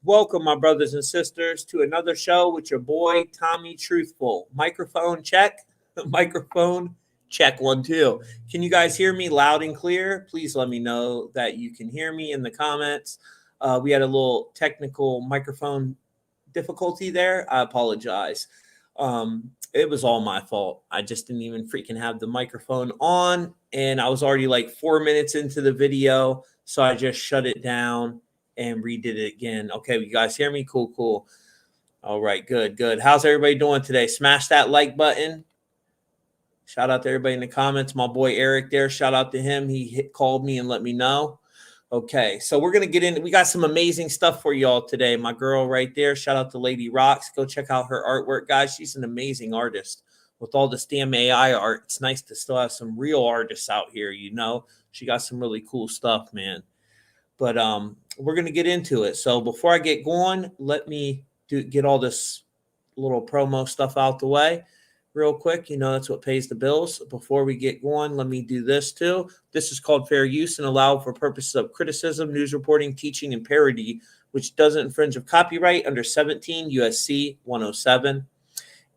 Welcome, my brothers and sisters, to another show with your boy, Tommy Truthful. Microphone check. Microphone check 1, 2. Can you guys hear me loud and clear? Please let me know that you can hear me in the comments. We had a little technical microphone difficulty there. I apologize. It was all my fault. I just didn't even freaking have the microphone on, and I was already like 4 minutes into the video, so I just shut it down and redid it again. Okay, you guys hear me? Cool. All right, good. How's everybody doing today? Smash that like button. Shout out to everybody in the comments. My boy Eric there, shout out to him. He called me and let me know. Okay, so we're going to get in. We got some amazing stuff for y'all today. My girl right there, shout out to Lady Rocks. Go check out her artwork, guys. She's an amazing artist. With all this damn AI art, it's nice to still have some real artists out here, you know. She got some really cool stuff, man. But we're going to get into it. So before I get going, let me get all this little promo stuff out the way real quick. You know, that's what pays the bills. Before we get going, let me do this too. This is called fair use and allowed for purposes of criticism, news reporting, teaching, and parody, which doesn't infringe of copyright under 17 USC 107.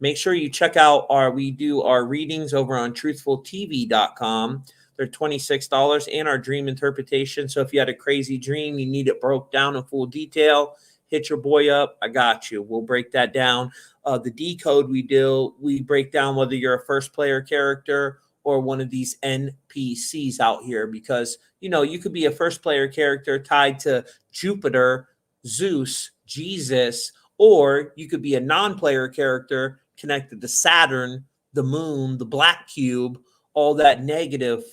Make sure you check out we do our readings over on truthfultv.com. They're $26 and our dream interpretation. So if you had a crazy dream, you need it broke down in full detail, hit your boy up. I got you. We'll break that down. The decode we break down whether you're a first player character or one of these NPCs out here, because, you know, you could be a first player character tied to Jupiter, Zeus, Jesus, or you could be a non-player character connected to Saturn, the moon, the black cube, all that negative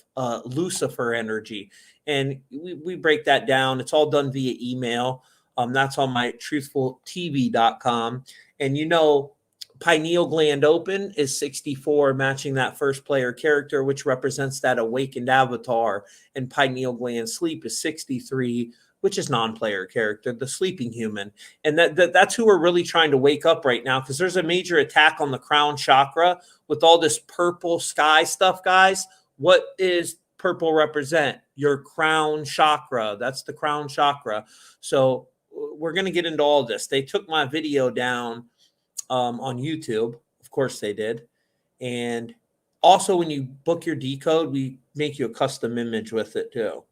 Lucifer energy. And we break that down. It's all done via email. That's on my truthfultv.com. And, you know, pineal gland open is 64, matching that first player character, which represents that awakened avatar. And pineal gland sleep is 63, which is non-player character, the sleeping human. And that's who we're really trying to wake up right now, because there's a major attack on the crown chakra with all this purple sky stuff, guys. What is purple represent? Your crown chakra. That's the crown chakra. So we're going to get into all this. They took my video down on YouTube. Of course they did. And also when you book your decode, we make you a custom image with it too.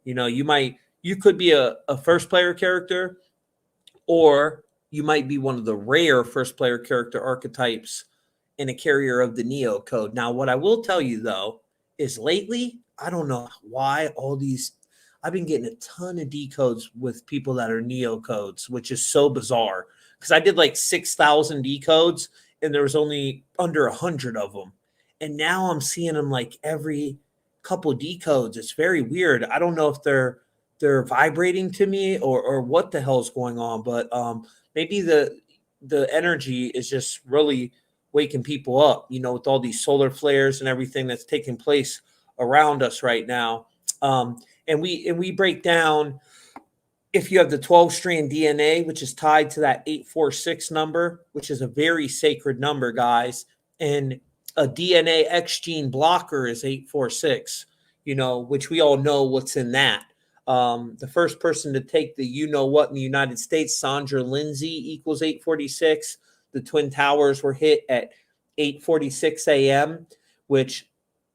You know, you could be a first player character, or you might be one of the rare first player character archetypes and a carrier of the Neo code. Now, what I will tell you though, is lately, I don't know why I've been getting a ton of decodes with people that are Neo codes, which is so bizarre, because I did like 6,000 decodes and there was only under 100 of them. And now I'm seeing them like every couple decodes. It's very weird. I don't know if they're vibrating to me or what the hell's going on, but maybe the energy is just really waking people up, you know, with all these solar flares and everything that's taking place around us right now. And we break down, if you have the 12-strand DNA, which is tied to that 846 number, which is a very sacred number, guys, and a DNA X gene blocker is 846, you know, which we all know what's in that. The first person to take the you-know-what in the United States, Sandra Lindsay, equals 846. The Twin Towers were hit at 8:46 a.m., which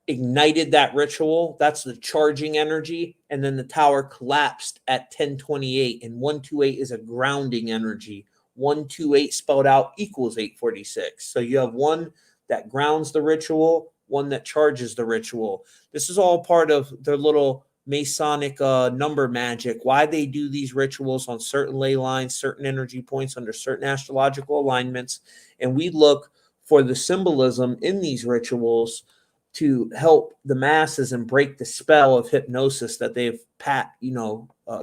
ignited that ritual. That's the charging energy. And then the tower collapsed at 10:28. And 128 is a grounding energy. 128 spelled out equals 846. So you have one that grounds the ritual, one that charges the ritual. This is all part of their little Masonic number magic, why they do these rituals on certain ley lines, certain energy points under certain astrological alignments. And we look for the symbolism in these rituals to help the masses and break the spell of hypnosis that they've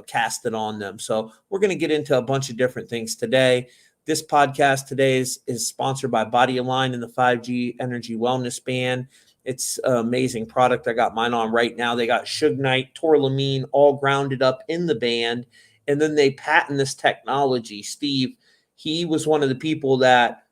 casted on them. So we're going to get into a bunch of different things today. This podcast today is sponsored by Body Align and the 5G Energy Wellness Band. It's an amazing product. I got mine on right now. They got Suge Knight, Tourlamine, all grounded up in the band. And then they patent this technology. Steve, he was one of the people that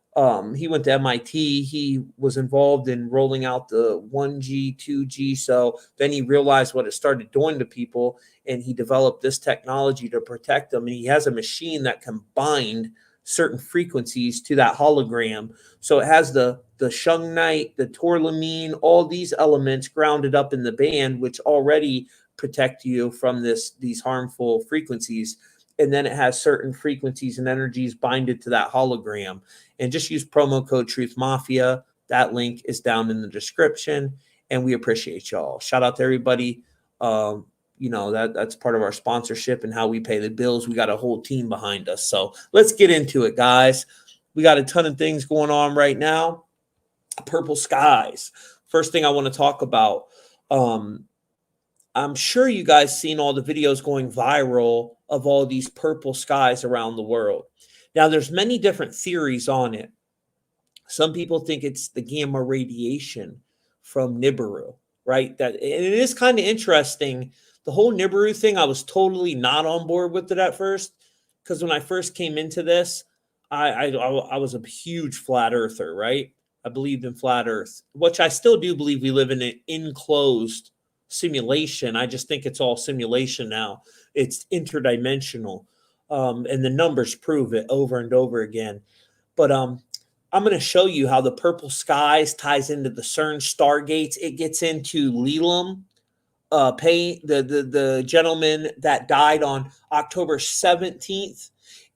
He went to MIT. He was involved in rolling out the 1G, 2G. So then he realized what it started doing to people, and he developed this technology to protect them. And he has a machine that can bind certain frequencies to that hologram. So it has the shungite, the tourmaline, all these elements grounded up in the band, which already protect you from these harmful frequencies. And then it has certain frequencies and energies binded to that hologram. And just use promo code Truth Mafia. That link is down in the description. And we appreciate y'all. Shout out to everybody. That's part of our sponsorship and how we pay the bills. We got a whole team behind us. So let's get into it, guys. We got a ton of things going on right now. Purple skies. First thing I want to talk about. I'm sure you guys seen all the videos going viral of all these purple skies around the world. Now, there's many different theories on it. Some people think it's the gamma radiation from Nibiru, right? That and it is kind of interesting. The whole Nibiru thing, I was totally not on board with it at first, because when I first came into this, I was a huge flat earther, right? I believed in flat Earth, which I still do believe we live in an enclosed simulation. I just think it's all simulation now. It's interdimensional, and the numbers prove it over and over again. But I'm going to show you how the purple skies ties into the CERN stargates. It gets into Leland Payne, the gentleman that died on October 17th,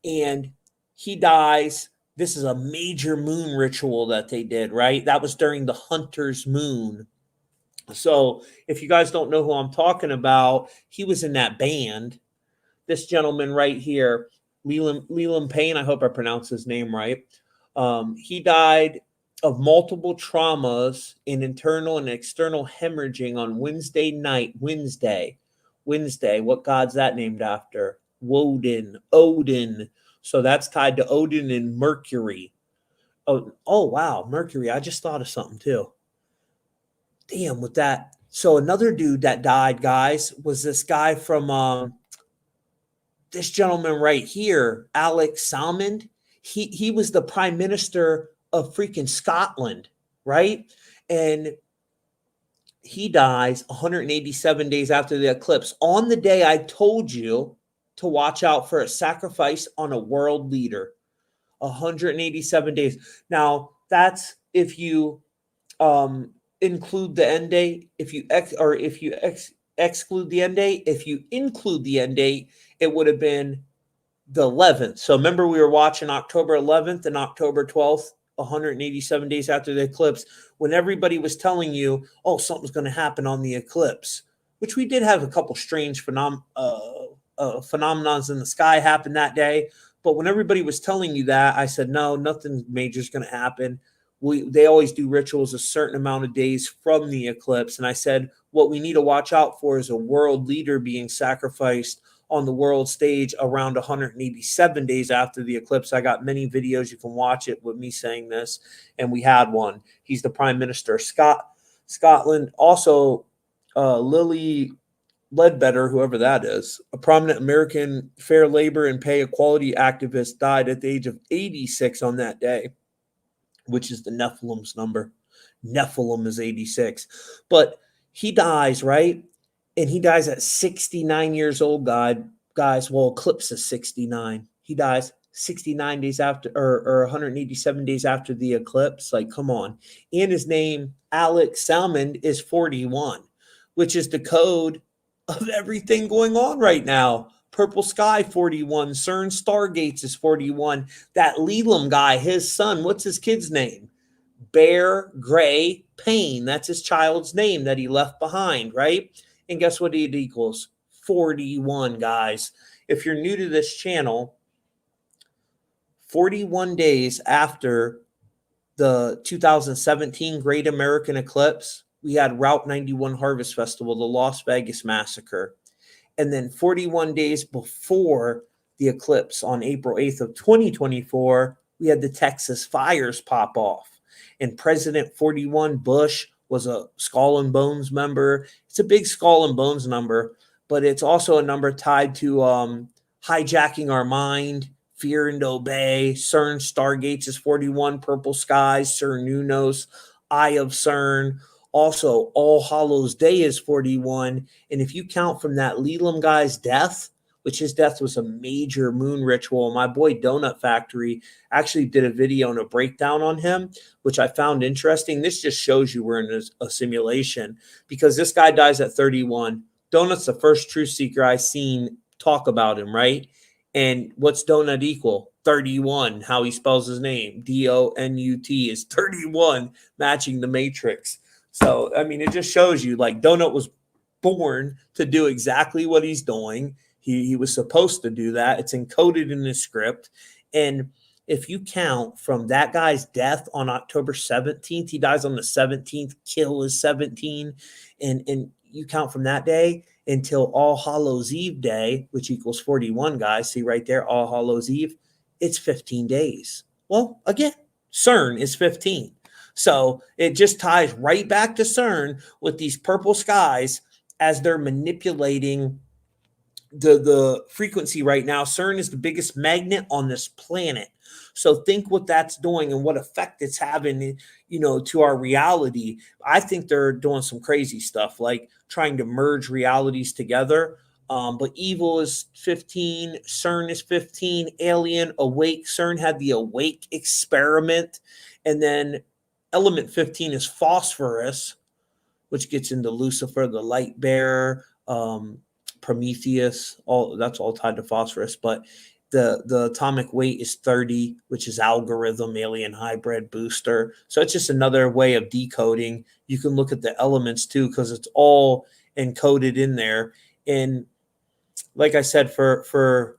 and he dies. This is a major moon ritual that they did, right? That was during the Hunter's moon. So if you guys don't know who I'm talking about, he was in that band. This gentleman right here, Leland Payne, I hope I pronounced his name right. He died of multiple traumas in internal and external hemorrhaging on Wednesday night. Wednesday. What god's that named after? Odin. So that's tied to Odin and Mercury. Oh, wow. Mercury. I just thought of something too. Damn, with that. So another dude that died, guys, was this guy from this gentleman right here, Alex Salmond. He was the prime minister of freaking Scotland, right? And he dies 187 days after the eclipse, on the day I told you to watch out for a sacrifice on a world leader. 187 days. Now, that's if you include the end date. If you exclude the end date, if you include the end date, it would have been the 11th. So remember, we were watching October 11th and October 12th, 187 days after the eclipse, when everybody was telling you, oh, something's going to happen on the eclipse, which we did have a couple strange phenomenons in the sky happen that day. But when everybody was telling you that, I said, no, nothing major is going to happen. They always do rituals a certain amount of days from the eclipse. And I said, what we need to watch out for is a world leader being sacrificed on the world stage around 187 days after the eclipse. I got many videos. You can watch it with me saying this. And we had one. He's the prime minister of Scotland. Also, Lily Ledbetter, whoever that is, a prominent American fair labor and pay equality activist, died at the age of 86 on that day, which is the Nephilim's number. Nephilim is 86. But he dies, right? And he dies at 69 years old, guys. Well, eclipse is 69. He dies 69 days after, or 187 days after the eclipse. Like, come on. And his name, Alex Salmond, is 41, which is the code of everything going on right now. Purple Sky, 41. CERN Stargates is 41. That Leland guy, his son, what's his kid's name? Bear Gray Payne. That's his child's name that he left behind, right? And guess what it equals? 41, guys. If you're new to this channel, 41 days after the 2017 Great American Eclipse, we had Route 91 Harvest Festival, the Las Vegas Massacre. And then 41 days before the eclipse on April 8th of 2024, we had the Texas fires pop off. And President 41 Bush was a Skull and Bones member. It's a big Skull and Bones number, but it's also a number tied to hijacking our mind, Fear and Obey, CERN Stargates is 41, Purple Skies, CERN Nunos, Eye of CERN. Also, All Hallows Day is 41. And if you count from that Leland guy's death, which his death was a major moon ritual, my boy Donut Factory actually did a video and a breakdown on him, which I found interesting. This just shows you we're in a simulation, because this guy dies at 31. Donut's the first truth seeker I've seen talk about him, right? And what's Donut equal? 31, how he spells his name. D-O-N-U-T is 31, matching the Matrix. So, I mean, it just shows you, like, Donut was born to do exactly what he's doing. He was supposed to do that. It's encoded in his script. And if you count from that guy's death on October 17th, he dies on the 17th, kill is 17. And you count from that day until All Hallows Eve Day, which equals 41, guys. See right there, All Hallows Eve, it's 15 days. Well, again, CERN is 15. So it just ties right back to CERN with these purple skies as they're manipulating the frequency right now. CERN is the biggest magnet on this planet. So think what that's doing and what effect it's having, to our reality. I think they're doing some crazy stuff, like trying to merge realities together. But evil is 15, CERN is 15, alien, awake. CERN had the awake experiment. And then element 15 is phosphorus, which gets into Lucifer, the light bearer, Prometheus, that's all tied to phosphorus. But the atomic weight is 30, which is algorithm, alien hybrid, booster. So it's just another way of decoding. You can look at the elements too, because it's all encoded in there. And like I said, for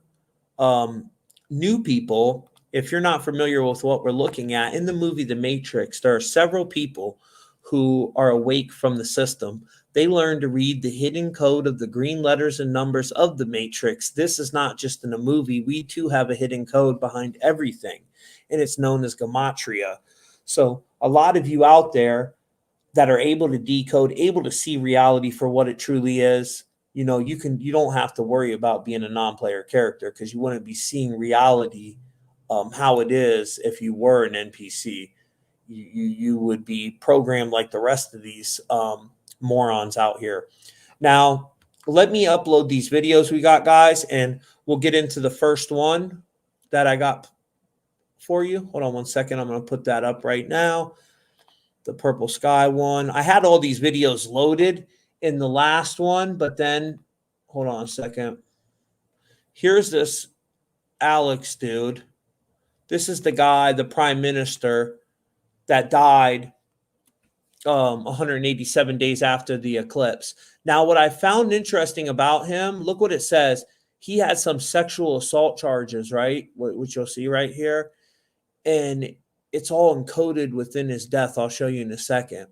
new people, if you're not familiar with what we're looking at in the movie The Matrix, there are several people who are awake from the system. They learn to read the hidden code of the green letters and numbers of the Matrix. This is not just in a movie. We too have a hidden code behind everything, and it's known as GEMATRIA. So a lot of you out there that are able to decode, able to see reality for what it truly is, you don't have to worry about being a non-player character, because you wouldn't be seeing reality how it is if you were an NPC. You would be programmed like the rest of these morons out here. Now, let me upload these videos we got, guys, and we'll get into the first one that I got for you. Hold on one second. I'm going to put that up right now. The purple sky one. I had all these videos loaded in the last one, but then, hold on a second. Here's this Alex dude. This is the guy, the prime minister, that died 187 days after the eclipse. Now, what I found interesting about him, look what it says. He had some sexual assault charges, right? Which you'll see right here. And it's all encoded within his death. I'll show you in a second.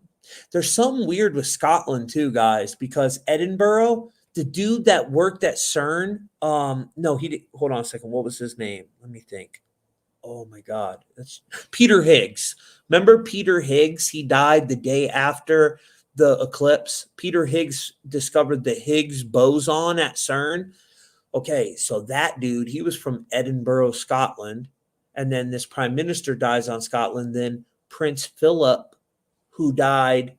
There's something weird with Scotland too, guys, because Edinburgh, the dude that worked at CERN, no, he did. Hold on a second. What was his name? Let me think. Oh my God. That's Peter Higgs. Remember Peter Higgs? He died the day after the eclipse. Peter Higgs discovered the Higgs boson at CERN. Okay, so that dude, he was from Edinburgh, Scotland. And then this prime minister dies on Scotland. Then Prince Philip, who died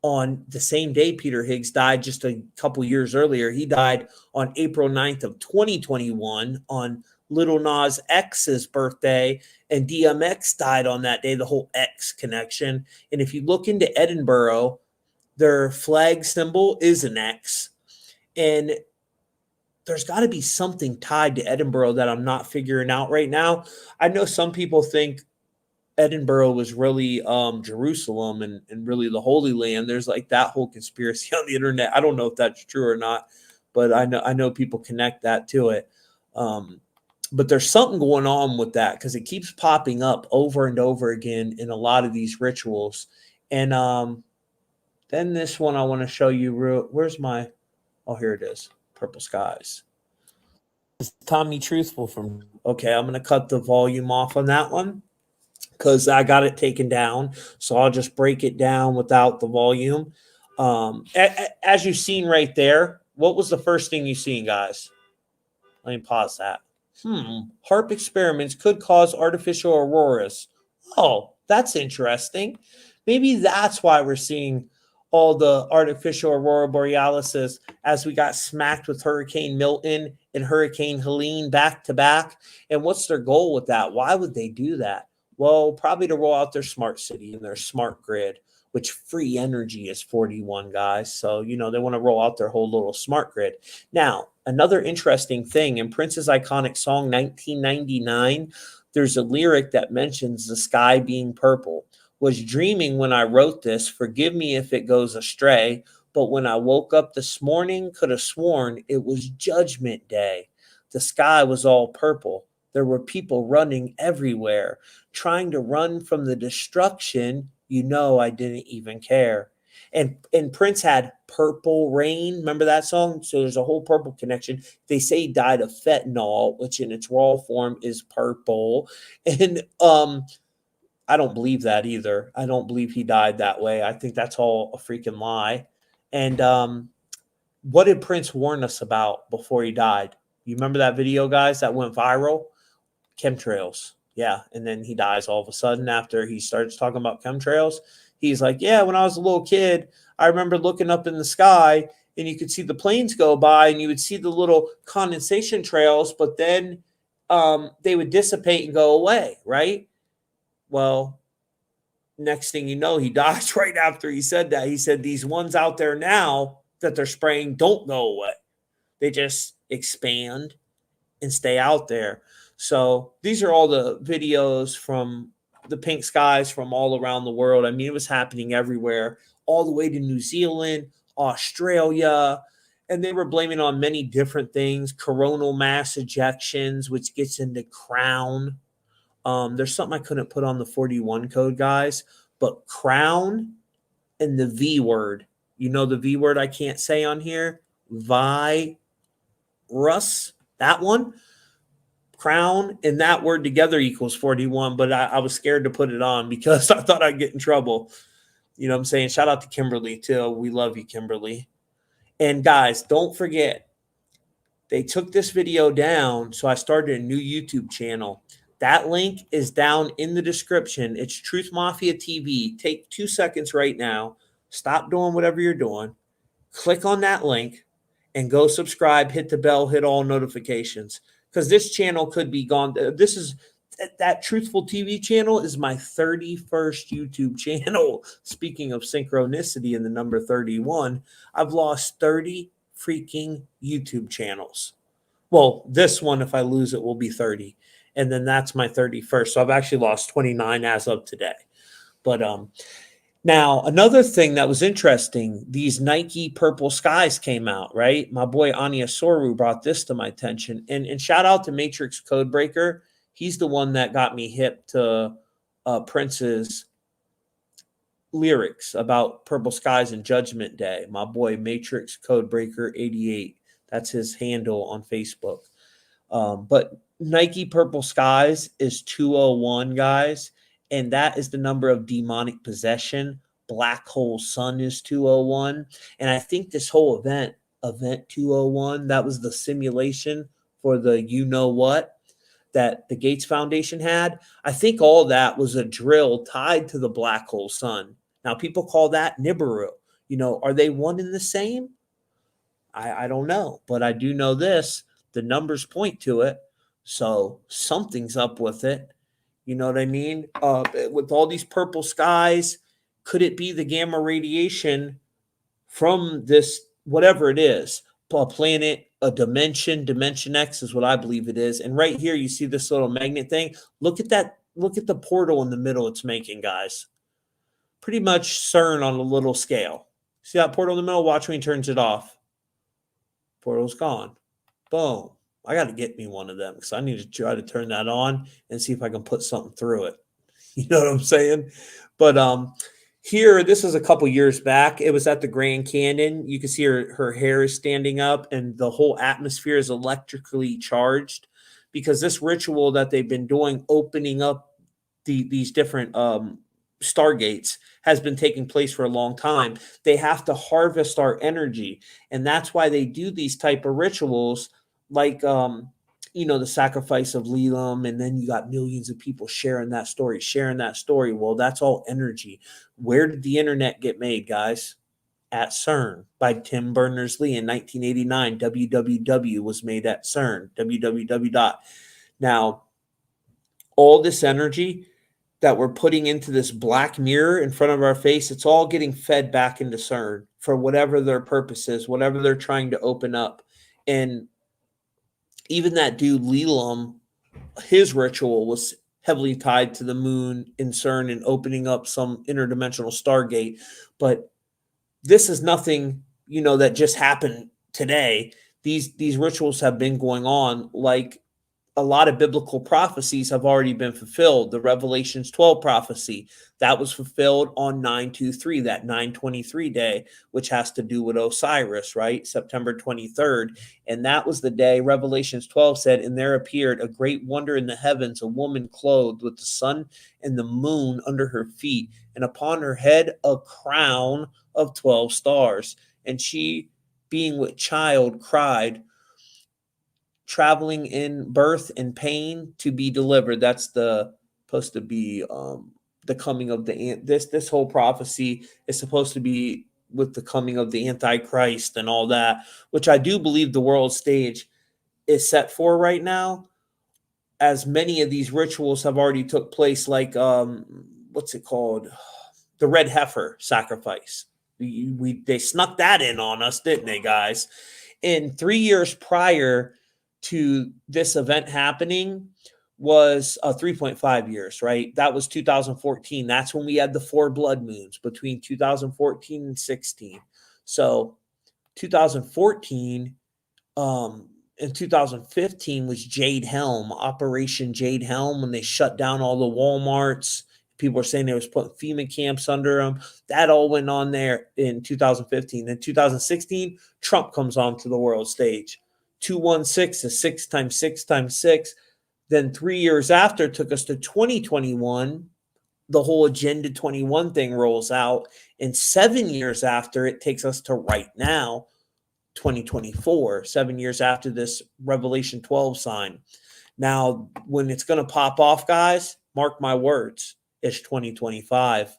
on the same day Peter Higgs died, just a couple years earlier. He died on April 9th of 2021 on Little Nas X's birthday, and DMX died on that day, the whole X connection. And if you look into Edinburgh, their flag symbol is an X. And there's got to be something tied to Edinburgh that I'm not figuring out right now. I know some people think Edinburgh was really Jerusalem and really the Holy Land. There's like that whole conspiracy on the internet. I don't know if that's true or not, but I know people connect that to it. But there's something going on with that, because it keeps popping up over and over again in a lot of these rituals. And then this one I want to show you. Where's my? Oh, here it is. Purple skies. It's Tommy Truthful from. Okay, I'm going to cut the volume off on that one, because I got it taken down. So I'll just break it down without the volume. As you've seen right there, what was the first thing you seen, guys? Let me pause that. HARP experiments could cause artificial auroras. Oh, that's interesting. Maybe that's why we're seeing all the artificial aurora borealises as we got smacked with Hurricane Milton and Hurricane Helene back to back. And what's their goal with that? Why would they do that? Well, probably to roll out their smart city and their smart grid, which free energy is 41, guys. So, they want to roll out their whole little smart grid. Now, another interesting thing in Prince's iconic song 1999, there's a lyric that mentions the sky being purple. Was dreaming when I wrote this, forgive me if it goes astray, but when I woke up this morning, could have sworn it was Judgment Day. The sky was all purple. There were people running everywhere, trying to run from the destruction. I didn't even care. And Prince had Purple Rain. Remember that song? So there's a whole purple connection. They say he died of fentanyl, which in its raw form is purple. And I don't believe that either. I don't believe he died that way. I think that's all a freaking lie. And what did Prince warn us about before he died? You remember that video, guys, that went viral? Chemtrails. Yeah. And then he dies all of a sudden after he starts talking about chemtrails. He's like, yeah, when I was a little kid, I remember looking up in the sky and you could see the planes go by and you would see the little condensation trails, but then they would dissipate and go away, right? Well, next thing you know, he dies right after he said that. He said these ones out there now that they're spraying don't go away. They just expand and stay out there. So these are all the videos from the pink skies from all around the world. I mean, it was happening everywhere, all the way to New Zealand, Australia, and they were blaming on many different things, coronal mass ejections, which gets into crown. There's something I couldn't put on the 41 code, guys, but crown and the V word. The V word I can't say on here? Virus, that one. Crown and that word together equals 41, but I was scared to put it on because I thought I'd get in trouble. You know what I'm saying? Shout out to Kimberly, too. We love you, Kimberly. And guys, don't forget, they took this video down, so I started a new YouTube channel. That link is down in the description. It's Truth Mafia TV. Take 2 seconds right now. Stop doing whatever you're doing. Click on that link and go subscribe. Hit the bell. Hit all notifications. Because this channel could be gone. This is that Truthful TV channel is my 31st YouTube channel. Speaking of synchronicity and the number 31, I've lost 30 freaking YouTube channels. Well, this one, if I lose it, will be 30. And then that's my 31st. So I've actually lost 29 as of today. But now, another thing that was interesting, these Nike purple skies came out, right? My boy Anya Soru brought this to my attention. And shout out to Matrix Codebreaker. He's the one that got me hip to Prince's lyrics about purple skies and Judgment Day. My boy Matrix Codebreaker 88. That's his handle on Facebook. But Nike purple skies is 201, guys. And that is the number of demonic possession. Black hole sun is 201. And I think this whole event 201, that was the simulation for the you-know-what that the Gates Foundation had. I think all that was a drill tied to the black hole sun. Now, people call that Nibiru. Are they one and the same? I don't know. But I do know this. The numbers point to it. So something's up with it. You know what I mean? With all these purple skies, could it be the gamma radiation from this, whatever it is, a planet, a dimension? Dimension X is what I believe it is. And right here, you see this little magnet thing. Look at that. Look at the portal in the middle it's making, guys. Pretty much CERN on a little scale. See that portal in the middle? Watch when he turns it off. Portal's gone. Boom. I got to get me one of them because I need to try to turn that on and see if I can put something through it. You know what I'm saying? But here, this is a couple years back. It was at the Grand Canyon. You can see her hair is standing up and the whole atmosphere is electrically charged because this ritual that they've been doing, opening up these different stargates, has been taking place for a long time. They have to harvest our energy. And that's why they do these type of rituals like the sacrifice of Leland, and then you got millions of people sharing that story. Well, that's all energy. Where did the internet get made, guys? At CERN by Tim Berners-Lee in 1989. www was made at CERN. www. Now, all this energy that we're putting into this black mirror in front of our face, it's all getting fed back into CERN for whatever their purpose is, whatever they're trying to open up. And even that dude Leland, his ritual was heavily tied to the moon in CERN and opening up some interdimensional stargate. But this is nothing, that just happened today. These rituals have been going on. Like, a lot of biblical prophecies have already been fulfilled. The Revelations 12 prophecy, that was fulfilled on 9/23, that 9/23 day, which has to do with Osiris, right? September 23rd. And that was the day Revelations 12 said, and there appeared a great wonder in the heavens, a woman clothed with the sun and the moon under her feet, and upon her head a crown of 12 stars. And she, being with child, cried, traveling in birth and pain to be delivered. That's supposed to be the coming of this whole prophecy is supposed to be with the coming of the Antichrist and all that, which I do believe the world stage is set for right now, as many of these rituals have already took place, like what's it called, the red heifer sacrifice. They snuck that in on us, didn't they, guys? And 3 years prior to this event happening was 3.5 years, right? That was 2014. That's when we had the 4 blood moons between 2014 and 16. So 2014 and 2015 was Jade Helm, Operation Jade Helm, when they shut down all the Walmarts. People were saying they was putting FEMA camps under them. That all went on there in 2015. In 2016, Trump comes onto the world stage. 216 is 6 times 6 times 6. Then 3 years after, it took us to 2021. The whole Agenda 21 thing rolls out. And 7 years after, it takes us to right now, 2024, 7 years after this Revelation 12 sign. Now, when it's going to pop off, guys, mark my words, it's 2025.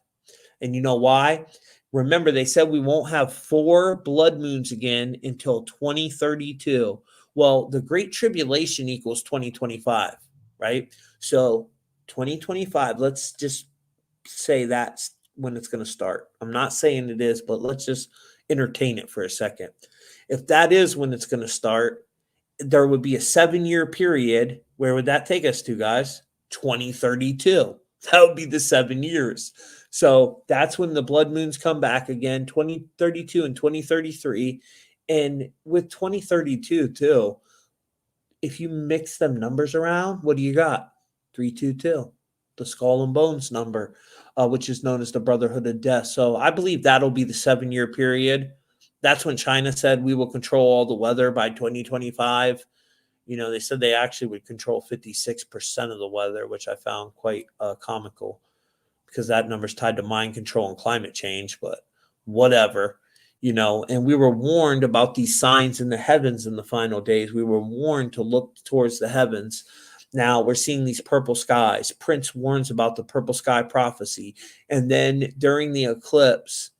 And you know why? Remember, they said we won't have 4 blood moons again until 2032. Well, the Great Tribulation equals 2025, right? So 2025, let's just say that's when it's going to start. I'm not saying it is, but let's just entertain it for a second. If that is when it's going to start, there would be a 7-year period. Where would that take us to, guys? 2032. That would be the 7 years. So that's when the blood moons come back again, 2032 and 2033. And with 2032 too, if you mix them numbers around, what do you got? 322, the skull and bones number, which is known as the Brotherhood of Death. So I believe that'll be the 7-year period. That's when China said we will control all the weather by 2025. They said they actually would control 56% of the weather, which I found quite comical, because that number is tied to mind control and climate change, but whatever, and we were warned about these signs in the heavens in the final days. We were warned to look towards the heavens. Now we're seeing these purple skies. Prince warns about the purple sky prophecy. And then during the eclipse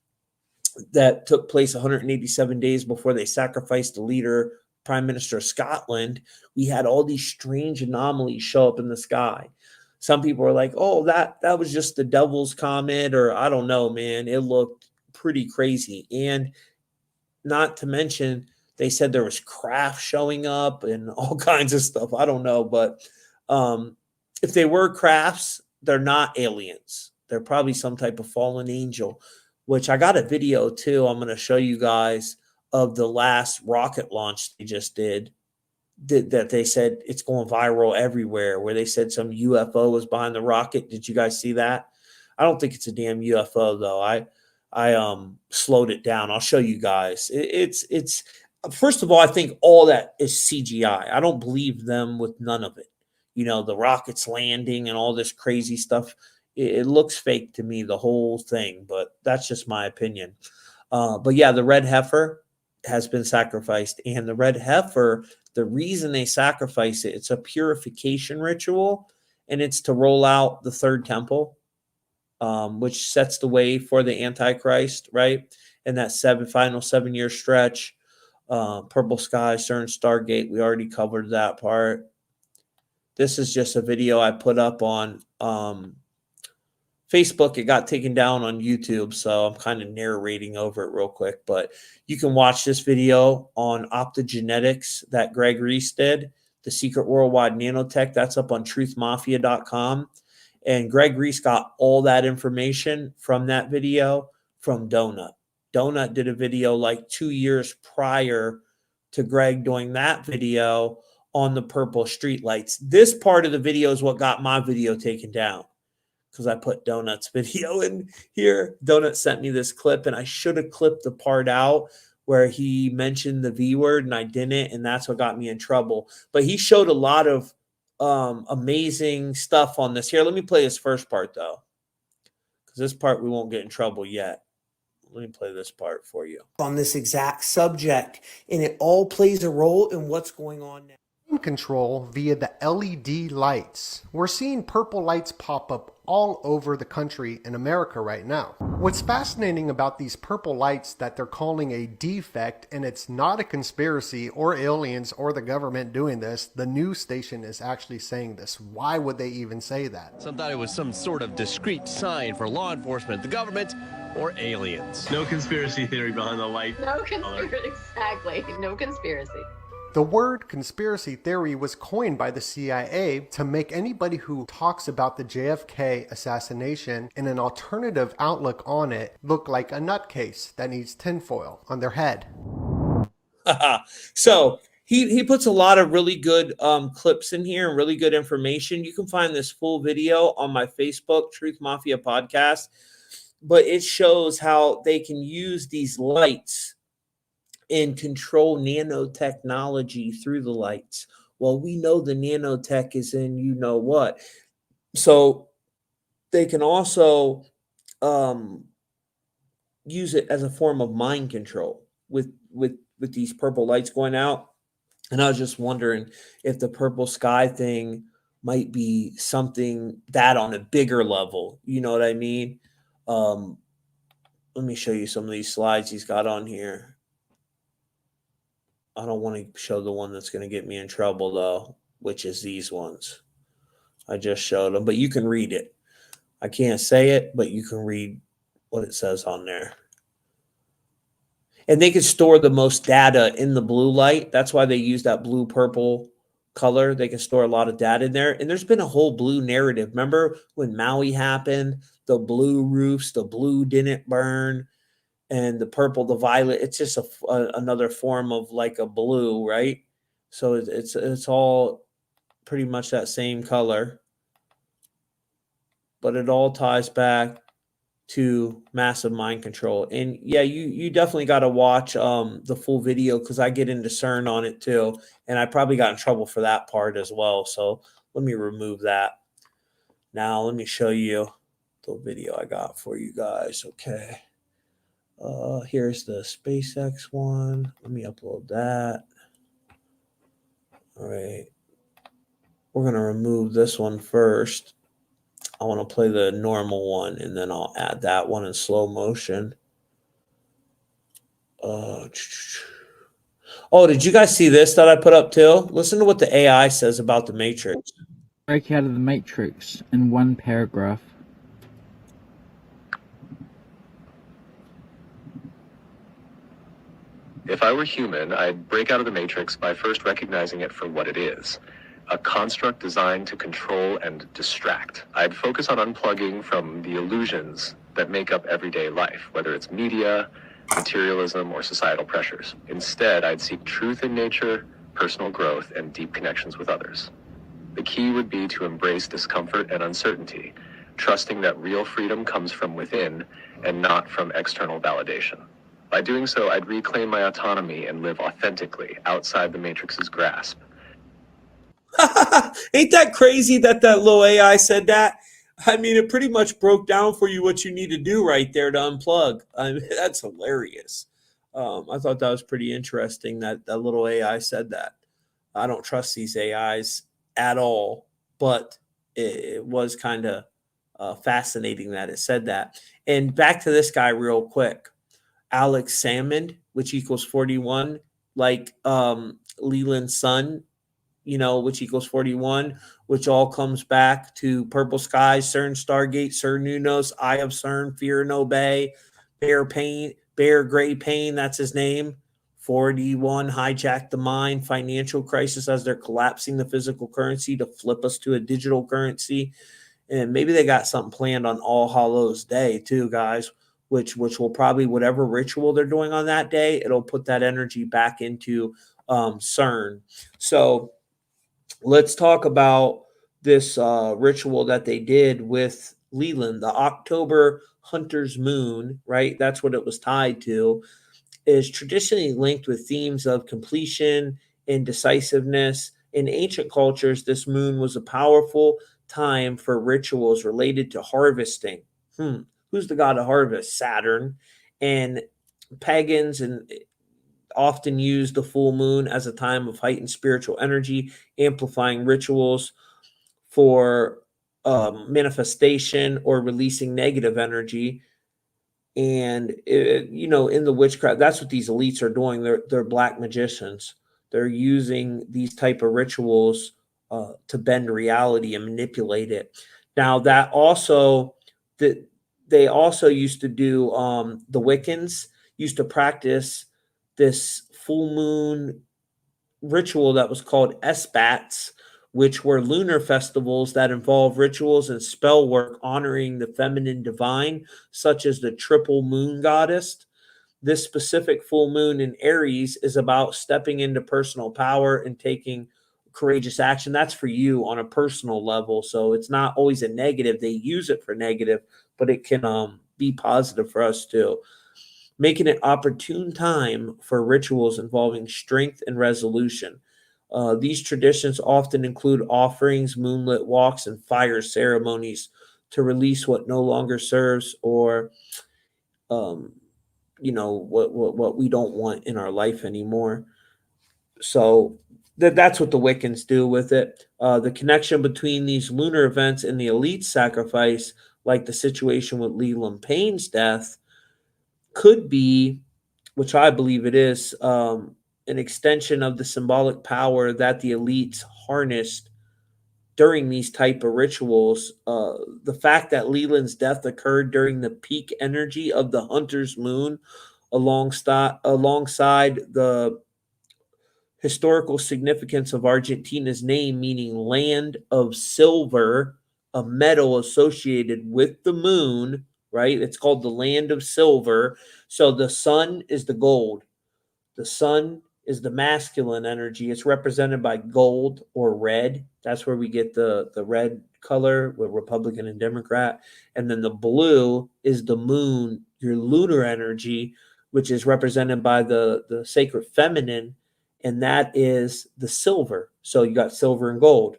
that took place 187 days before they sacrificed the leader, Prime Minister of Scotland, we had all these strange anomalies show up in the sky. Some people were like, oh, that was just the devil's comet, or I don't know, man. It looked pretty crazy. And not to mention, they said there was craft showing up and all kinds of stuff. I don't know. But if they were crafts, they're not aliens. They're probably some type of fallen angel, which I got a video too. I'm going to show you guys of the last rocket launch they just did. That they said it's going viral everywhere, where they said some UFO was behind the rocket. Did you guys see that? I don't think it's a damn UFO though. I slowed it down. I'll show you guys. It's first of all, I think all that is CGI. I don't believe them with none of it. The rockets landing and all this crazy stuff. It looks fake to me, the whole thing, but that's just my opinion. But yeah, the red heifer, has been sacrificed. And the red heifer, the reason they sacrifice it, it's a purification ritual, and it's to roll out the third temple, which sets the way for the Antichrist, right? And that final 7-year stretch, purple sky, CERN, stargate, we already covered that part. This is just a video I put up on Facebook. It got taken down on YouTube, so I'm kind of narrating over it real quick. But you can watch this video on optogenetics that Greg Reese did, the secret worldwide nanotech. That's up on truthmafia.com. And Greg Reese got all that information from that video from Donut. Donut did a video like 2 years prior to Greg doing that video on the purple streetlights. This part of the video is what got my video taken down, because I put Donut's video in here. Donut sent me this clip, and I should have clipped the part out where he mentioned the V word, and I didn't, and that's what got me in trouble. But he showed a lot of amazing stuff on this. Here, let me play his first part, though, because this part we won't get in trouble yet. Let me play this part for you. On this exact subject, and it all plays a role in what's going on now. Control via the LED lights. We're seeing purple lights pop up all over the country in America right now. What's fascinating about these purple lights that they're calling a defect, and it's not a conspiracy or aliens or the government doing this. The news station is actually saying this. Why would they even say that? Some thought it was some sort of discreet sign for law enforcement, the government, or aliens. No conspiracy theory behind the light. No conspiracy, exactly. No conspiracy. The word conspiracy theory was coined by the CIA to make anybody who talks about the JFK assassination and an alternative outlook on it look like a nutcase that needs tinfoil on their head. So he puts a lot of really good clips in here and really good information. You can find this full video on my Facebook, Truth Mafia Podcast, but it shows how they can use these lights and control nanotechnology through the lights. Well, we know the nanotech is in you know what. So they can also use it as a form of mind control with these purple lights going out. And I was just wondering if the purple sky thing might be something that on a bigger level. You know what I mean? Let me show you some of these slides he's got on here. I don't want to show the one that's going to get me in trouble, though, which is these ones. I just showed them, but you can read it. I can't say it, but you can read what it says on there. And they can store the most data in the blue light. That's why they use that blue-purple color. They can store a lot of data in there. And there's been a whole blue narrative. Remember when Maui happened? The blue roofs, the blue didn't burn. And the purple, the violet, it's just another form of like a blue, right? So it's all pretty much that same color. But it all ties back to massive mind control. And yeah, you definitely got to watch the full video, because I get into CERN on it too. And I probably got in trouble for that part as well. So let me remove that. Now let me show you the video I got for you guys. Okay. Here's the SpaceX one. Let me upload that. All right. We're going to remove this one first. I want to play the normal one, and then I'll add that one in slow motion. Oh, did you guys see this that I put up too? Listen to what the AI says about the Matrix. Break out of the Matrix in one paragraph. If I were human, I'd break out of the Matrix by first recognizing it for what it is. A construct designed to control and distract. I'd focus on unplugging from the illusions that make up everyday life, whether it's media, materialism, or societal pressures. Instead, I'd seek truth in nature, personal growth, and deep connections with others. The key would be to embrace discomfort and uncertainty, trusting that real freedom comes from within and not from external validation. By doing so, I'd reclaim my autonomy and live authentically outside the Matrix's grasp. Ain't that crazy that little AI said that? I mean, it pretty much broke down for you what you need to do right there to unplug. I mean, that's hilarious. I thought that was pretty interesting that that little AI said that. I don't trust these AIs at all, but it was kind of fascinating that it said that. And back to this guy real quick. Alex Salmond, which equals 41, like Leland's son, which equals 41, which all comes back to purple skies, CERN, stargate, CERN, Nunos, eye of CERN, fear and obey, bear gray pain, that's his name. 41, hijack the mind, financial crisis as they're collapsing the physical currency to flip us to a digital currency. And maybe they got something planned on All Hallows Day too, guys, which will probably, whatever ritual they're doing on that day, it'll put that energy back into CERN. So let's talk about this ritual that they did with Leland, the October Hunter's Moon, right? That's what it was tied to, is traditionally linked with themes of completion and decisiveness. In ancient cultures, this moon was a powerful time for rituals related to harvesting. Who's the god of harvest? Saturn. And pagans and often use the full moon as a time of heightened spiritual energy, amplifying rituals for manifestation or releasing negative energy. And in the witchcraft, that's what these elites are doing. They're black magicians. They're using these type of rituals to bend reality and manipulate it. Now that also that they also used to do, the Wiccans used to practice this full moon ritual that was called Esbats, which were lunar festivals that involve rituals and spell work honoring the feminine divine, such as the triple moon goddess. This specific full moon in Aries is about stepping into personal power and taking courageous action. That's for you on a personal level. So it's not always a negative. They use it for negative, but it can be positive for us too. Making it opportune time for rituals involving strength and resolution. These traditions often include offerings, moonlit walks, and fire ceremonies to release what no longer serves, or what we don't want in our life anymore. So that's what the Wiccans do with it. The connection between these lunar events and the elite sacrifice, like the situation with Leland Payne's death, could be, which I believe it is, an extension of the symbolic power that the elites harnessed during these type of rituals. The fact that Leland's death occurred during the peak energy of the Hunter's Moon, alongside the historical significance of Argentina's name, meaning land of silver, a metal associated with the moon, right? It's called the land of silver. So the sun is the gold. The sun is the masculine energy. It's represented by gold or red. That's where we get the red color with Republican and Democrat. And then the blue is the moon, your lunar energy, which is represented by the sacred feminine, and that is the silver. So you got silver and gold.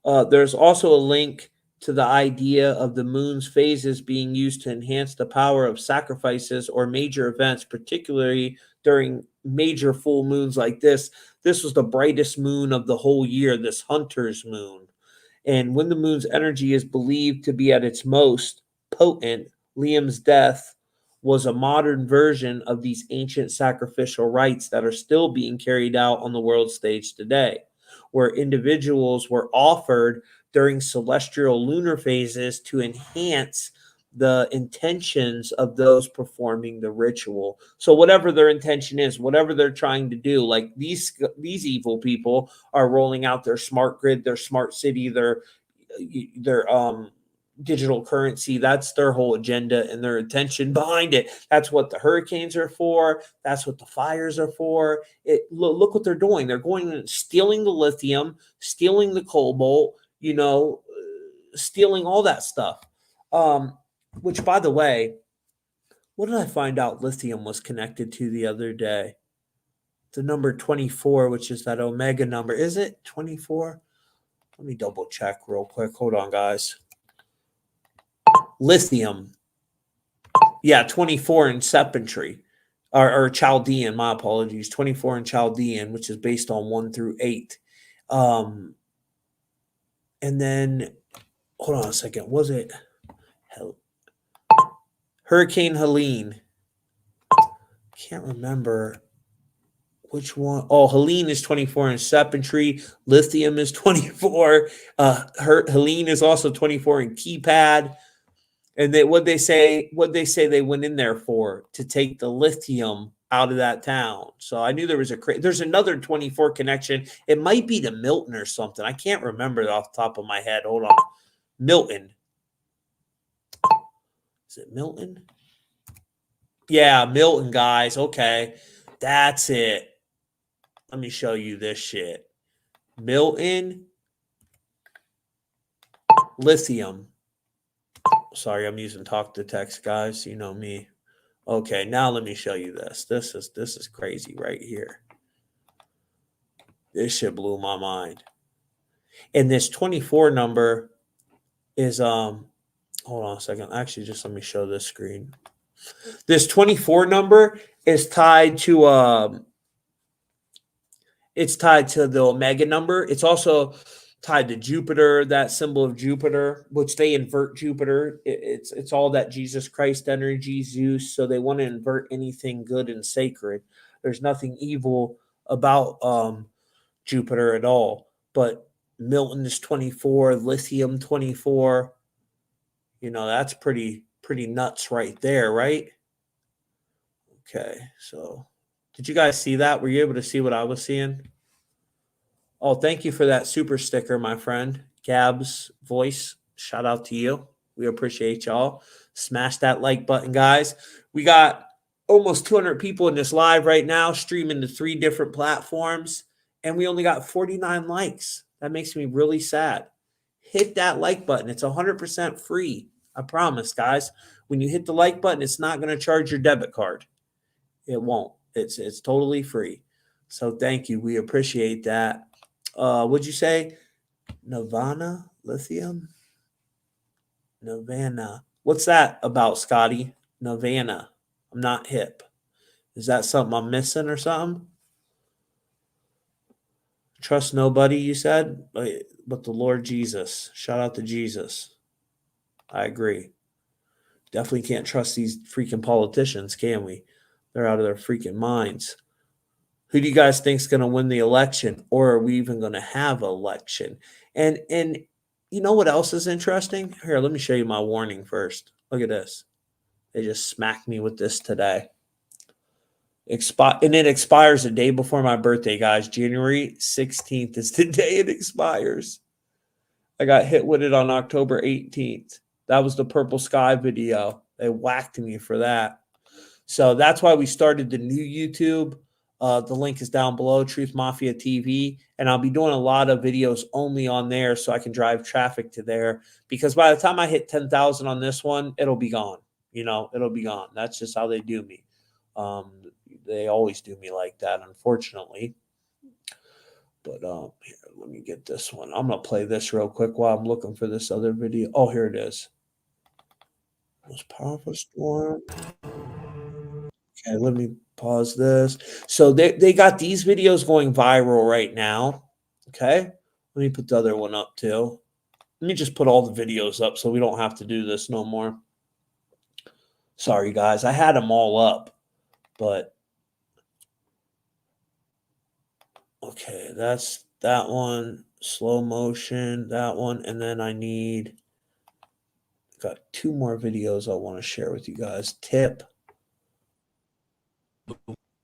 There's also a link to the idea of the moon's phases being used to enhance the power of sacrifices or major events, particularly during major full moons like this. This was the brightest moon of the whole year, this Hunter's Moon. And when the moon's energy is believed to be at its most potent, Liam's death was a modern version of these ancient sacrificial rites that are still being carried out on the world stage today, where individuals were offered during celestial lunar phases to enhance the intentions of those performing the ritual. So whatever their intention is, whatever they're trying to do, like these evil people are rolling out their smart grid, their smart city, their digital currency. That's their whole agenda and their intention behind it. That's what the hurricanes are for. That's what the fires are for. Look what they're doing. They're going and stealing the lithium, stealing the cobalt, stealing all that stuff. Which, by the way, what did I find out lithium was connected to the other day? The number 24, which is that omega number. Is it 24? Let me double check real quick. Hold on, guys. Lithium. Yeah, 24 in Sepentry. or Chaldean, my apologies, 24 in Chaldean, which is based on 1 through 8. And then, hold on a second, was it Hurricane Helene? Can't remember which one. Oh, Helene is 24 in Serpentry. Lithium is 24. Helene is also 24 in Keypad. And what they say they went in there for, to take the lithium out of that town. So I knew there was there's another 24 connection. It might be to Milton or something. I can't remember it off the top of my head. Hold on. Milton. Is it Milton? Yeah, Milton, guys. Okay. That's it. Let me show you this shit. Milton. Lithium. Sorry, I'm using talk to text, guys. You know me. Okay, now let me show you this. This is crazy right here. This shit blew my mind. And this 24 number is hold on a second. Actually, just let me show this screen. This 24 number is tied to the Omega number. It's also tied to Jupiter, that symbol of Jupiter, which they invert Jupiter. It's all that Jesus Christ energy, Zeus. So they want to invert anything good and sacred. There's nothing evil about Jupiter at all. But Milton is 24, lithium 24. You know, that's pretty nuts right there, right? Okay, so did you guys see that? Were you able to see what I was seeing? Oh, thank you for that super sticker, my friend. Gab's voice, shout out to you. We appreciate y'all. Smash that like button, guys. We got almost 200 people in this live right now, streaming to 3 different platforms, and we only got 49 likes. That makes me really sad. Hit that like button. It's 100% free. I promise, guys. When you hit the like button, it's not going to charge your debit card. It won't. It's totally free. So thank you. We appreciate that. What'd you say? Nirvana? Lithium? Nirvana. What's that about, Scotty? Nirvana. I'm not hip. Is that something I'm missing or something? Trust nobody, you said? But the Lord Jesus. Shout out to Jesus. I agree. Definitely can't trust these freaking politicians, can we? They're out of their freaking minds. Who do you guys think is going to win the election? Or are we even going to have an election? And you know what else is interesting? Here, let me show you my warning first. Look at this. They just smacked me with this today. And it expires the day before my birthday, guys. January 16th is the day it expires. I got hit with it on October 18th. That was the Purple Sky video. They whacked me for that. So that's why we started the new YouTube. The link is down below, Truth Mafia TV. And I'll be doing a lot of videos only on there so I can drive traffic to there. Because by the time I hit 10,000 on this one, it'll be gone. You know, it'll be gone. That's just how they do me. They always do me like that, unfortunately. But here, let me get this one. I'm going to play this real quick while I'm looking for this other video. Oh, here it is. Most powerful storm. Okay, let me pause this. So they got these videos going viral right now. Okay, let me put the other one up too. Let me just put all the videos up so we don't have to do this no more. Sorry, guys. I had them all up, but okay, that's that one. Slow motion, that one. And then I got 2 more videos I want to share with you guys. Tip.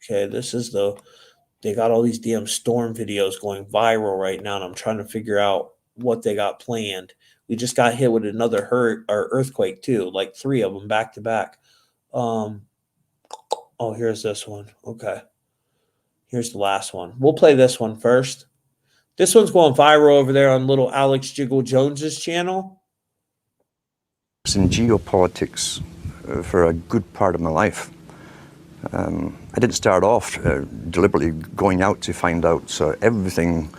Okay, this is they got all these damn storm videos going viral right now, and I'm trying to figure out what they got planned. We just got hit with another earthquake too, like 3 of them back to back. Oh, here's this one. Okay. Here's the last one. We'll play this one first. This one's going viral over there on little Alex Jiggle Jones's channel. In geopolitics for a good part of my life. I didn't start off deliberately going out to find out everything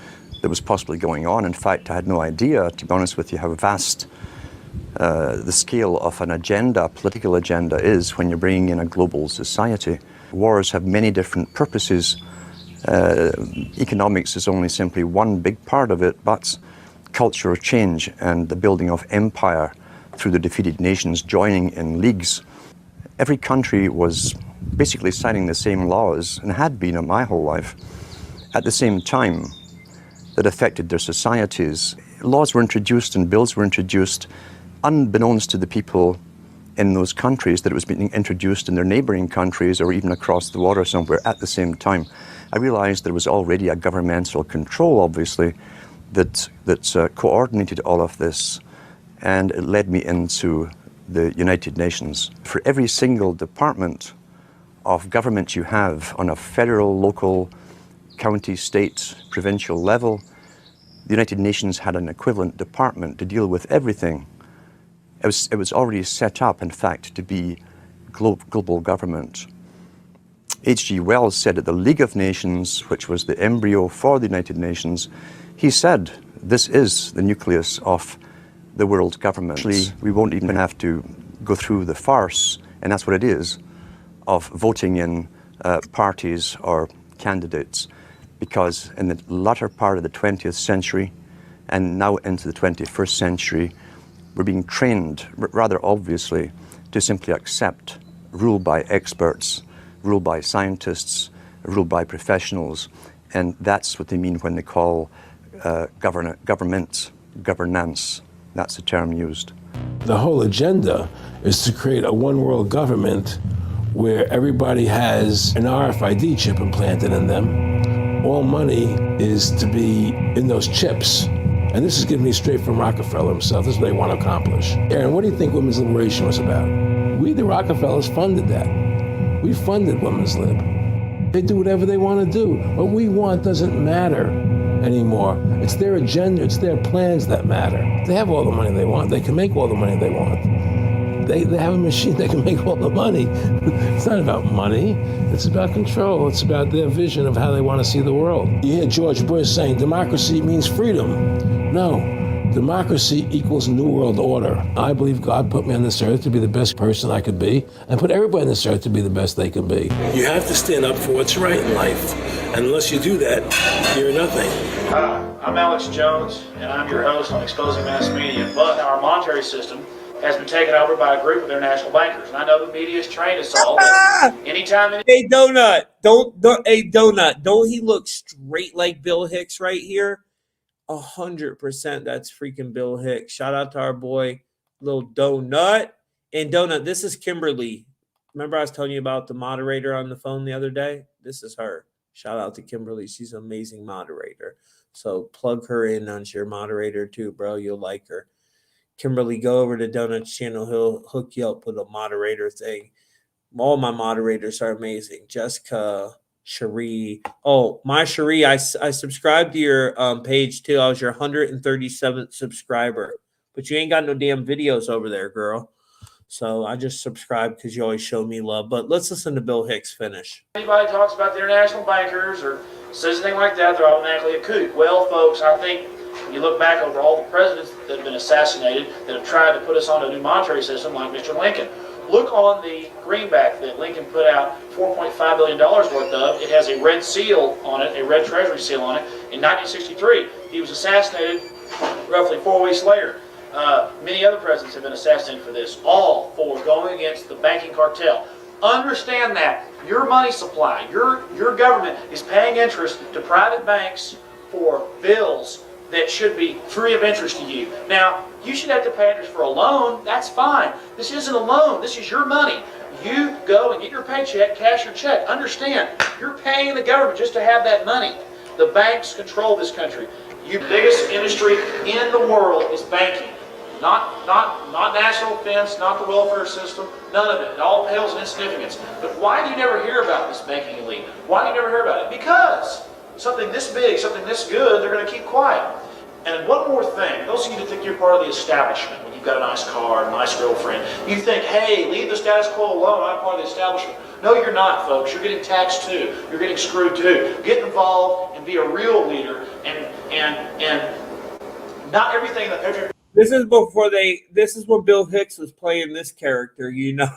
that was possibly going on. In fact, I had no idea, to be honest with you, how vast the scale of an agenda, a political agenda is when you're bringing in a global society. Wars have many different purposes. Economics is only simply one big part of it, but cultural change and the building of empire through the defeated nations joining in leagues. Every country was basically signing the same laws, and had been in my whole life, at the same time that affected their societies. Laws were introduced and bills were introduced unbeknownst to the people in those countries that it was being introduced in their neighboring countries or even across the water somewhere at the same time. I realized there was already a governmental control, obviously, that coordinated all of this, and it led me into the United Nations. For every single department of government you have on a federal, local, county, state, provincial level, the United Nations had an equivalent department to deal with everything. It was already set up, in fact, to be global government. H.G. Wells said at the League of Nations, which was the embryo for the United Nations, he said, this is the nucleus of the world government. Actually, we won't even have to go through the farce, and that's what it is, of voting in parties or candidates, because in the latter part of the 20th century and now into the 21st century, we're being trained, rather obviously, to simply accept rule by experts, rule by scientists, rule by professionals, and that's what they mean when they call governance. That's the term used. The whole agenda is to create a one world government where everybody has an RFID chip implanted in them. All money is to be in those chips. And this is giving me straight from Rockefeller himself. This is what they want to accomplish. Aaron, what do you think women's liberation was about? We, the Rockefellers, funded that. We funded women's lib. They do whatever they want to do. What we want doesn't matter anymore. It's their agenda, it's their plans that matter. They have all the money they want. They can make all the money they want. They have a machine that can make all the money. It's not about money. It's about control. It's about their vision of how they want to see the world. You hear George Bush saying democracy means freedom. No. Democracy equals New World Order. I believe God put me on this earth to be the best person I could be, and put everybody on this earth to be the best they can be. You have to stand up for what's right in life. And unless you do that, you're nothing. I'm Alex Jones, and I'm your host on Exposing Mass Media. But our monetary system has been taken over by a group of international bankers. And I know the media has trained us all that anytime... Hey, Donut, hey, Donut, don't he look straight like Bill Hicks right here? 100%, that's freaking Bill Hicks. Shout out to our boy, little Donut. And Donut, this is Kimberly. Remember I was telling you about the moderator on the phone the other day? This is her. Shout out to Kimberly. She's an amazing moderator. So plug her in on your moderator too, bro. You'll like her. Kimberly, go over to Donut's channel. He'll hook you up with a moderator thing. All my moderators are amazing. Jessica, Cherie. Oh, my Cherie, I subscribed to your page too. I was your 137th subscriber. But you ain't got no damn videos over there, girl. So I just subscribed because you always show me love. But let's listen to Bill Hicks finish. Anybody talks about the international bankers or says anything like that, they're automatically a kook. Well, folks, I think when you look back over all the presidents that have been assassinated that have tried to put us on a new monetary system like Mr. Lincoln, look on the greenback that Lincoln put out $4.5 billion worth of. It has a red seal on it, a red treasury seal on it. In 1963, he was assassinated roughly 4 weeks later. Many other presidents have been assassinated for this, all for going against the banking cartel. Understand that your money supply, your government is paying interest to private banks for bills that should be free of interest to you. Now, you should have to pay interest for a loan. That's fine. This isn't a loan. This is your money. You go and get your paycheck, cash your check. Understand, you're paying the government just to have that money. The banks control this country. Your biggest industry in the world is banking. Not national defense, not the welfare system, none of it. It all pales in insignificance. But why do you never hear about this banking elite? Why do you never hear about it? Because something this big, something this good, they're going to keep quiet. And one more thing, those of you that think you're part of the establishment, when you've got a nice car, a nice girlfriend, you think, hey, leave the status quo alone, I'm part of the establishment. No, you're not, folks. You're getting taxed too. You're getting screwed too. Get involved and be a real leader, and not everything that every... This is when Bill Hicks was playing this character, you know.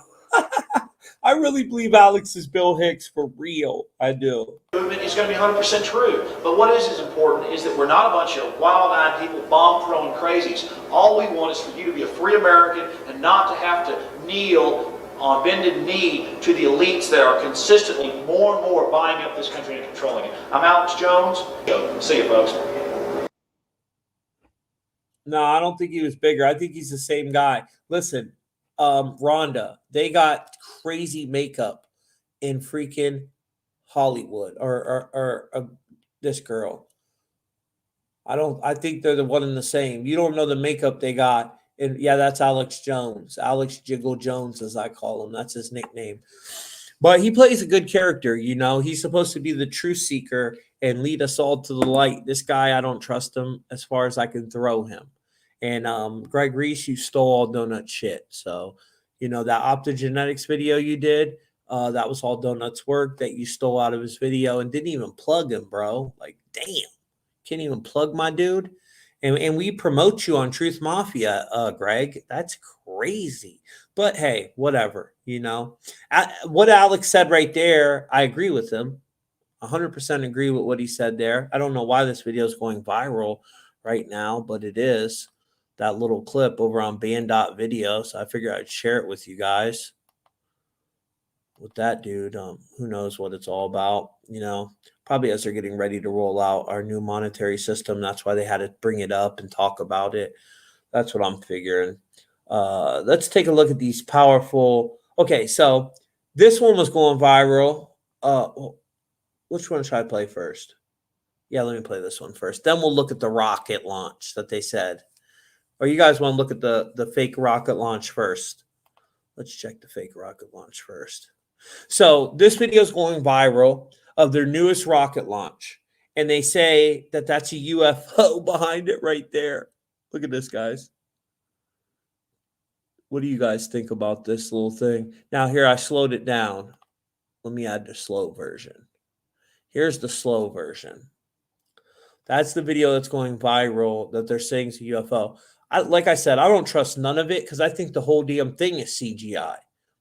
I really believe Alex is Bill Hicks for real. I do. Movement is going to be 100% true. But what is important is that we're not a bunch of wild-eyed people, bomb-throwing crazies. All we want is for you to be a free American and not to have to kneel on bended knee to the elites that are consistently more and more buying up this country and controlling it. I'm Alex Jones. See you, folks. No, I don't think he was bigger. I think he's the same guy. Listen, Rhonda, they got crazy makeup in freaking Hollywood or this girl. I think they're the one and the same. You don't know the makeup they got. And yeah, that's Alex Jones. Alex Jiggle Jones, as I call him. That's his nickname. But he plays a good character, you know. He's supposed to be the truth seeker and lead us all to the light. This guy, I don't trust him as far as I can throw him. And Greg Reese, you stole all donut shit. So, you know, that optogenetics video you did, that was all Donut's work that you stole out of his video and didn't even plug him, bro. Like, damn. Can't even plug my dude. And we promote you on Truth Mafia, Greg. That's crazy. But hey, whatever, you know. What Alex said right there, I agree with him. 100% agree with what he said there. I don't know why this video is going viral right now, but it is. That little clip over on Band.video. So I figured I'd share it with you guys. With that dude, who knows what it's all about, you know. Probably as they're getting ready to roll out our new monetary system. That's why they had to bring it up and talk about it. That's what I'm figuring. Let's take a look at these powerful. Okay, so this one was going viral. Which one should I play first? Yeah, let me play this one first. Then we'll look at the rocket launch that they said. Or you guys want to look at the fake rocket launch first? Let's check the fake rocket launch first. So this video is going viral of their newest rocket launch. And they say that that's a UFO behind it right there. Look at this, guys. What do you guys think about this little thing? Now, here, I slowed it down. Let me add the slow version. Here's the slow version. That's the video that's going viral that they're saying is a UFO. Like I said, I don't trust none of it because I think the whole damn thing is CGI.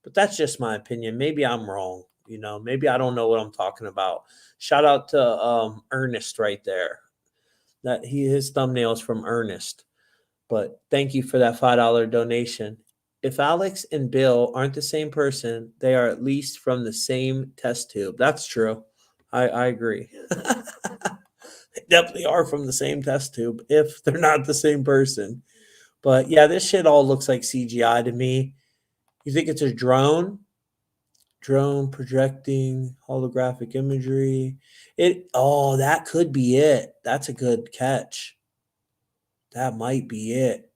But that's just my opinion. Maybe I'm wrong. You know, maybe I don't know what I'm talking about. Shout out to Ernest right there. His thumbnail is from Ernest. But thank you for that $5 donation. If Alex and Bill aren't the same person, they are at least from the same test tube. That's true. I agree. They definitely are from the same test tube if they're not the same person. But yeah, this shit all looks like CGI to me. You think it's a drone? Drone projecting holographic imagery. That could be it. That's a good catch. That might be it.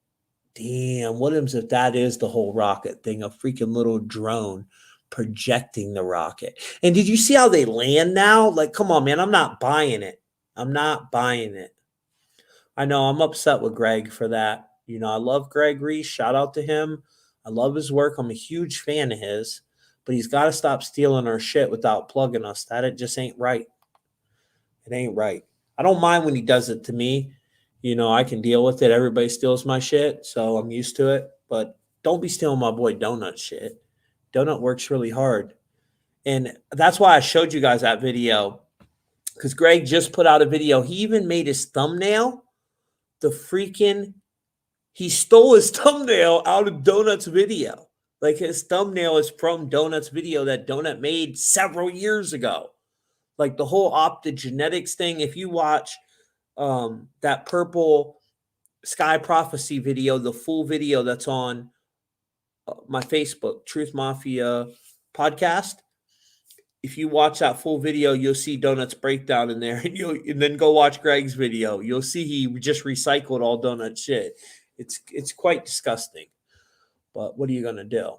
Damn, what if that is the whole rocket thing? A freaking little drone projecting the rocket. And did you see how they land now? Like, come on, man. I'm not buying it. I'm not buying it. I know I'm upset with Greg for that. You know, I love Greg Reese. Shout out to him. I love his work. I'm a huge fan of his. But he's got to stop stealing our shit without plugging us. It just ain't right. It ain't right. I don't mind when he does it to me. You know, I can deal with it. Everybody steals my shit, so I'm used to it. But don't be stealing my boy Donut shit. Donut works really hard. And that's why I showed you guys that video. Because Greg just put out a video. He even made his thumbnail. He stole his thumbnail out of Donut's video. Like his thumbnail is from Donut's video that Donut made several years ago. Like the whole optogenetics thing. If you watch that purple sky prophecy video, the full video that's on my Facebook, Truth Mafia podcast. If you watch that full video, you'll see Donut's breakdown in there. And then go watch Greg's video. You'll see he just recycled all Donut shit. It's quite disgusting. But what are you going to do?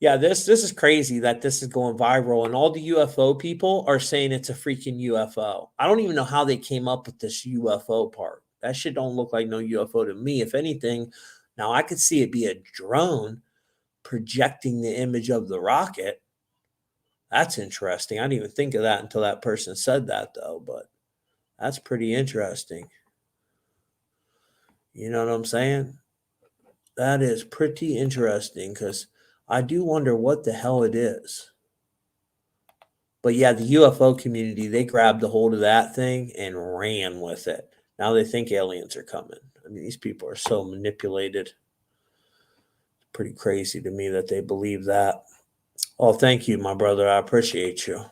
Yeah, this is crazy that this is going viral. And all the UFO people are saying it's a freaking UFO. I don't even know how they came up with this UFO part. That shit don't look like no UFO to me. If anything, now I could see it be a drone projecting the image of the rocket. That's interesting. I didn't even think of that until that person said that, though. But that's pretty interesting. You know what I'm saying? That is pretty interesting because I do wonder what the hell it is. But yeah, the UFO community, they grabbed a hold of that thing and ran with it. Now they think aliens are coming. I mean, these people are so manipulated. Pretty crazy to me that they believe that. Oh, thank you, my brother. I appreciate you.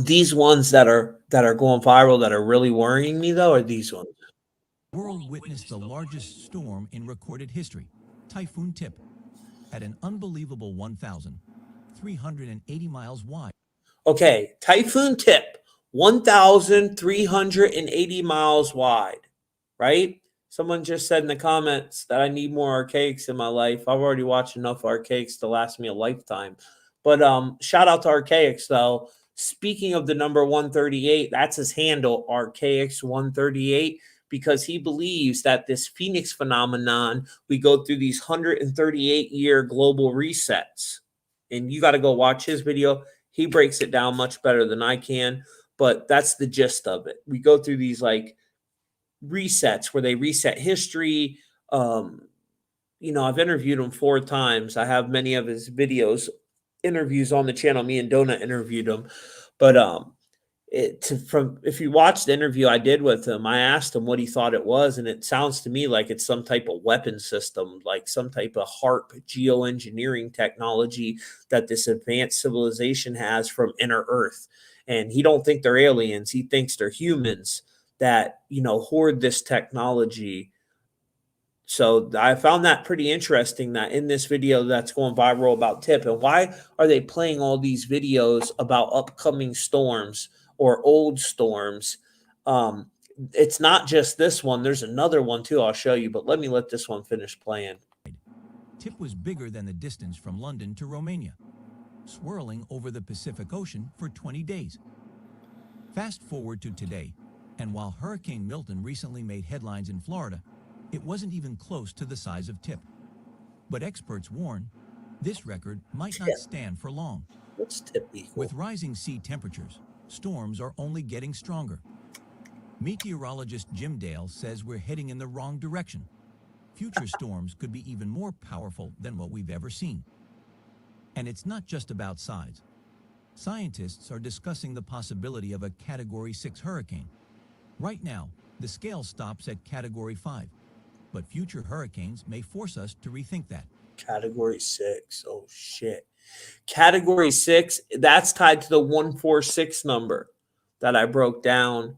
These ones that are going viral that are really worrying me though are these ones. The world witnessed the largest storm in recorded history, Typhoon Tip, at an unbelievable 1,380 miles wide. Okay, Typhoon Tip, 1,380 miles wide, right? Someone just said in the comments that I need more archaics in my life. I've already watched enough archaics to last me a lifetime. But shout out to archaics though. Speaking of the number 138, that's his handle, archaics 138, because he believes that this Phoenix phenomenon, we go through these 138-year global resets. And you got to go watch his video. He breaks it down much better than I can, but that's the gist of it. We go through these like resets where they reset history. I've interviewed him 4 times. I have many of his videos, interviews on the channel. Me and Donut interviewed him, but if you watch the interview I did with him, I asked him what he thought it was, and it sounds to me like it's some type of weapon system, like some type of HARP geoengineering technology that this advanced civilization has from inner Earth. And he don't think they're aliens. He thinks they're humans that, hoard this technology. So I found that pretty interesting that in this video that's going viral about Tip, and why are they playing all these videos about upcoming storms or old storms? It's not just this one. There's another one too. I'll show you, but let this one finish playing. Tip was bigger than the distance from London to Romania, swirling over the Pacific Ocean for 20 days. Fast forward to today, and while Hurricane Milton recently made headlines in Florida, it wasn't even close to the size of Tip. But experts warn this record might not stand for long. What's Tip equal? With rising sea temperatures, storms are only getting stronger. Meteorologist Jim Dale says we're heading in the wrong direction. Future storms could be even more powerful than what we've ever seen. And it's not just about size. Scientists are discussing the possibility of a Category 6 hurricane. Right now, the scale stops at Category 5, but future hurricanes may force us to rethink that. Category 6. Oh, shit. Category 6, that's tied to the 146 number that I broke down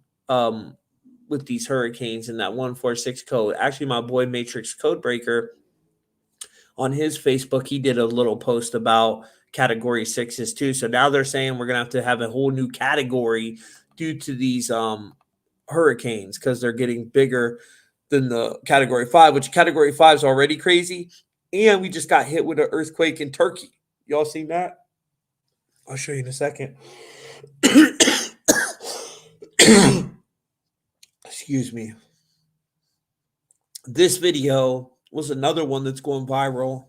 with these hurricanes in that 146 code. Actually, my boy Matrix Codebreaker on his Facebook, he did a little post about Category 6s too. So now they're saying we're going to have a whole new category due to these hurricanes because they're getting bigger than the Category 5, which Category 5 is already crazy. And we just got hit with an earthquake in Turkey. Y'all seen that? I'll show you in a second. Excuse me. This video was another one that's going viral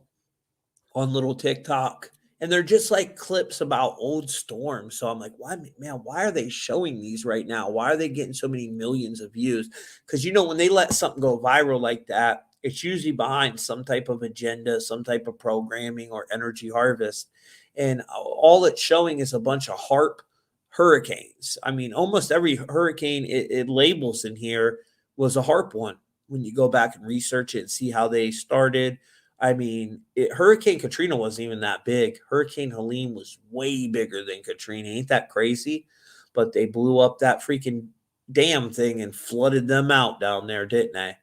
on little TikTok. And they're just like clips about old storms. So I'm like, why are they showing these right now? Why are they getting so many millions of views? Because, when they let something go viral like that, it's usually behind some type of agenda, some type of programming or energy harvest. And all it's showing is a bunch of HARP hurricanes. I mean, almost every hurricane it labels in here was a HARP one when you go back and research it and see how they started. I mean, Hurricane Katrina wasn't even that big. Hurricane Helene was way bigger than Katrina. Ain't that crazy? But they blew up that freaking dam thing and flooded them out down there, didn't they?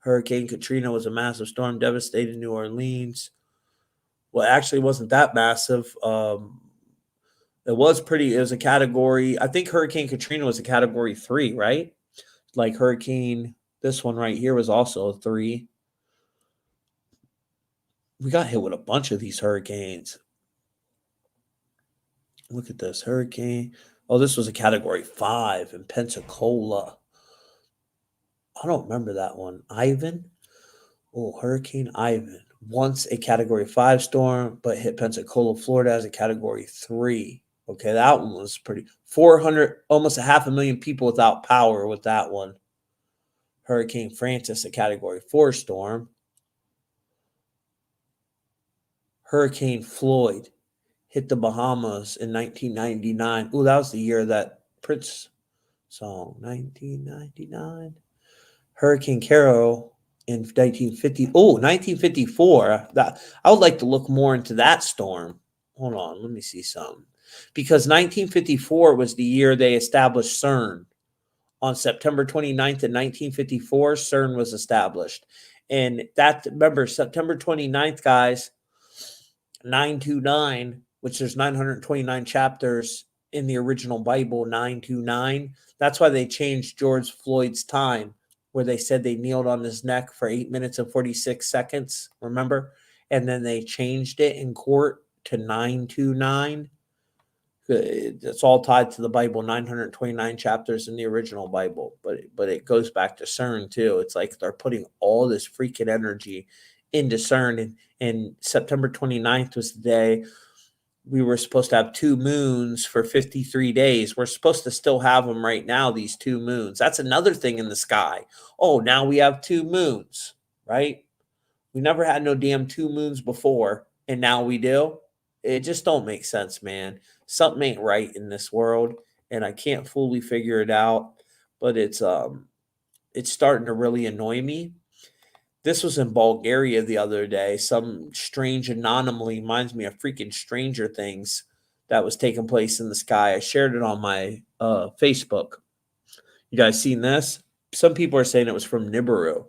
Hurricane Katrina was a massive storm, devastated New Orleans. Well, actually, it wasn't that massive. It was a category. I think Hurricane Katrina was a Category 3, right? Like this one right here was also a 3. We got hit with a bunch of these hurricanes. Look at this hurricane. Oh, this was a Category 5 in Pensacola. I don't remember that one. Ivan. Oh, Hurricane Ivan. Once a Category 5 storm, but hit Pensacola, Florida as a Category 3. Okay, that one was pretty. 400, almost 500,000 people without power with that one. Hurricane Francis, a Category 4 storm. Hurricane Floyd hit the Bahamas in 1999. Oh, that was the year that Prince song, 1999. Hurricane Carol in 1950. Oh, 1954. That I would like to look more into that storm. Hold on, let me see something. Because 1954 was the year they established CERN. On September 29th of 1954, CERN was established. And that, remember, September 29th, guys, 929, which there's 929 chapters in the original Bible, 929. That's why they changed George Floyd's time, where they said they kneeled on his neck for 8 minutes and 46 seconds, remember? And then they changed it in court to 929. It's all tied to the Bible, 929 chapters in the original Bible, but it goes back to CERN too. It's like they're putting all this freaking energy into CERN, and September 29th was the day we were supposed to have 2 moons for 53 days. We're supposed to still have them right now, these 2 moons. That's another thing in the sky. Oh, now we have 2 moons, right? We never had no damn 2 moons before, and now we do. It just don't make sense, man. Something ain't right in this world, and I can't fully figure it out, but it's starting to really annoy me. This was in Bulgaria the other day. Some strange anomaly, reminds me of freaking Stranger Things, that was taking place in the sky. I shared it on my Facebook. You guys seen this? Some people are saying it was from Nibiru.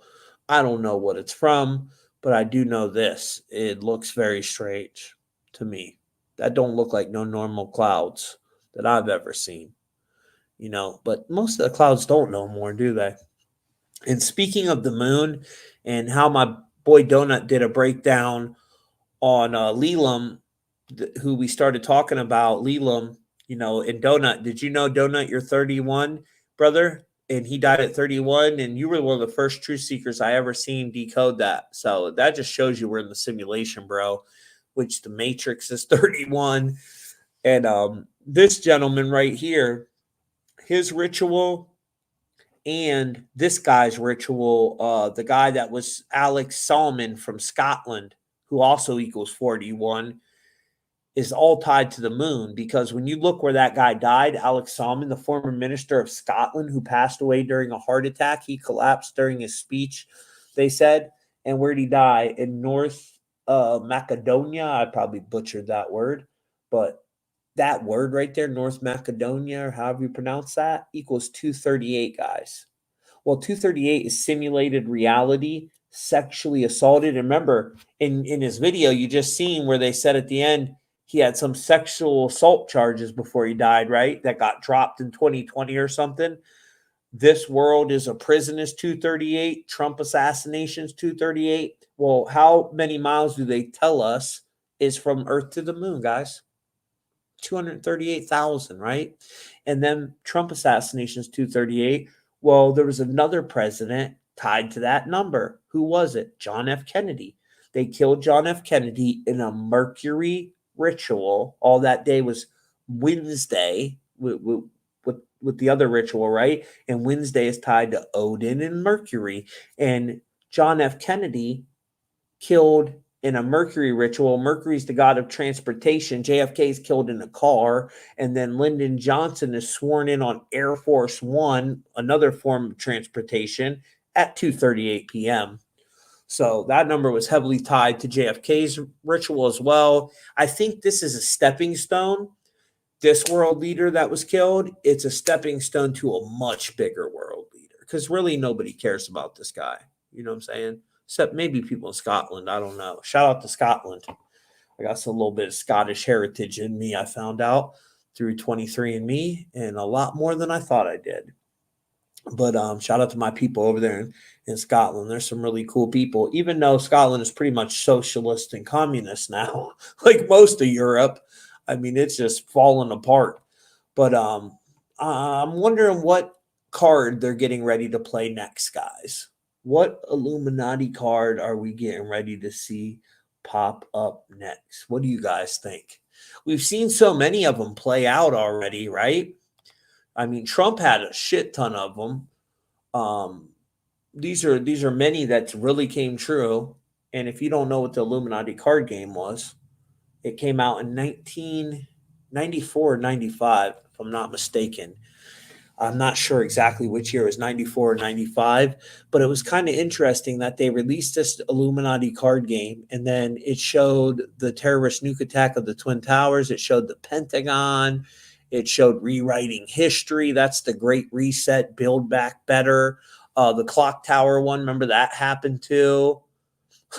I don't know what it's from, but I do know this. It looks very strange to me. That don't look like no normal clouds that I've ever seen. You know, but most of the clouds don't no more, do they? And speaking of the moon and how my boy Donut did a breakdown on Leland, who we started talking about, Leland, you know, and Donut. Did you know, Donut, you're 31, brother? And he died at 31, and you were one of the first truth seekers I ever seen decode that. So that just shows you we're in the simulation, bro, which the Matrix is 31. And this gentleman right here, his ritual and this guy's ritual, the guy that was Alex Salmon from Scotland, who also equals 41, is all tied to the moon, because when you look where that guy died, Alex Salmon, the former minister of Scotland who passed away during a heart attack, he collapsed during his speech, they said. And where'd he die? In North Macedonia. I probably butchered that word, but that word right there, North Macedonia, or however you pronounce that, equals 238, guys. Well, 238 is simulated reality, sexually assaulted. And remember, in his video, you just seen where they said at the end, he had some sexual assault charges before he died, right? That got dropped in 2020 or something. This world is a prison is 238. Trump assassinations 238. Well, how many miles do they tell us is from Earth to the moon, guys? 238,000, right? And then Trump assassinations 238. Well, there was another president tied to that number. Who was it? John F. Kennedy. They killed John F. Kennedy in a Mercury ritual. All that day was Wednesday with the other ritual, right? And Wednesday is tied to Odin and Mercury. And John F. Kennedy killed in a Mercury ritual. Mercury's the god of transportation. JFK is killed in a car. And then Lyndon Johnson is sworn in on Air Force One, another form of transportation, at 2:38 p.m. So that number was heavily tied to JFK's ritual as well. I think this is a stepping stone. This world leader that was killed, it's a stepping stone to a much bigger world leader, because really nobody cares about this guy. You know what I'm saying? Except maybe people in Scotland. I don't know. Shout out to Scotland. I got a little bit of Scottish heritage in me, I found out through 23andMe, and a lot more than I thought I did. But shout out to my people over there in Scotland. There's some really cool people, even though Scotland is pretty much socialist and communist now, like most of Europe. I mean, it's just falling apart. But I'm wondering what card they're getting ready to play next, guys. What Illuminati card are we getting ready to see pop up next? What do you guys think? We've seen so many of them play out already, right? I mean, Trump had a shit ton of them. These are many that really came true. And if you don't know what the Illuminati card game was, It came out in 1994 or 95, if I'm not mistaken. I'm not sure exactly which year. It was 94 or 95, but it was kind of interesting that they released this Illuminati card game, and then it showed the terrorist nuke attack of the Twin Towers. It showed the Pentagon. It showed rewriting history. That's the Great Reset, Build Back Better. The clock tower one, remember that happened too?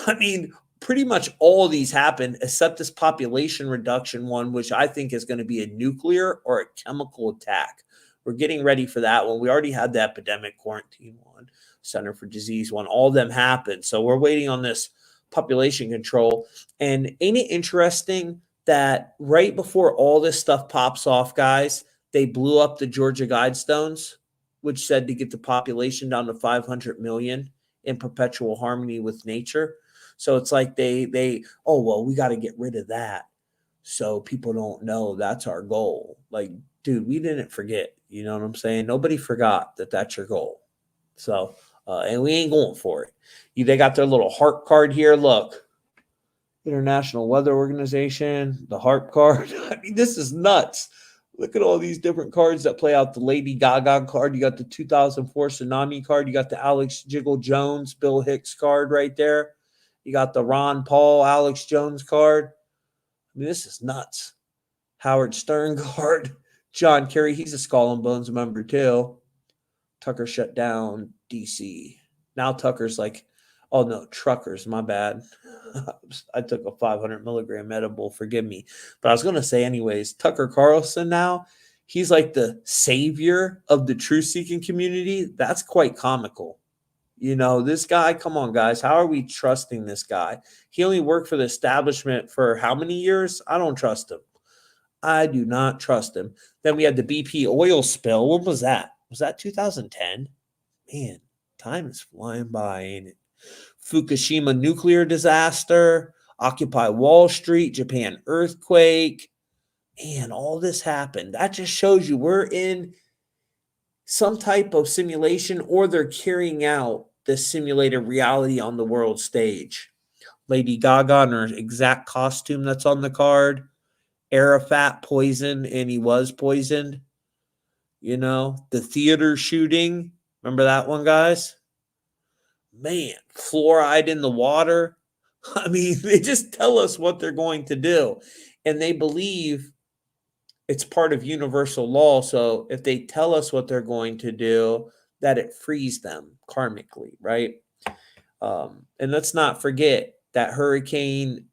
I mean, pretty much all these happened except this population reduction one, which I think is going to be a nuclear or a chemical attack. We're getting ready for that one. We already had the epidemic quarantine one, Center for Disease one. All of them happened. So we're waiting on this population control. And ain't it interesting that right before all this stuff pops off, guys, they blew up the Georgia Guidestones, which said to get the population down to 500 million in perpetual harmony with nature. So it's like we got to get rid of that so people don't know that's our goal. Like, dude, we didn't forget. You know what I'm saying? Nobody forgot that that's your goal. So, and we ain't going for it. They got their little heart card here. Look, International Weather Organization, the heart card. I mean, this is nuts. Look at all these different cards that play out. The Lady Gaga card. You got the 2004 tsunami card. You got the Alex Jiggle Jones, Bill Hicks card right there. You got the Ron Paul, Alex Jones card. I mean, this is nuts. Howard Stern card. John Kerry, he's a Skull and Bones member too. Tucker shut down DC. Now Tucker's like, oh no, truckers, my bad. I took a 500 milligram edible, forgive me. But I was going to say anyways, Tucker Carlson now, he's like the savior of the truth-seeking community. That's quite comical. You know, this guy, come on, guys. How are we trusting this guy? He only worked for the establishment for how many years? I don't trust him. I do not trust him. Then we had the BP oil spill. When was that? Was that 2010? Man, time is flying by, ain't it? Fukushima nuclear disaster, Occupy Wall Street, Japan earthquake. Man, all this happened. That just shows you we're in some type of simulation, or they're carrying out this simulated reality on the world stage. Lady Gaga in her exact costume that's on the card. Arafat poisoned, and he was poisoned. You know, the theater shooting. Remember that one, guys? Man, fluoride in the water. I mean, they just tell us what they're going to do. And they believe it's part of universal law. So if they tell us what they're going to do, that it frees them karmically, right? And let's not forget that Hurricane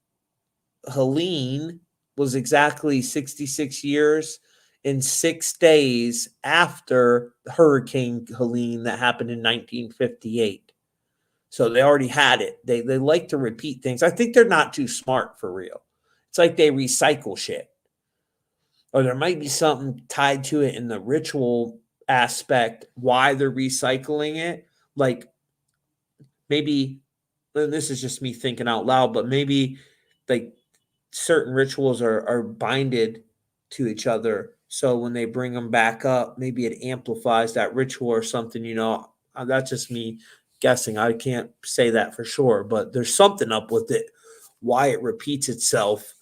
Helene was exactly 66 years and 6 days after Hurricane Helene that happened in 1958. So they already had it. They like to repeat things. I think they're not too smart for real. It's like they recycle shit. Or there might be something tied to it in the ritual aspect, why they're recycling it. Like maybe, and this is just me thinking out loud, but maybe like certain rituals are binded to each other. So when they bring them back up, maybe it amplifies that ritual or something, you know. That's just me guessing. I can't say that for sure, but there's something up with it. Why it repeats itself,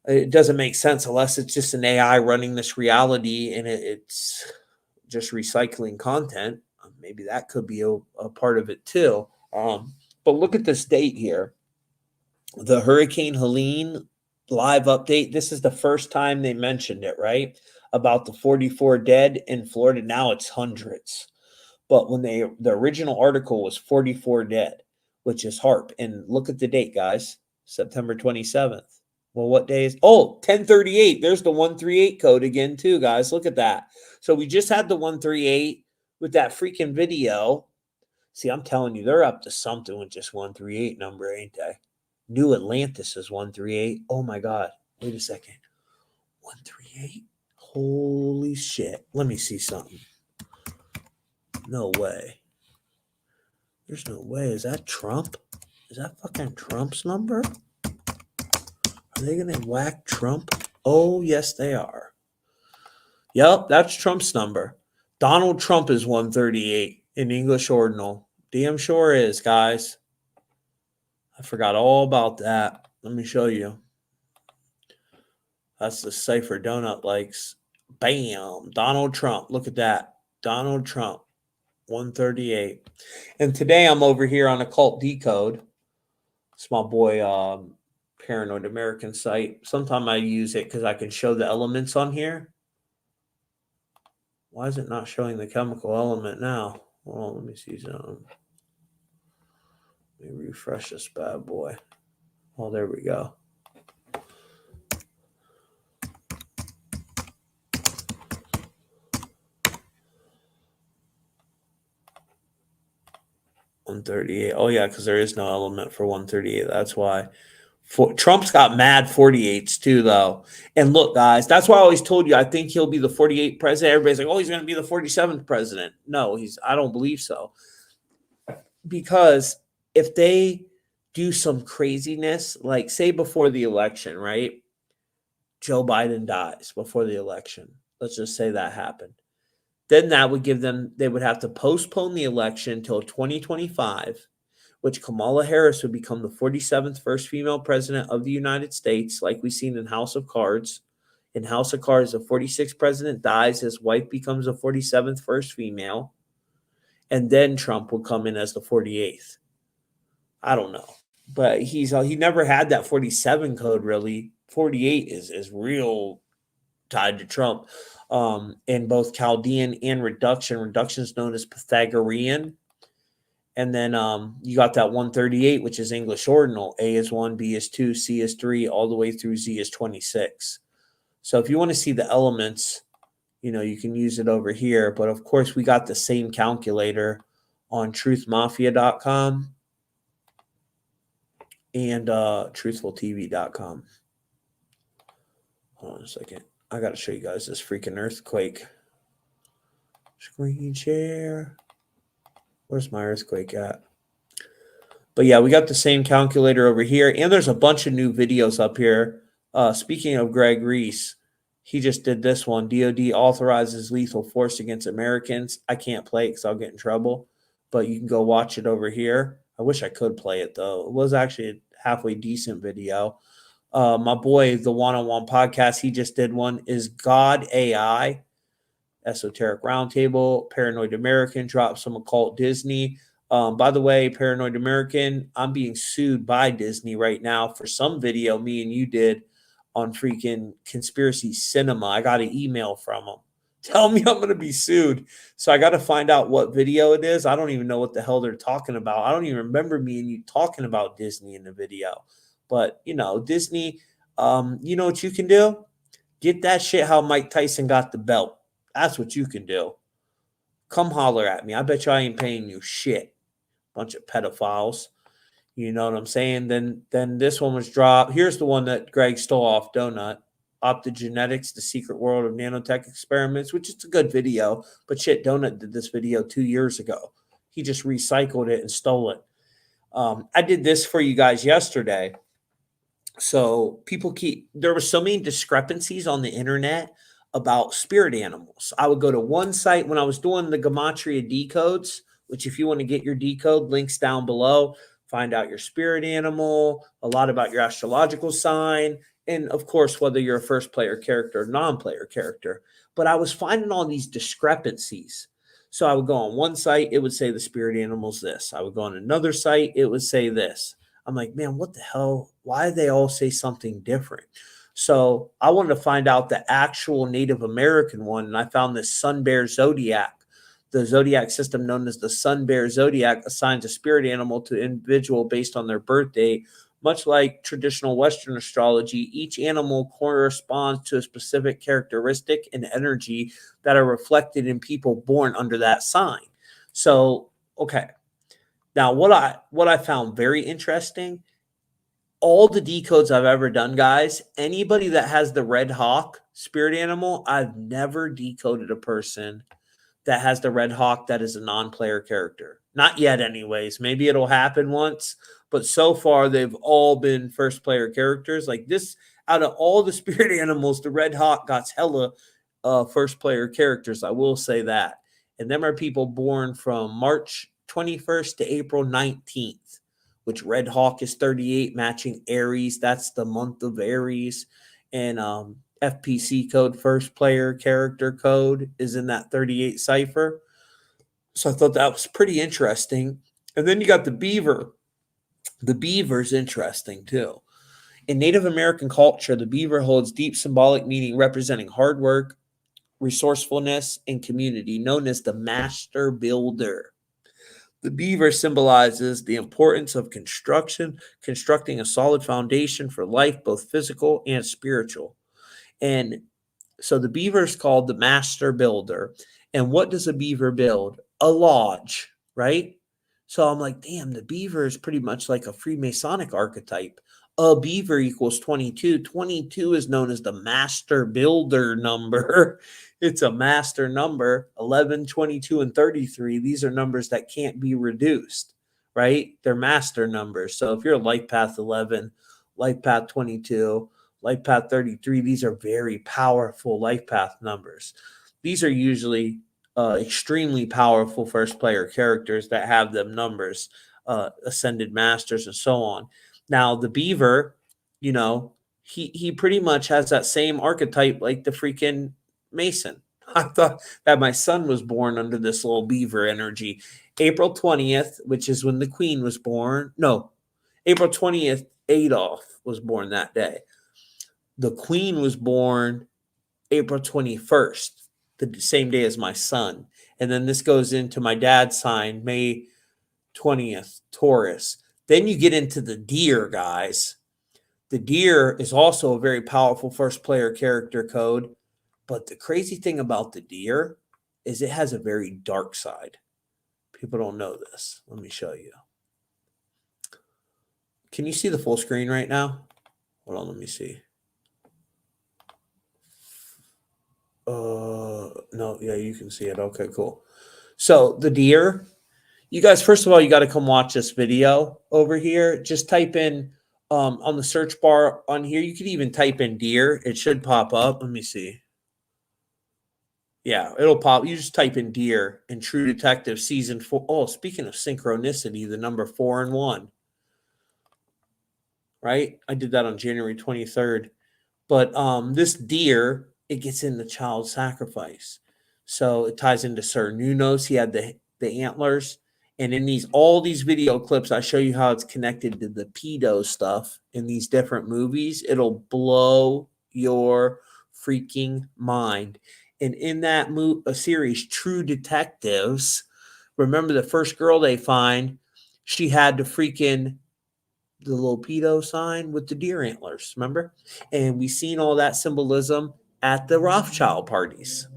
it doesn't make sense unless it's just an AI running this reality and it's just recycling content. Maybe that could be a part of it too. But look at this date here. The Hurricane Helene live update. This is the first time they mentioned it, right? About the 44 dead in Florida. Now it's hundreds. But when the original article was 44 dead, which is HARP. And look at the date, guys. September 27th. Well, what day is? Oh, 1038. There's the 138 code again, too, guys. Look at that. So we just had the 138 with that freaking video. See, I'm telling you, they're up to something with just 138 number, ain't they? New Atlantis is 138. Oh, my God. Wait a second. 138? Holy shit. Let me see something. No way. There's no way. Is that Trump? Is that fucking Trump's number? Are they going to whack Trump? Oh, yes, they are. Yep, that's Trump's number. Donald Trump is 138 in English ordinal. Damn sure is, guys. I forgot all about that. Let me show you. That's the Cypher Donut likes. Bam. Donald Trump. Look at that. Donald Trump. 138. And today I'm over here on Occult Decode. It's my boy Paranoid American site. Sometimes I use it because I can show the elements on here. Why is it not showing the chemical element now? Hold on, let me see something. Let me refresh this bad boy. Oh, there we go. $138. Oh yeah, because there is no element for 138. That's why. Trump's got mad 48s too, though. And look, guys, that's why I always told you I think he'll be the 48th president. Everybody's like, oh, he's going to be the 47th president. No, I don't believe so. Because if they do some craziness, like say before the election, right? Joe Biden dies before the election. Let's just say that happened. Then that would give them, they would have to postpone the election until 2025, which Kamala Harris would become the 47th first female president of the United States, like we've seen in House of Cards. In House of Cards, the 46th president dies, his wife becomes the 47th first female, and then Trump will come in as the 48th. I don't know. But he never had that 47 code, really. 48 is real tied to Trump. In both Chaldean and reduction. Reduction is known as Pythagorean. And then you got that 138, which is English ordinal. A is 1, B is 2, C is 3, all the way through Z is 26. So if you want to see the elements, you can use it over here. But, of course, we got the same calculator on truthmafia.com and truthfultv.com. Hold on a second. I got to show you guys this freaking earthquake. Screen share. Where's my earthquake at? But yeah, we got the same calculator over here. And there's a bunch of new videos up here. Speaking of Greg Reese, he just did this one. DOD authorizes lethal force against Americans. I can't play it because I'll get in trouble. But you can go watch it over here. I wish I could play it, though. It was actually a halfway decent video. My boy, the one-on-one podcast, he just did one, is God AI. Esoteric Roundtable, Paranoid American, dropped some Occult Disney. By the way, Paranoid American, I'm being sued by Disney right now for some video me and you did on freaking Conspiracy Cinema. I got an email from them. Tell me I'm going to be sued. So I got to find out what video it is. I don't even know what the hell they're talking about. I don't even remember me and you talking about Disney in the video. But, Disney, you know what you can do? Get that shit how Mike Tyson got the belt. That's what you can do. Come holler at me. I bet you I ain't paying you shit. Bunch of pedophiles. You know what I'm saying? Then this one was dropped. Here's the one that Greg stole off Donut. Optogenetics, the secret world of nanotech experiments, which is a good video. But shit, Donut did this video 2 years ago. He just recycled it and stole it. I did this for you guys yesterday. So there were so many discrepancies on the internet about spirit animals. I would go to one site when I was doing the GEMATRIA decodes, which if you want to get your decode, links down below, find out your spirit animal, a lot about your astrological sign, and of course, whether you're a first player character or non-player character. But I was finding all these discrepancies. So I would go on one site, it would say the spirit animal's this. I would go on another site, it would say this. I'm like, man, what the hell? Why do they all say something different? So I wanted to find out the actual Native American one, and I found this Sun Bear Zodiac. The Zodiac system known as the Sun Bear Zodiac assigns a spirit animal to an individual based on their birth date. Much like traditional Western astrology, each animal corresponds to a specific characteristic and energy that are reflected in people born under that sign. So, okay. Now, what I found very interesting, all the decodes I've ever done, guys, anybody that has the Red Hawk spirit animal, I've never decoded a person that has the Red Hawk that is a non-player character. Not yet, anyways. Maybe it'll happen once, but so far they've all been first player characters. Like this, out of all the spirit animals, the Red Hawk got hella first player characters. I will say that. And them are people born from March 21st to April 19th. Which Red Hawk is 38, matching Aries. That's the month of Aries. And FPC code, first player character code, is in that 38 cipher. So I thought that was pretty interesting. And then you got the beaver. The beaver's interesting too. In Native American culture, the beaver holds deep symbolic meaning representing hard work, resourcefulness, and community, known as the master builder. The beaver symbolizes the importance of constructing a solid foundation for life, both physical and spiritual. And so the beaver is called the master builder. And what does a beaver build? A lodge, right? So I'm like, damn, the beaver is pretty much like a Freemasonic archetype. A beaver equals 22. 22 is known as the master builder number. It's a master number. 11, 22, and 33. These are numbers that can't be reduced, right? They're master numbers. So if you're a life path 11, life path 22, life path 33, these are very powerful life path numbers. These are usually extremely powerful first player characters that have them numbers, ascended masters, and so on. Now, the beaver, you know, he pretty much has that same archetype like the freaking Mason. I thought that my son was born under this little beaver energy. April 20th, which is when the queen was born. No, April 20th, Adolf was born that day. The queen was born April 21st, the same day as my son. And then this goes into my dad's sign, May 20th, Taurus. Then you get into the deer, guys. The deer is also a very powerful first player character code. But the crazy thing about the deer is it has a very dark side. People don't know this. Let me show you. Can you see the full screen right now? Hold on, let me see. No, yeah, you can see it. Okay, cool. So the deer, you guys, first of all, you got to come watch this video over here. Just type in on the search bar on here. You could even type in deer. It should pop up. Let me see. Yeah, it'll pop. You just type in deer and True Detective season 4. Oh, speaking of synchronicity, the number 4 and 1. Right? I did that on January 23rd. But this deer, it gets into child sacrifice. So it ties into CERN. Nunos, he had the antlers. And in all these video clips, I show you how it's connected to the pedo stuff in these different movies. It'll blow your freaking mind. And in that series, True Detectives, remember the first girl they find, she had the little pedo sign with the deer antlers, remember? And we seen all that symbolism at the Rothschild parties.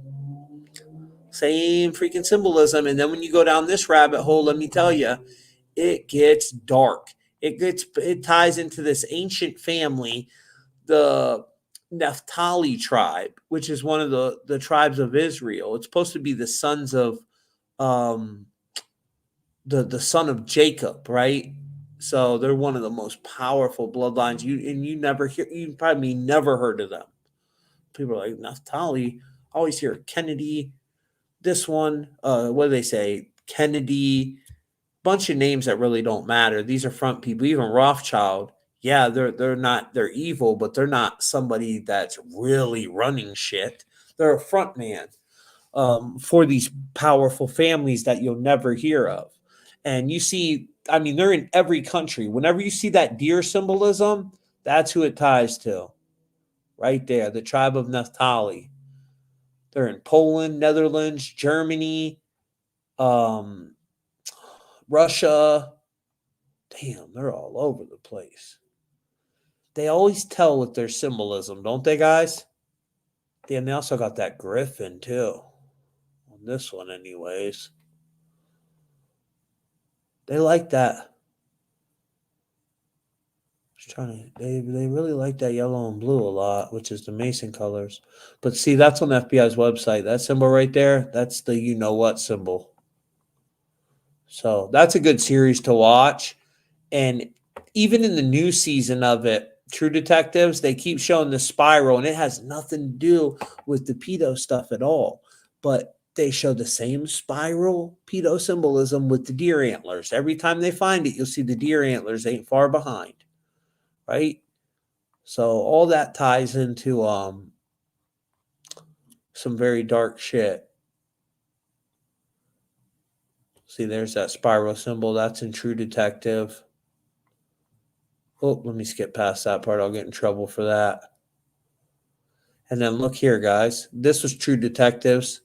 Same freaking symbolism. And then when you go down this rabbit hole, let me tell you, it gets dark. It ties into this ancient family, the Naphtali tribe, which is one of the tribes of Israel. It's supposed to be the sons of the son of Jacob, right? So they're one of the most powerful bloodlines. You probably never heard of them. People are like, Naphtali, I always hear Kennedy, this one, what do they say? Kennedy, bunch of names that really don't matter. These are front people. Even Rothschild, yeah, they're evil, but they're not somebody that's really running shit. They're a front man for these powerful families that you'll never hear of. And you see, I mean, they're in every country. Whenever you see that deer symbolism, that's who it ties to. Right there, the tribe of Naphtali. They're in Poland, Netherlands, Germany, Russia. Damn, they're all over the place. They always tell with their symbolism, don't they, guys? Damn, they also got that griffin, too. On this one, anyways. They like that. They really like that yellow and blue a lot, which is the Mason colors. But see, that's on the FBI's website. That symbol right there, that's the you-know-what symbol. So that's a good series to watch. And even in the new season of it, True Detectives, they keep showing the spiral, and it has nothing to do with the pedo stuff at all. But they show the same spiral pedo symbolism with the deer antlers. Every time they find it, you'll see the deer antlers ain't far behind. Right? So all that ties into some very dark shit. See, there's that spiral symbol. That's in True Detective. Oh, let me skip past that part. I'll get in trouble for that. And then look here, guys. This was True Detectives.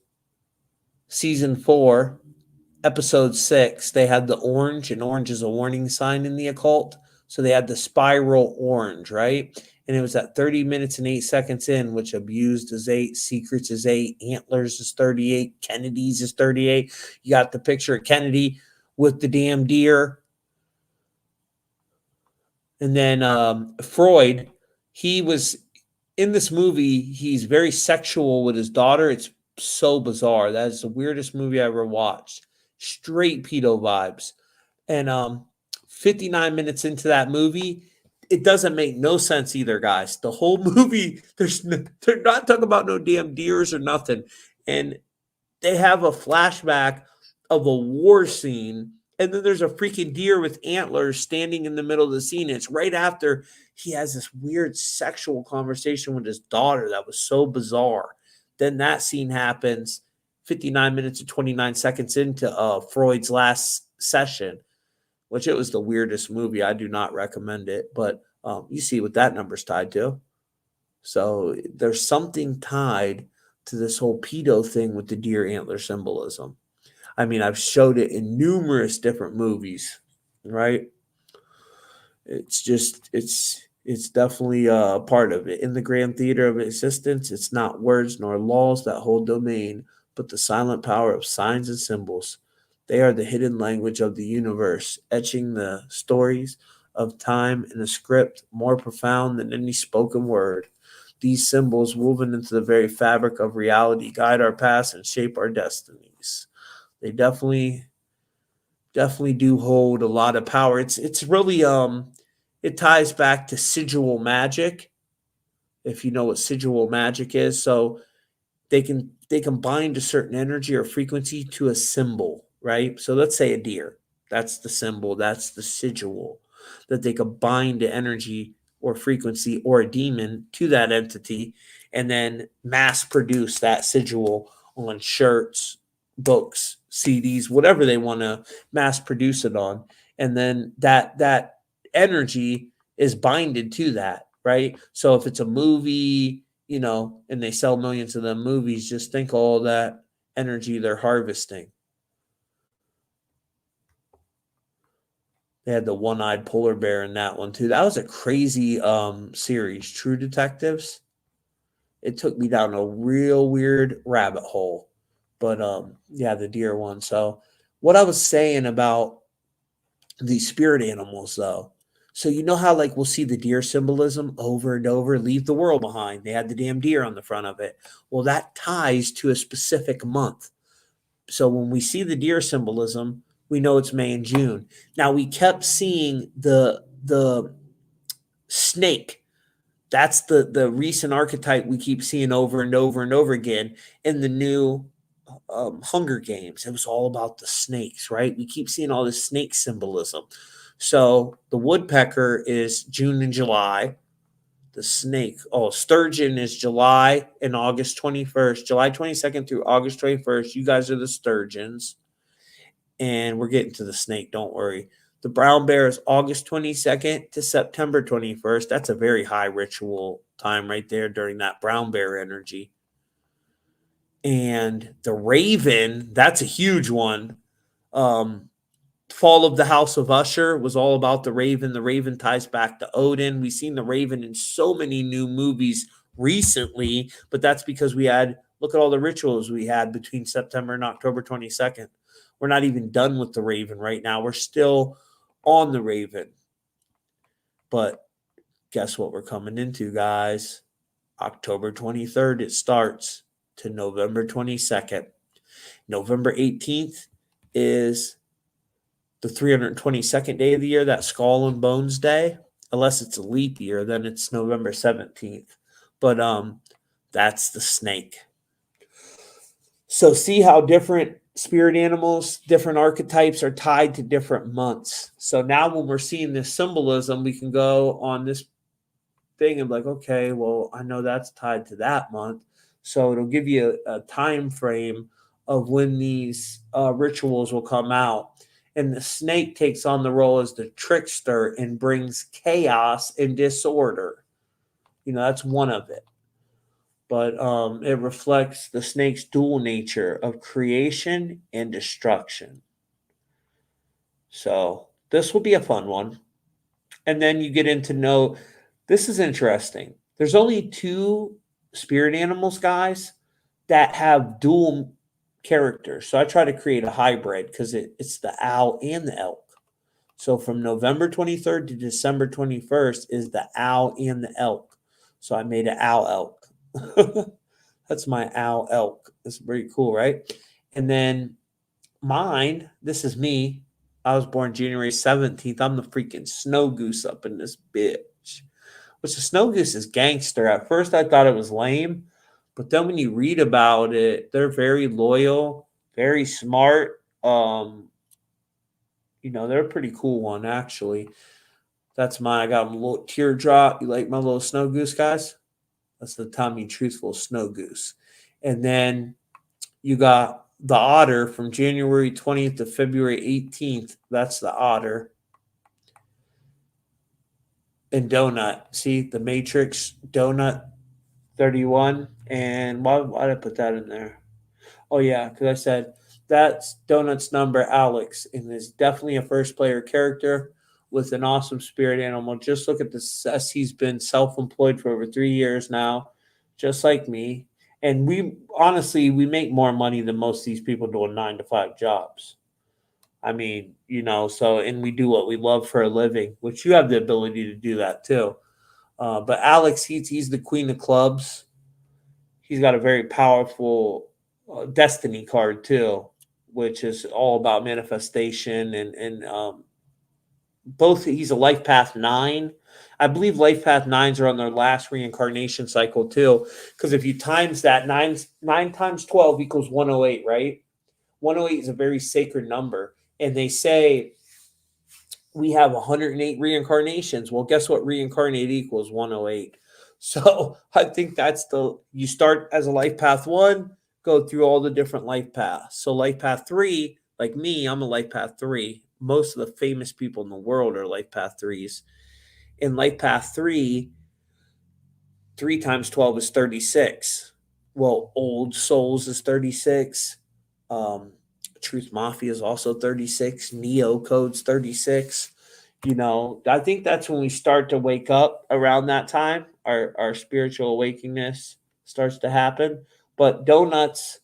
Season 4, episode 6. They had the orange, and orange is a warning sign in the occult. So they had the spiral orange, right? And it was at 30 minutes and 8 seconds in, which abused is 8, secrets is 8, antlers is 38, Kennedy's is 38. You got the picture of Kennedy with the damn deer. And then Freud, he was in this movie, he's very sexual with his daughter. It's so bizarre. That is the weirdest movie I ever watched. Straight pedo vibes. And 59 minutes into that movie, it doesn't make no sense either, guys. The whole movie, they're not talking about no damn deers or nothing. And they have a flashback of a war scene, and then there's a freaking deer with antlers standing in the middle of the scene. It's right after he has this weird sexual conversation with his daughter that was so bizarre. Then that scene happens 59 minutes and 29 seconds into Freud's last session, which it was the weirdest movie. I do not recommend it, but you see what that number's tied to. So there's something tied to this whole pedo thing with the deer antler symbolism. I mean, I've showed it in numerous different movies, right? It's just, it's definitely a part of it. In the grand theater of existence, it's not words nor laws that hold domain, but the silent power of signs and symbols. They are the hidden language of the universe, etching the stories of time in a script more profound than any spoken word. These symbols, woven into the very fabric of reality, guide our past and shape our destinies. They definitely do hold a lot of power. It's really it ties back to sigil magic, if you know what sigil magic is. So they can bind a certain energy or frequency to a symbol, right? So let's say a deer. That's the symbol. That's the sigil that they could bind the energy or frequency or a demon to that entity, and then mass produce that sigil on shirts, books, CDs, whatever they want to mass produce it on. And then that energy is binded to that, right? So if it's a movie, and they sell millions of them movies, just think all that energy they're harvesting. They had the one-eyed polar bear in that one too. That was a crazy series, True Detectives. It took me down a real weird rabbit hole. But yeah, the deer one. So what I was saying about the spirit animals though. So you know how like we'll see the deer symbolism over and over, leave the world behind. They had the damn deer on the front of it. Well, that ties to a specific month. So when we see the deer symbolism, we know it's May and June. Now we kept seeing the snake. That's the recent archetype we keep seeing over and over and over again in the new Hunger Games. It was all about the snakes, right? We keep seeing all this snake symbolism. So the woodpecker is June and July. The snake, sturgeon is July and August 21st, July 22nd through August 21st. You guys are the sturgeons. And we're getting to the snake, don't worry. The brown bear is August 22nd to September 21st. That's a very high ritual time right there during that brown bear energy. And the raven, that's a huge one. Fall of the House of Usher was all about the raven. The raven ties back to Odin. We've seen the raven in so many new movies recently, but that's because look at all the rituals we had between September and October 22nd. We're not even done with the raven right now. We're still on the raven. But guess what we're coming into, guys? October 23rd, it starts to November 22nd. November 18th is the 322nd day of the year, that Skull and Bones Day. Unless it's a leap year, then it's November 17th. But that's the snake. So see how different spirit animals, different archetypes are tied to different months. So now when we're seeing this symbolism, we can go on this thing and be like, okay, well, I know that's tied to that month. So it'll give you a time frame of when these rituals will come out. And the snake takes on the role as the trickster and brings chaos and disorder. That's one of it. But it reflects the snake's dual nature of creation and destruction. So this will be a fun one. And then you get into this is interesting. There's only 2 spirit animals, guys, that have dual characters. So I try to create a hybrid because it's the owl and the elk. So from November 23rd to December 21st is the owl and the elk. So I made an owl elk. That's my owl elk. It's pretty cool, right? And then mine, this is me. I was born January 17th. I'm the freaking snow goose up in this bitch. Which the snow goose is gangster. At first I thought it was lame. But then when you read about it, they're very loyal, very smart. They're a pretty cool one, actually. That's mine. I got a little teardrop. You like my little snow goose, guys? That's the Tommy Truthful snow goose. And then you got the otter from January 20th to February 18th. That's the otter. And donut. See, the Matrix donut 31. And why did I put that in there? Oh, yeah, because I said that's Donut's number, Alex, and is definitely a first player character with an awesome spirit animal. Just look at the success. He's been self-employed for over 3 years now, just like me. And we make more money than most of these people doing 9-to-5 jobs. I mean, and we do what we love for a living, which you have the ability to do that too. But Alex, he's the queen of clubs. He's got a very powerful destiny card too, which is all about manifestation and both. He's a life path 9. I believe life path 9s are on their last reincarnation cycle too, because if you times that, 9 times 12 equals 108, right? 108 is a very sacred number, and they say we have 108 reincarnations. Well, guess what? Reincarnate equals 108. So I think you start as a life path 1, go through all the different life paths. So life path 3, like me, I'm a life path 3. Most of the famous people in the world are life path 3s. In life path 3, 3 times 12 is 36. Well, Old Souls is 36. Truth Mafia is also 36. Neo Code's 36. I think that's when we start to wake up around that time. Our spiritual awakeness starts to happen. But Donuts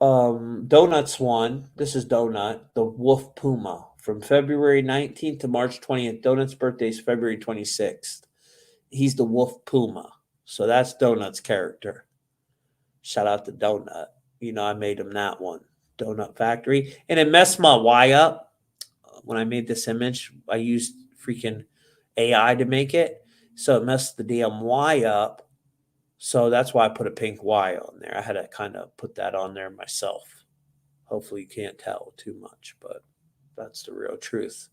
1, this is Donut, the wolf puma, from February 19th to March 20th. Donut's birthday is February 26th. He's the wolf puma. So that's Donut's character. Shout out to Donut. I made him that one. Donut Factory. And it messed my Y up. When I made this image, I used freaking AI to make it. So it messed the damn Y up. So that's why I put a pink Y on there. I had to kind of put that on there myself. Hopefully you can't tell too much, but that's the real truth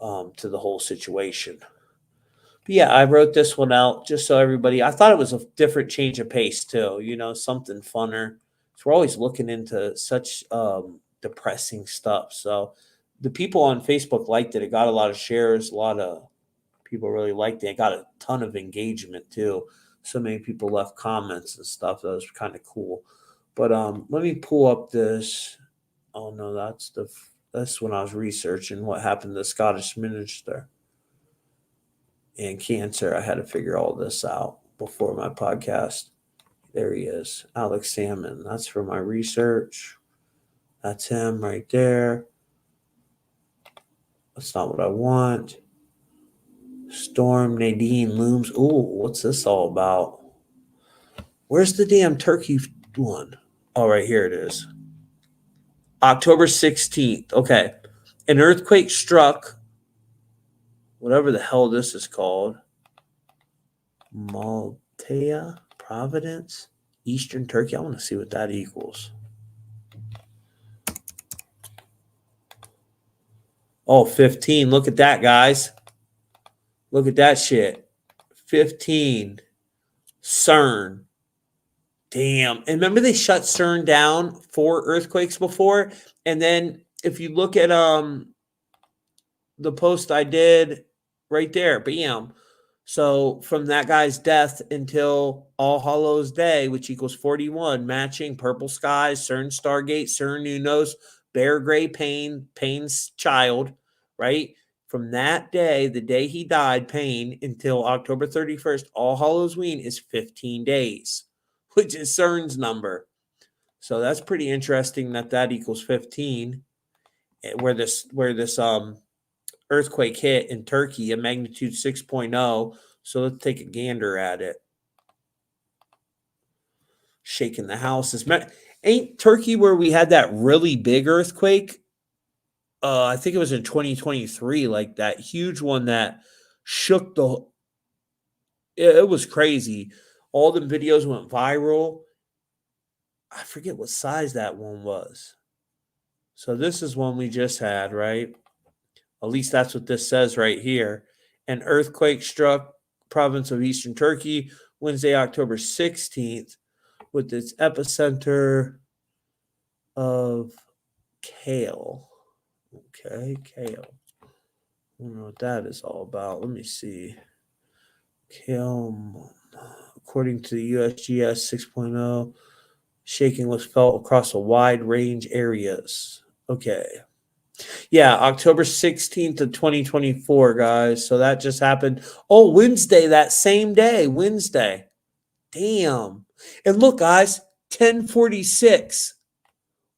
to the whole situation. But yeah, I wrote this one out just so everybody, I thought it was a different change of pace too, something funner. So we're always looking into such depressing stuff. So the people on Facebook liked it. It got a lot of shares. A lot of people really liked it. It got a ton of engagement too. So many people left comments and stuff. That was kind of cool. But let me pull up this. Oh no, that's when I was researching what happened to the Scottish minister and cancer. I had to figure all this out before my podcast. There he is, Alex Salmon. That's for my research. That's him right there. That's not what I want. Storm Nadine looms. Ooh, what's this all about? Where's the damn turkey one? Oh, right here it is. October 16th. Okay. An earthquake struck, whatever the hell this is called, Malta, Providence, Eastern Turkey. I want to see what that equals. Oh, 15. Look at that, guys. Look at that shit. 15. CERN. Damn. And remember they shut CERN down 4 earthquakes before? And then if you look at the post I did right there, bam. So from that guy's death until All Hallows Day, which equals 41, matching purple skies, CERN Stargate, CERN Unos, Bear Gray Payne, Payne's child, right? From that day, the day he died, Payne, until October 31st, All Hallows Ween is 15 days, which is CERN's number. So that's pretty interesting that equals 15, where this earthquake hit in Turkey, a magnitude 6.0. So let's take a gander at it. Shaking the houses. Ain't Turkey where we had that really big earthquake? I think it was in 2023, like that huge one that shook the. It was crazy. All the videos went viral. I forget what size that one was. So this is one we just had, right? At least that's what this says right here. An earthquake struck province of eastern Turkey Wednesday, October 16th, with its epicenter of Kale. Okay, Kale. I don't know what that is all about. Let me see. Kale, according to the USGS 6.0, shaking was felt across a wide range areas. Okay. Yeah, October 16th of 2024, guys. So that just happened. Oh, Wednesday, that same day, Wednesday. Damn. And look, guys, 1046,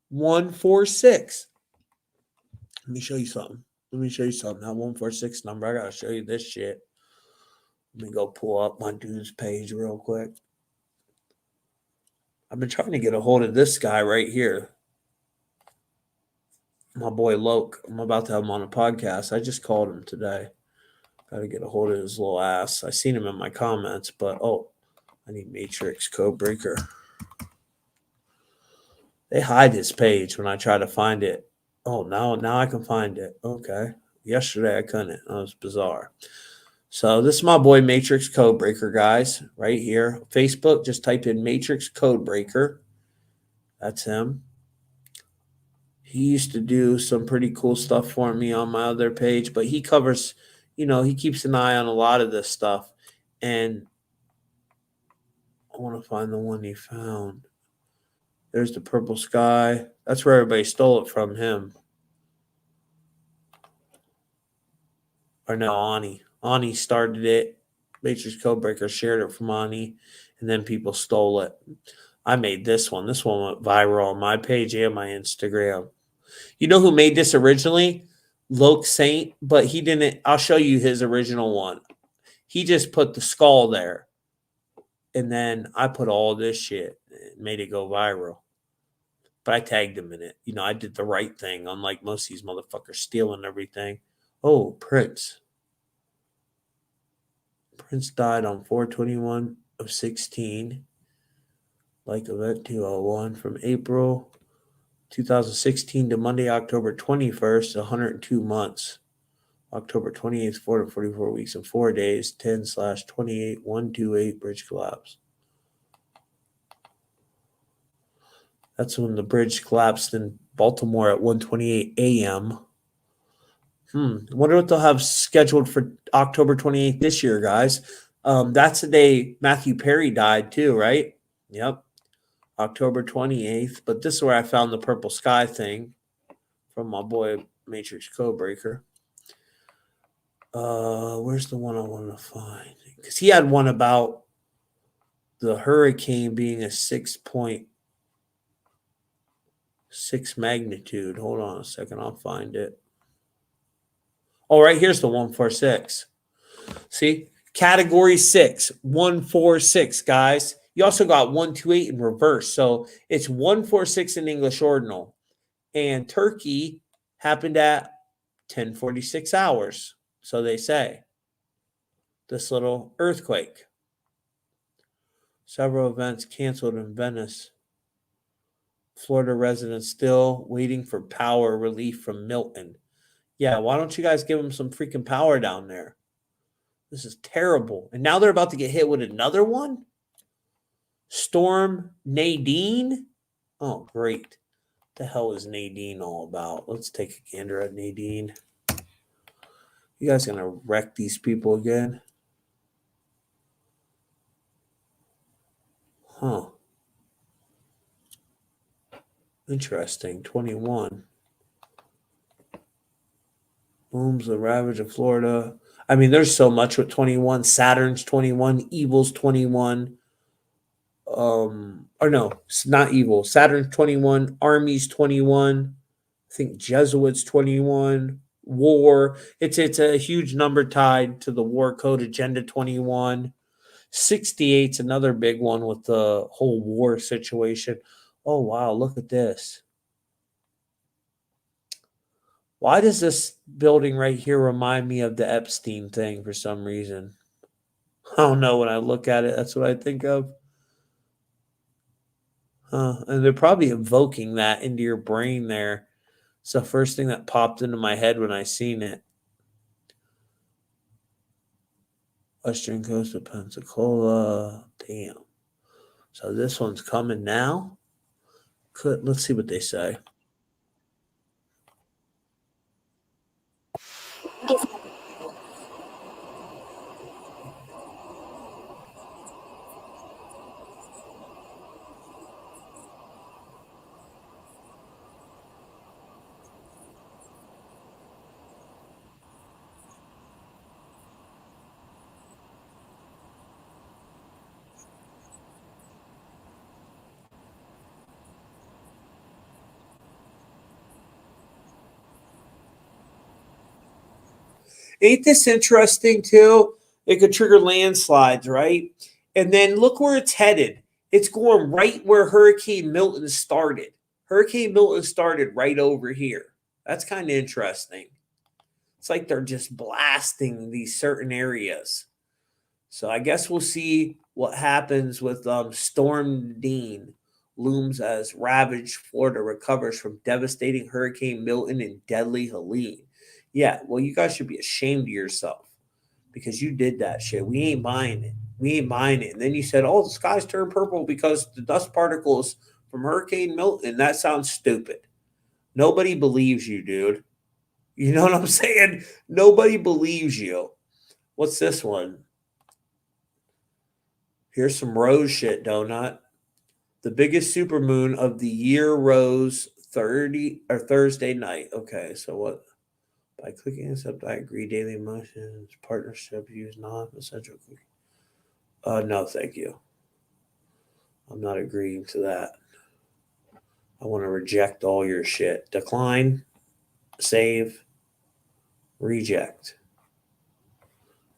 146. Let me show you something. That 146 number. I got to show you this shit. Let me go pull up my dude's page real quick. I've been trying to get a hold of this guy right here. My boy Loke. I'm about to have him on a podcast. I just called him today. Got to get a hold of his little ass. I seen him in my comments, but I need Matrix Codebreaker. They hide his page when I try to find it. Oh, now I can find it. Okay. Yesterday I couldn't. That was bizarre. So this is my boy Matrix Codebreaker, guys, right here. Facebook, just type in Matrix Codebreaker. That's him. He used to do some pretty cool stuff for me on my other page, but he covers, he keeps an eye on a lot of this stuff. And I want to find the one he found. There's the purple sky. That's where everybody stole it from him. Or no, Ani. Ani started it. Matrix Codebreaker shared it from Ani, and then people stole it. I made this one. This one went viral on my page and my Instagram. You know who made this originally? Loke Saint, but he didn't. I'll show you his original one. He just put the skull there. And then I put all this shit and made it go viral. But I tagged him in it. I did the right thing, unlike most of these motherfuckers stealing everything. Oh, Prince. Prince died on 4/21 of 16. Like event 201 from April 2016 to Monday, October 21st, 102 months. October 28th, 444 weeks and 4 days, 10/28, 128 bridge collapse. That's when the bridge collapsed in Baltimore at 1:28 a.m. I wonder what they'll have scheduled for October 28th this year, guys. That's the day Matthew Perry died too, right? Yep. October 28th. But this is where I found the purple sky thing from my boy Matrix Codebreaker. Where's the one I want to find? Because he had one about the hurricane being a 6.6 magnitude. Hold on a second. I'll find it. Oh, right here's the 146. See? Category 6, 146, guys. You also got 128 in reverse. So it's 146 in English ordinal. And Turkey happened at 10:46 hours. So they say. This little earthquake. Several events canceled in Venice. Florida residents still waiting for power relief from Milton. Yeah, why don't you guys give them some freaking power down there? This is terrible. And now they're about to get hit with another one? Storm Nadine. Oh, great. What the hell is Nadine all about? Let's take a gander at Nadine. You guys gonna wreck these people again? Huh. Interesting. 21. Booms the ravage of Florida. I mean, there's so much with 21. Saturn's 21. Evil's 21. Or no, it's not evil. Saturn's 21. Army's 21. I think Jesuits 21. War. It's a huge number tied to the war code agenda 21. 68's another big one with the whole war situation. Oh wow, look at this. Why does this building right here remind me of the Epstein thing for some reason? I don't know. When I look at it, that's what I think of. And they're probably invoking that into your brain there. It's the first thing that popped into my head when I seen it. Western coast of Pensacola. Damn. So this one's coming now. Let's see what they say. Ain't this interesting too? It could trigger landslides, right? And then look where it's headed. It's going right where Hurricane Milton started. Hurricane Milton started right over here. That's kind of interesting. It's like they're just blasting these certain areas. So I guess we'll see what happens with Storm Dean looms as ravaged Florida recovers from devastating Hurricane Milton and deadly Helene. Yeah, well, you guys should be ashamed of yourself because you did that shit. We ain't buying it. We ain't buying it. And then you said, oh, the skies turned purple because the dust particles from Hurricane Milton. That sounds stupid. Nobody believes you, dude. You know what I'm saying? Nobody believes you. What's this one? Here's some rose shit, donut. The biggest supermoon of the year rose Thursday night. Okay, so what? By clicking accept, I agree. Daily emotions, partnership, use non-essential cookie. No, thank you. I'm not agreeing to that. I want to reject all your shit. Decline, save, reject.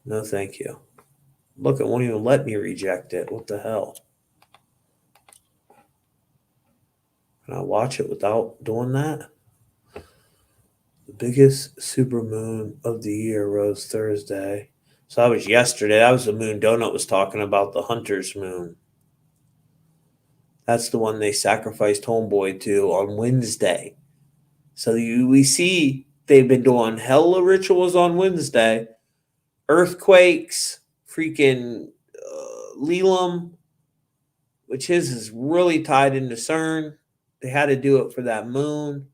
No, thank you. Look, it won't even let me reject it. What the hell? Can I watch it without doing that? The biggest supermoon of the year rose Thursday. So that was yesterday. That was the moon Donut was talking about, the Hunter's moon. That's the one they sacrificed Homeboy to on Wednesday. So we see they've been doing hella rituals on Wednesday. Earthquakes, freaking lithium, which is really tied into CERN. They had to do it for that moon.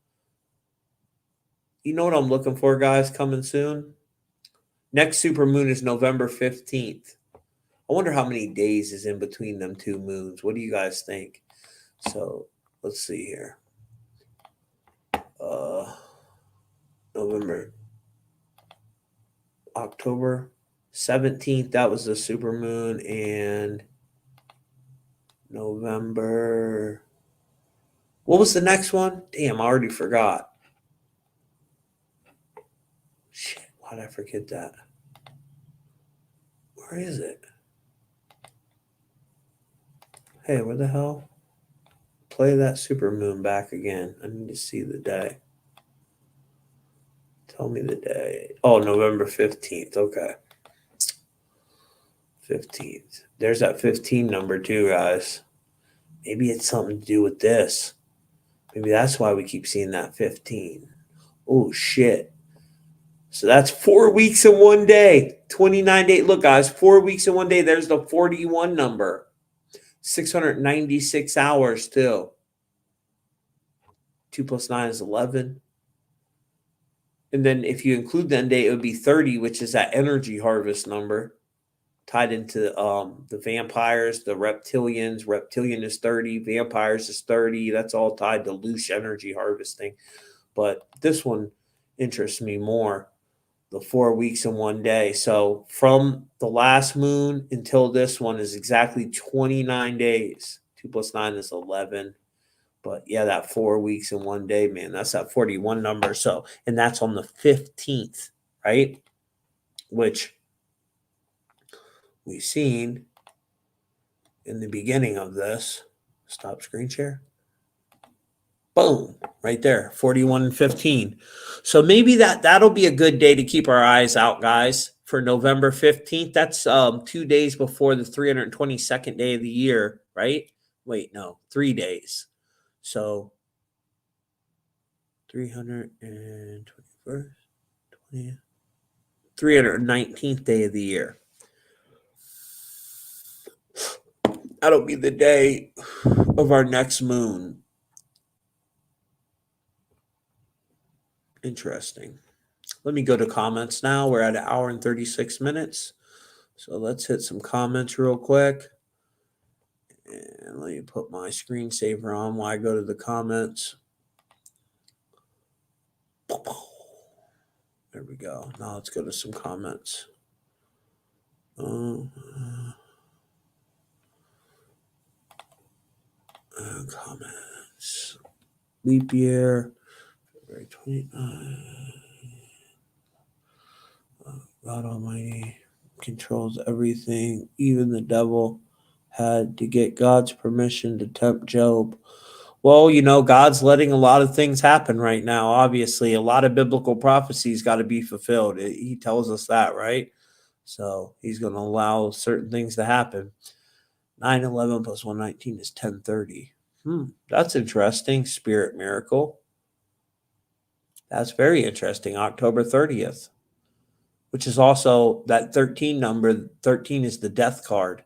You know what I'm looking for, guys, coming soon? Next supermoon is November 15th. I wonder how many days is in between them two moons. What do you guys think? So let's see here. November, October 17th, that was the supermoon, and November. What was the next one? Damn, I already forgot. Shit, why did I forget that? Where is it? Hey, where the hell? Play that supermoon back again. I need to see the day. Tell me the day. Oh, November 15th. Okay. 15th. There's that 15 number too, guys. Maybe it's something to do with this. Maybe that's why we keep seeing that 15. Oh, shit. So that's 4 weeks in one day. 29 days. Look, guys, 4 weeks in one day. There's the 41 number. 696 hours too. 2 plus 9 is 11. And then if you include the end date, it would be 30, which is that energy harvest number tied into the vampires, the reptilians. Reptilian is 30, vampires is 30. That's all tied to loose energy harvesting. But this one interests me more, the 4 weeks in one day. So from the last moon until this one is exactly 29 days. 2 plus 9 is 11. But yeah, that 4 weeks in one day, man, that's that 41 number. So, and that's on the 15th, right? Which we've seen in the beginning of this. Stop screen share. Boom, right there, 41 and 15. So maybe that'll be a good day to keep our eyes out, guys, for November 15th. That's 2 days before the 322nd day of the year, right? Wait, no, 3 days. So 321st, 20th, 319th day of the year. That'll be the day of our next moon. Interesting. Let me go to comments now. We're at 1 hour and 36 minutes. So let's hit some comments real quick. And let me put my screensaver on while I go to the comments. There we go. Now let's go to some comments. Comments. Leap year. February 29. God Almighty controls everything. Even the devil had to get God's permission to tempt Job. Well, you know, God's letting a lot of things happen right now. Obviously, a lot of biblical prophecies got to be fulfilled. He tells us that, right? So he's going to allow certain things to happen. 9/11 plus 119 is 1030. That's interesting. Spirit miracle. That's very interesting. October 30th, which is also that 13 number. 13 is the death card.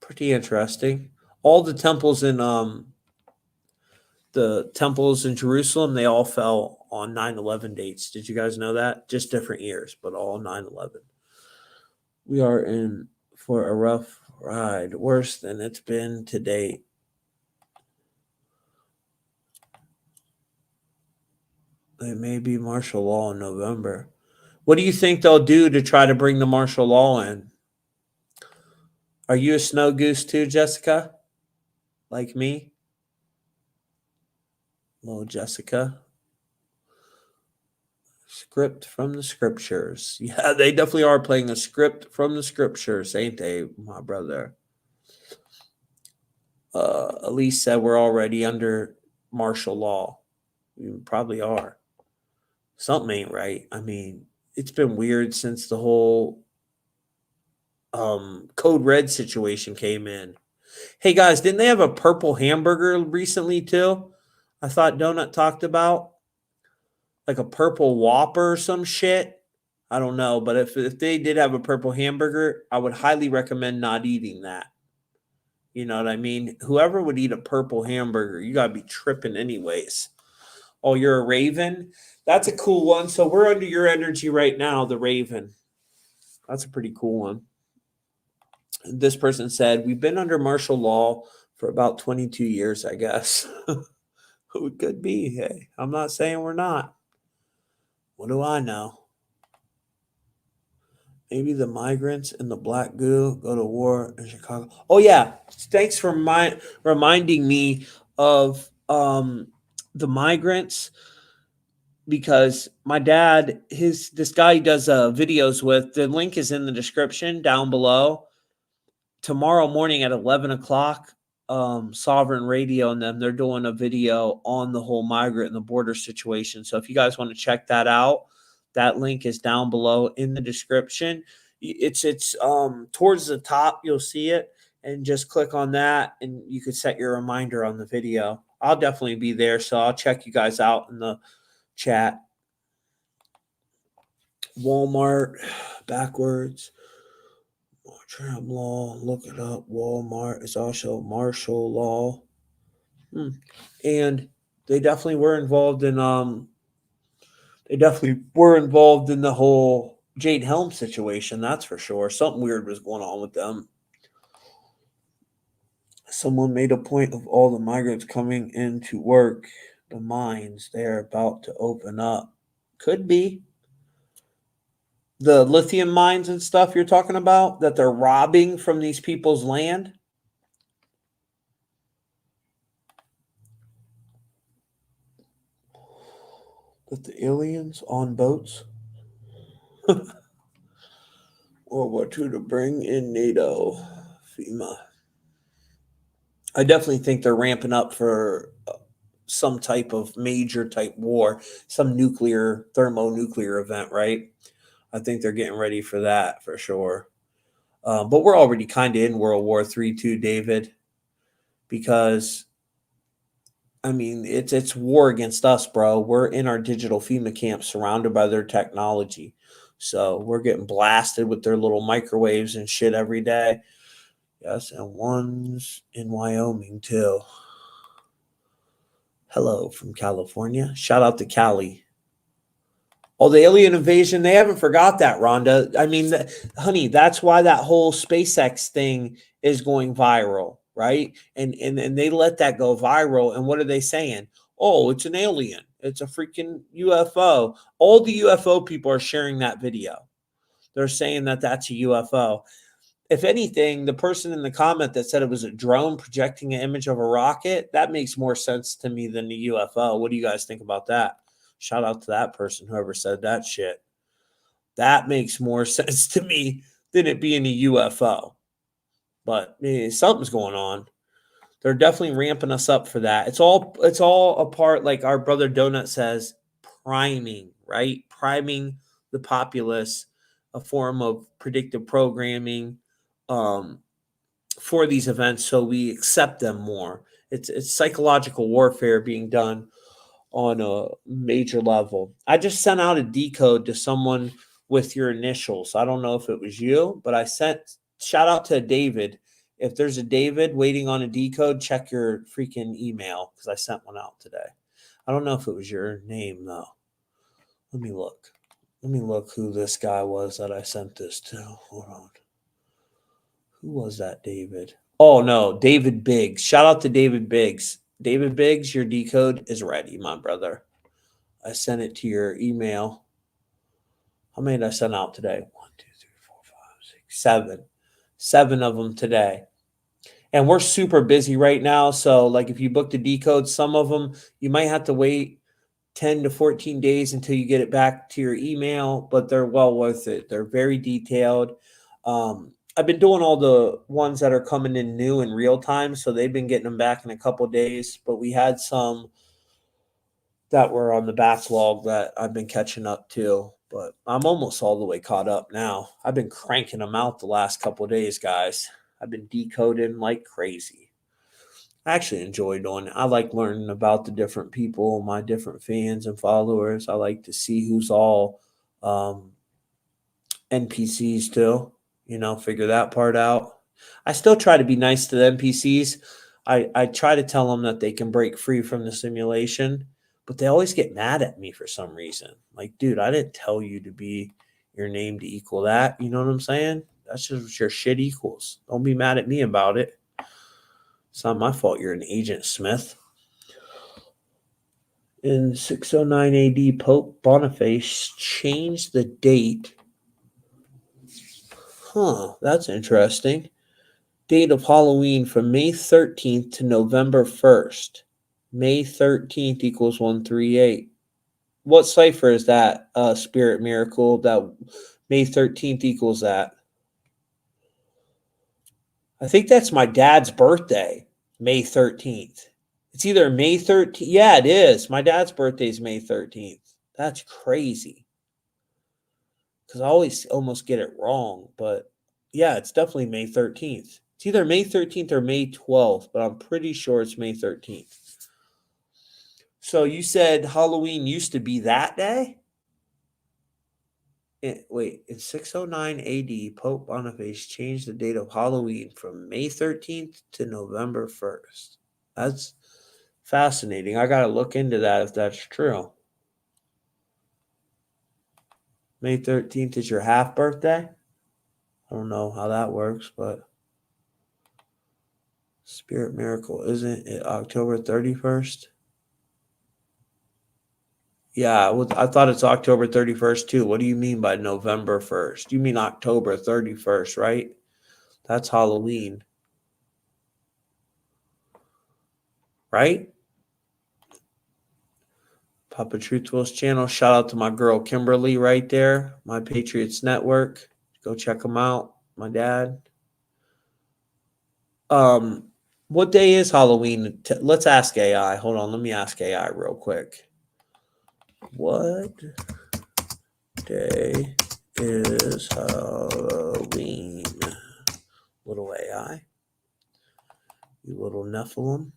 Pretty interesting. All the temples in Jerusalem, they all fell on 9/11 dates. Did you guys know that? Just different years, but all 9/11. We are in for a rough ride, worse than it's been to date. There may be martial law in November. What do you think they'll do to try to bring the martial law in? Are you a snow goose too, Jessica? Like me? Hello, Jessica. Script from the scriptures. Yeah, they definitely are playing a script from the scriptures, ain't they, my brother? Elise said we're already under martial law. We probably are. Something ain't right. I mean, it's been weird since the whole Code Red situation came in. Hey, guys, didn't they have a purple hamburger recently, too? I thought Donut talked about like a purple Whopper or some shit. I don't know, but if they did have a purple hamburger, I would highly recommend not eating that. You know what I mean? Whoever would eat a purple hamburger, you got to be tripping anyways. Oh, you're a Raven? That's a cool one. So we're under your energy right now, the Raven. That's a pretty cool one. This person said, we've been under martial law for about 22 years, I guess. Who could be? Hey, I'm not saying we're not. What do I know? Maybe the migrants and the black goo go to war in Chicago. Oh, yeah. Thanks for reminding me of the migrants, because my dad, this guy he does videos with, the link is in the description down below. Tomorrow morning at 11 o'clock, Sovereign Radio and them, they're doing a video on the whole migrant and the border situation. So if you guys want to check that out, that link is down below in the description. It's towards the top, you'll see it, and just click on that and you could set your reminder on the video. I'll definitely be there, so I'll check you guys out in the chat. Walmart backwards. March Trump law, look it up. Walmart is also martial law. And they definitely were involved in the whole Jade Helm situation, that's for sure. Something weird was going on with them. Someone made a point of all the migrants coming into work, the mines they're about to open up. Could be. The lithium mines and stuff you're talking about that they're robbing from these people's land. That the aliens on boats. World War II to bring in NATO, FEMA. I definitely think they're ramping up for some type of major type war, some thermonuclear event, right? I think they're getting ready for that for sure. But we're already kind of in World War III too, David, because I mean it's war against us, bro. We're in our digital FEMA camp, surrounded by their technology, so we're getting blasted with their little microwaves and shit every day. Yes, and one's in Wyoming too. Hello from California. Shout out to Cali. Oh, the alien invasion, they haven't forgot that, Rhonda. I mean, honey, that's why that whole SpaceX thing is going viral, right? And they let that go viral. And what are they saying? Oh, it's an alien. It's a freaking UFO. All the UFO people are sharing that video. They're saying that that's a UFO. If anything, the person in the comment that said it was a drone projecting an image of a rocket, that makes more sense to me than the UFO. What do you guys think about that? Shout out to that person, whoever said that shit. That makes more sense to me than it being a UFO. But something's going on. They're definitely ramping us up for that. It's all a part, like our brother Donut says, priming, right? Priming the populace, a form of predictive programming for these events so we accept them more. It's psychological warfare being done on a major level. I just sent out a decode to someone with your initials. I don't know if it was you, but I sent shout out to David. If there's a David waiting on a decode, check your freaking email because I sent one out today. I don't know if it was your name though. Let me look. Let me look who this guy was that I sent this to. Hold on. Who was that, David? Oh no, David Biggs. Shout out to David Biggs. David Biggs, your decode is ready, my brother. I sent it to your email. How many did I send out today? 1, 2, 3, 4, 5, 6, 7. 7 of them today. And we're super busy right now. So, like, if you booked a decode, some of them you might have to wait 10 to 14 days until you get it back to your email, but they're well worth it. They're very detailed. I've been doing all the ones that are coming in new in real time, so they've been getting them back in a couple of days. But we had some that were on the backlog that I've been catching up to. But I'm almost all the way caught up now. I've been cranking them out the last couple of days, guys. I've been decoding like crazy. I actually enjoy doing it. I like learning about the different people, my different fans and followers. I like to see who's all NPCs too. Figure that part out. I still try to be nice to the NPCs. I try to tell them that they can break free from the simulation, but they always get mad at me for some reason. Like, dude, I didn't tell you to be your name to equal that. You know what I'm saying? That's just what your shit equals. Don't be mad at me about it. It's not my fault you're an Agent Smith. In 609 AD, Pope Boniface changed the date. That's interesting. Date of Halloween from May 13th to November 1st. May 13th equals 138. What cipher is that, Spirit Miracle, that May 13th equals that? I think that's my dad's birthday, May 13th. It's either May 13th. Yeah, it is. My dad's birthday is May 13th. That's crazy. Because I always almost get it wrong. But yeah, it's definitely May 13th. It's either May 13th or May 12th, but I'm pretty sure it's May 13th. So you said Halloween used to be that day? Wait, in 609 AD, Pope Boniface changed the date of Halloween from May 13th to November 1st. That's fascinating. I got to look into that if that's true. May 13th is your half birthday? I don't know how that works, but Spirit Miracle, isn't it October 31st? Yeah, I thought it's October 31st too. What do you mean by November 1st? You mean October 31st, right? That's Halloween. Right? Papa Truthful's channel. Shout out to my girl Kimberly right there. My Patriots Network. Go check them out. My dad. What day is Halloween? Let's ask AI. Hold on, let me ask AI real quick. What day is Halloween? Little AI. You little Nephilim.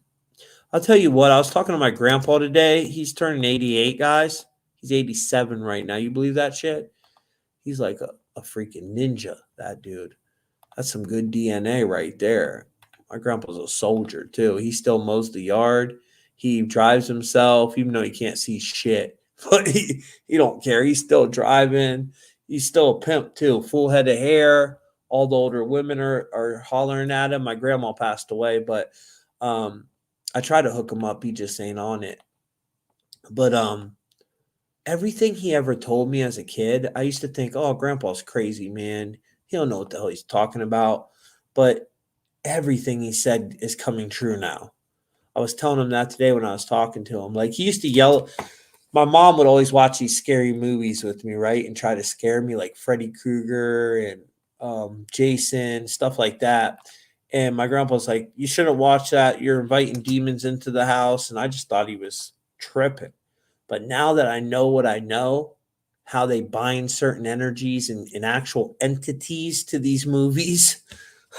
I'll tell you what, I was talking to my grandpa today. He's turning 88, guys. He's 87 right now. You believe that shit? He's like a freaking ninja, that dude. That's some good DNA right there. My grandpa's a soldier, too. He still mows the yard. He drives himself, even though he can't see shit. But he don't care. He's still driving. He's still a pimp, too. Full head of hair. All the older women are hollering at him. My grandma passed away, but I try to hook him up. He just ain't on it. But everything he ever told me as a kid, I used to think, oh, grandpa's crazy, man. He don't know what the hell he's talking about. But everything he said is coming true now. I was telling him that today when I was talking to him. Like, he used to yell. My mom would always watch these scary movies with me, right? And try to scare me, like Freddy Krueger and Jason, stuff like that. And my grandpa was like, you shouldn't watch that. You're inviting demons into the house. And I just thought he was tripping. But now that I know what I know, how they bind certain energies and actual entities to these movies,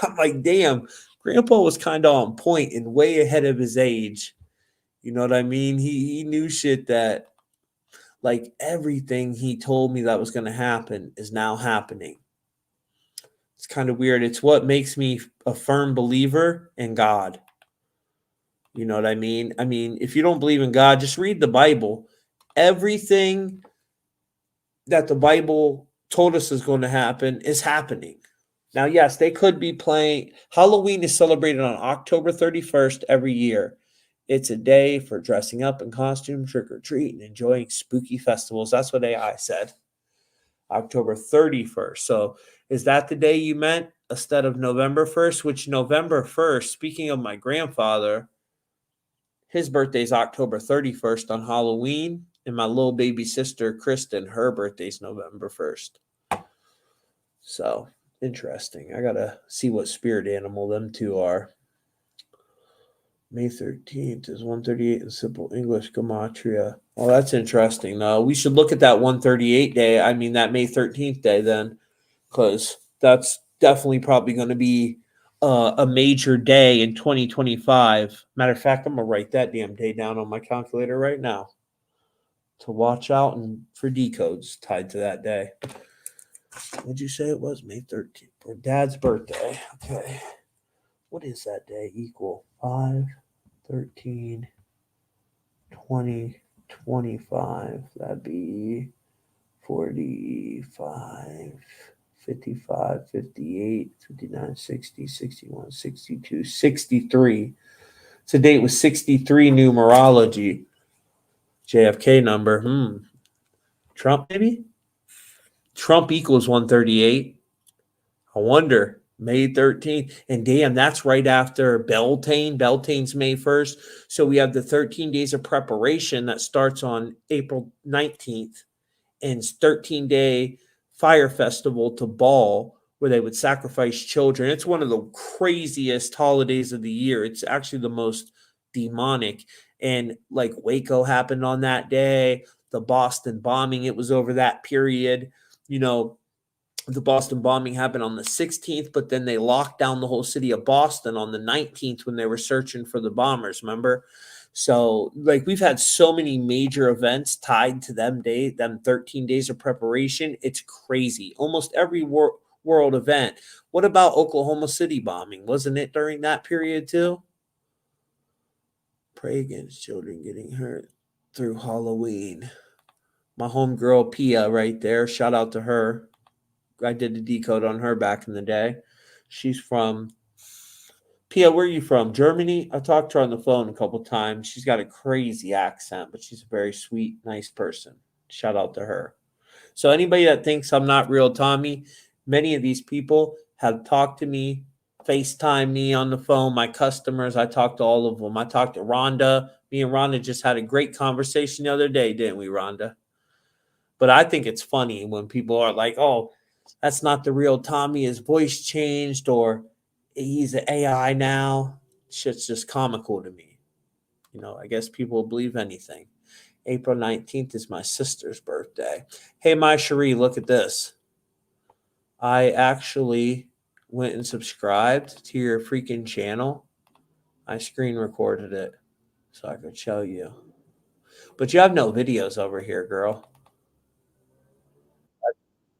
I'm like, damn, grandpa was kind of on point and way ahead of his age. You know what I mean? He knew shit that, like, everything he told me that was going to happen is now happening. It's kind of weird. It's what makes me a firm believer in God. You know what I mean? I mean, if you don't believe in God, just read the Bible. Everything that the Bible told us is going to happen is happening. Now, yes, they could be playing. Halloween is celebrated on October 31st every year. It's a day for dressing up in costume, trick or treat, and enjoying spooky festivals. That's what AI said. October 31st. So is that the day you meant instead of November 1st? Which November 1st, speaking of my grandfather, his birthday is October 31st on Halloween. And my little baby sister, Kristen, her birthday's November 1st. So interesting. I got to see what spirit animal them two are. May 13th is 138 in simple English GEMATRIA. Oh, that's interesting. No, we should look at that 138 day. I mean, that May 13th day then, because that's definitely probably going to be a major day in 2025. Matter of fact, I'm going to write that damn day down on my calculator right now to watch out and for decodes tied to that day. What'd you say it was? May 13th. Or Dad's birthday. Okay. What is that day equal? 5, 13, 20, 25. That'd be 45, 55, 58, 59, 60, 61, 62, 63. It's a date with 63 numerology. JFK number. Trump, maybe? Trump equals 138. I wonder. May 13th. And damn, that's right after Beltane. Beltane's May 1st. So we have the 13 days of preparation that starts on April 19th. And 13-day fire festival to Baal, where they would sacrifice children. It's one of the craziest holidays of the year. It's actually the most demonic. And like Waco happened on that day. The Boston bombing, it was over that period. You know, the Boston bombing happened on the 16th, but then they locked down the whole city of Boston on the 19th when they were searching for the bombers, remember? So like we've had so many major events tied to them 13 days of preparation. It's crazy. Almost every world event. What about Oklahoma City bombing? Wasn't it during that period too? Pray against children getting hurt through Halloween. My homegirl Pia right there. Shout out to her. I did the decode on her back in the day. She's from Pia, where are you from? Germany? I talked to her on the phone a couple times. She's got a crazy accent, but she's a very sweet, nice person. Shout out to her. So anybody that thinks I'm not real Tommy, many of these people have talked to me, FaceTime me on the phone. My customers, I talked to all of them. I talked to Rhonda. Me and Rhonda just had a great conversation the other day, didn't we, Rhonda? But I think it's funny when people are like, oh, that's not the real Tommy. His voice changed, or he's an AI now. Shit's just comical to me. You know, I guess people will believe anything. April 19th is my sister's birthday. Hey, my Cherie, look at this. I actually went and subscribed to your freaking channel. I screen recorded it so I could show you. But you have no videos over here, girl.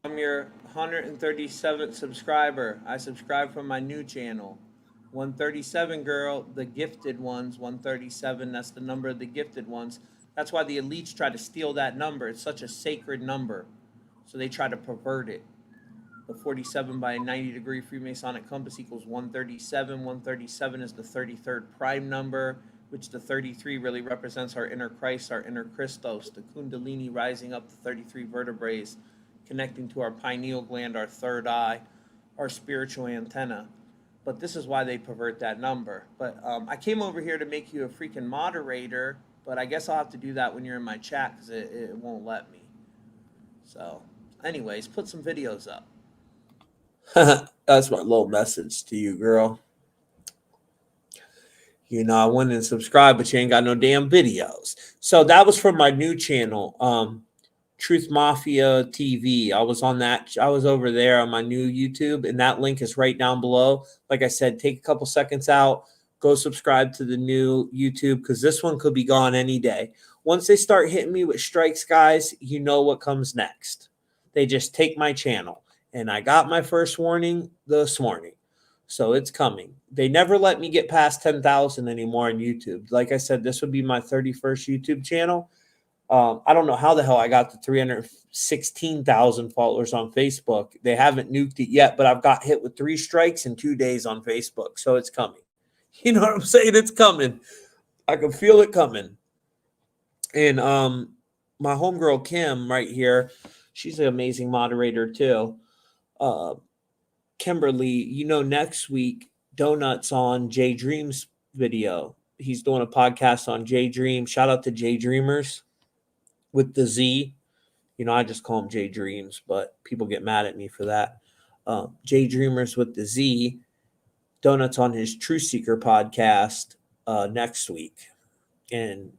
I'm your 137th subscriber. I subscribe from my new channel. 137, girl, the gifted ones. 137, that's the number of the gifted ones. That's why the elites try to steal that number. It's such a sacred number. So they try to pervert it. The 47 by a 90-degree Freemasonic compass equals 137. 137 is the 33rd prime number, which the 33 really represents our inner Christ, our inner Christos, the Kundalini rising up the 33 vertebrae, connecting to our pineal gland, our third eye, our spiritual antenna. But this is why they pervert that number. But I came over here to make you a freaking moderator, but I guess I'll have to do that when you're in my chat because it won't let me. So anyways, put some videos up. That's my little message to you, girl. You know, I went and subscribed, but you ain't got no damn videos. So that was from my new channel, Truth Mafia TV. I was on that. I was over there on my new YouTube, and that link is right down below. Like I said, take a couple seconds out, go subscribe to the new YouTube, because this one could be gone any day. Once they start hitting me with strikes, guys, you know what comes next. They just take my channel. And I got my first warning this morning. So it's coming. They never let me get past 10,000 anymore on YouTube. Like I said, this would be my 31st YouTube channel. I don't know how the hell I got to 316,000 followers on Facebook. They haven't nuked it yet, but I've got hit with 3 strikes in 2 days on Facebook. So it's coming. You know what I'm saying? It's coming. I can feel it coming. And my homegirl Kim right here, she's an amazing moderator too. Kimberly, you know, next week, Donuts on Jay Dream's video. He's doing a podcast on Jay Dream. Shout out to Jay Dreamers with the Z. You know, I just call him Jay Dreams, but people get mad at me for that. Jay Dreamers with the Z. Donuts on his Truth Seeker podcast next week. And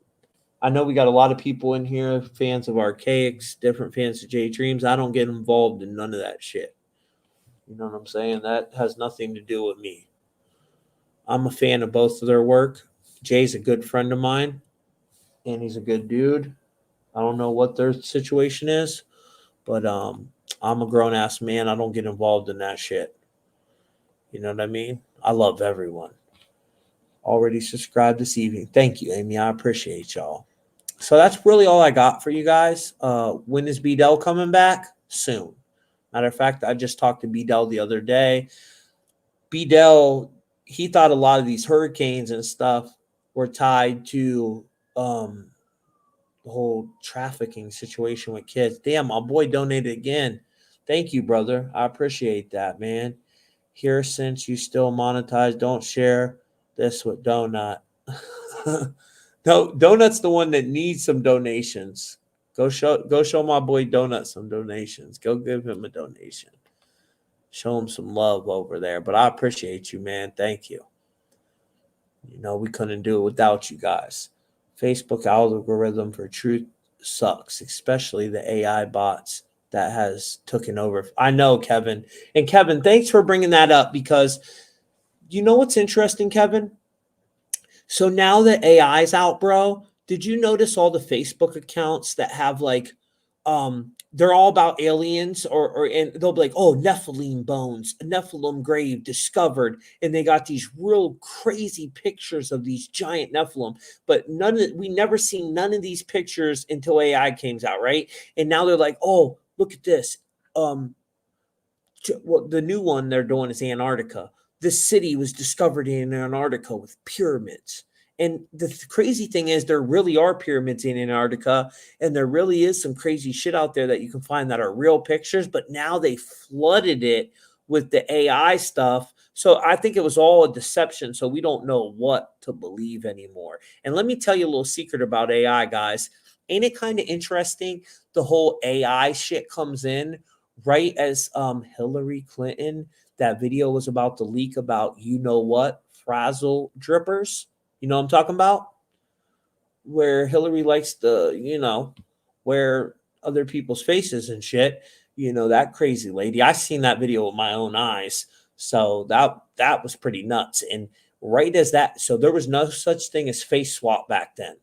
I know we got a lot of people in here, fans of Archaics, different fans of Jay Dreams. I don't get involved in none of that shit. You know what I'm saying? That has nothing to do with me. I'm a fan of both of their work. Jay's a good friend of mine, and he's a good dude. I don't know what their situation is, but I'm a grown-ass man. I don't get involved in that shit. You know what I mean? I love everyone. Already subscribed this evening. Thank you, Amy. I appreciate y'all. So that's really all I got for you guys. When is B-Dell coming back? Soon. Matter of fact, I just talked to B-Dell the other day. B-Dell, he thought a lot of these hurricanes and stuff were tied to the whole trafficking situation with kids. Damn, my boy donated again. Thank you, brother. I appreciate that, man. Here, since you still monetize, don't share this with Donut. No, Donut's the one that needs some donations. Go show my boy Donut some donations. Go give him a donation. Show him some love over there. But I appreciate you, man. Thank you. You know, we couldn't do it without you guys. Facebook algorithm for truth sucks, especially the AI bots that has taken over. I know, Kevin. And Kevin, thanks for bringing that up, because you know what's interesting, Kevin? So now that AI's out, bro, did you notice all the Facebook accounts that have like they're all about aliens or and they'll be like, oh, Nephilim bones, a Nephilim grave discovered, and they got these real crazy pictures of these giant Nephilim, but we never seen none of these pictures until AI came out, right? And now they're like, oh, look at this. Well, the new one they're doing is Antarctica. This city was discovered in Antarctica with pyramids. And the crazy thing is, there really are pyramids in Antarctica, and there really is some crazy shit out there that you can find that are real pictures. But now they flooded it with the AI stuff. So I think it was all a deception. So we don't know what to believe anymore. And let me tell you a little secret about AI, guys. Ain't it kind of interesting? The whole AI shit comes in right as Hillary Clinton, that video was about to leak about frazzle drippers. You know what I'm talking about? Where Hillary likes to, wear other people's faces and shit. That crazy lady. I seen that video with my own eyes. So that was pretty nuts. And right as that, so there was no such thing as face swap back then.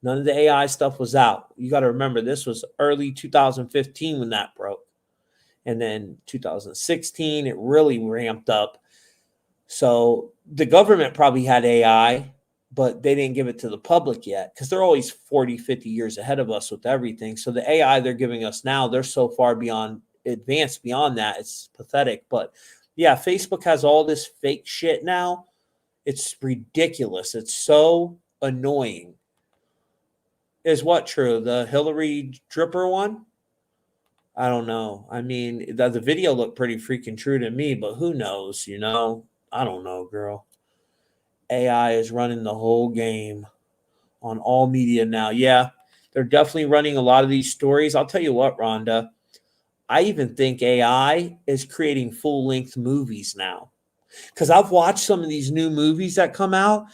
None of the AI stuff was out. You got to remember, this was early 2015 when that broke. And then 2016, it really ramped up. So the government probably had AI, but they didn't give it to the public yet because they're always 40, 50 years ahead of us with everything. So the AI they're giving us now, they're so far advanced beyond that. It's pathetic. But yeah, Facebook has all this fake shit now. It's ridiculous. It's so annoying. Is what true? The Hillary dripper one? I don't know. I mean, the video looked pretty freaking true to me, but who knows, I don't know, girl. AI is running the whole game on all media now. Yeah, they're definitely running a lot of these stories. I'll tell you what, Rhonda, I even think AI is creating full-length movies now. Because I've watched some of these new movies that come out,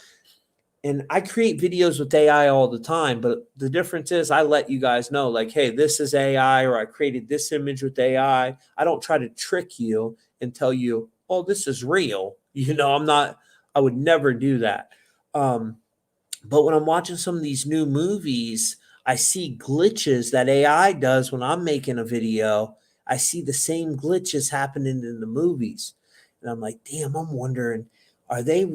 and I create videos with AI all the time, but the difference is I let you guys know, like, hey, this is AI, or I created this image with AI. I don't try to trick you and tell you, oh, this is real. I would never do that. But when I'm watching some of these new movies, I see glitches that AI does when I'm making a video. I see the same glitches happening in the movies. And I'm like, damn, I'm wondering, are they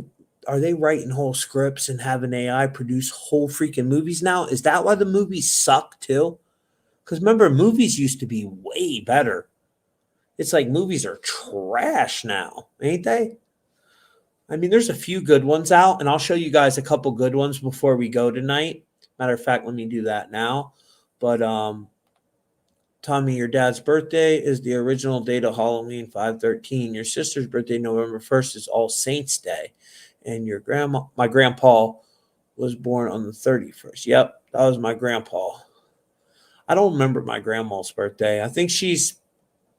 writing whole scripts and having AI produce whole freaking movies now? Is that why the movies suck too? Because remember, movies used to be way better. It's like movies are trash now, ain't they? I mean, there's a few good ones out, and I'll show you guys a couple good ones before we go tonight. Matter of fact, let me do that now. But Tommy, your dad's birthday is the original date of Halloween, 5/13. Your sister's birthday, November 1st, is All Saints Day. And my grandpa was born on the 31st. Yep, that was my grandpa. I don't remember my grandma's birthday. I think she's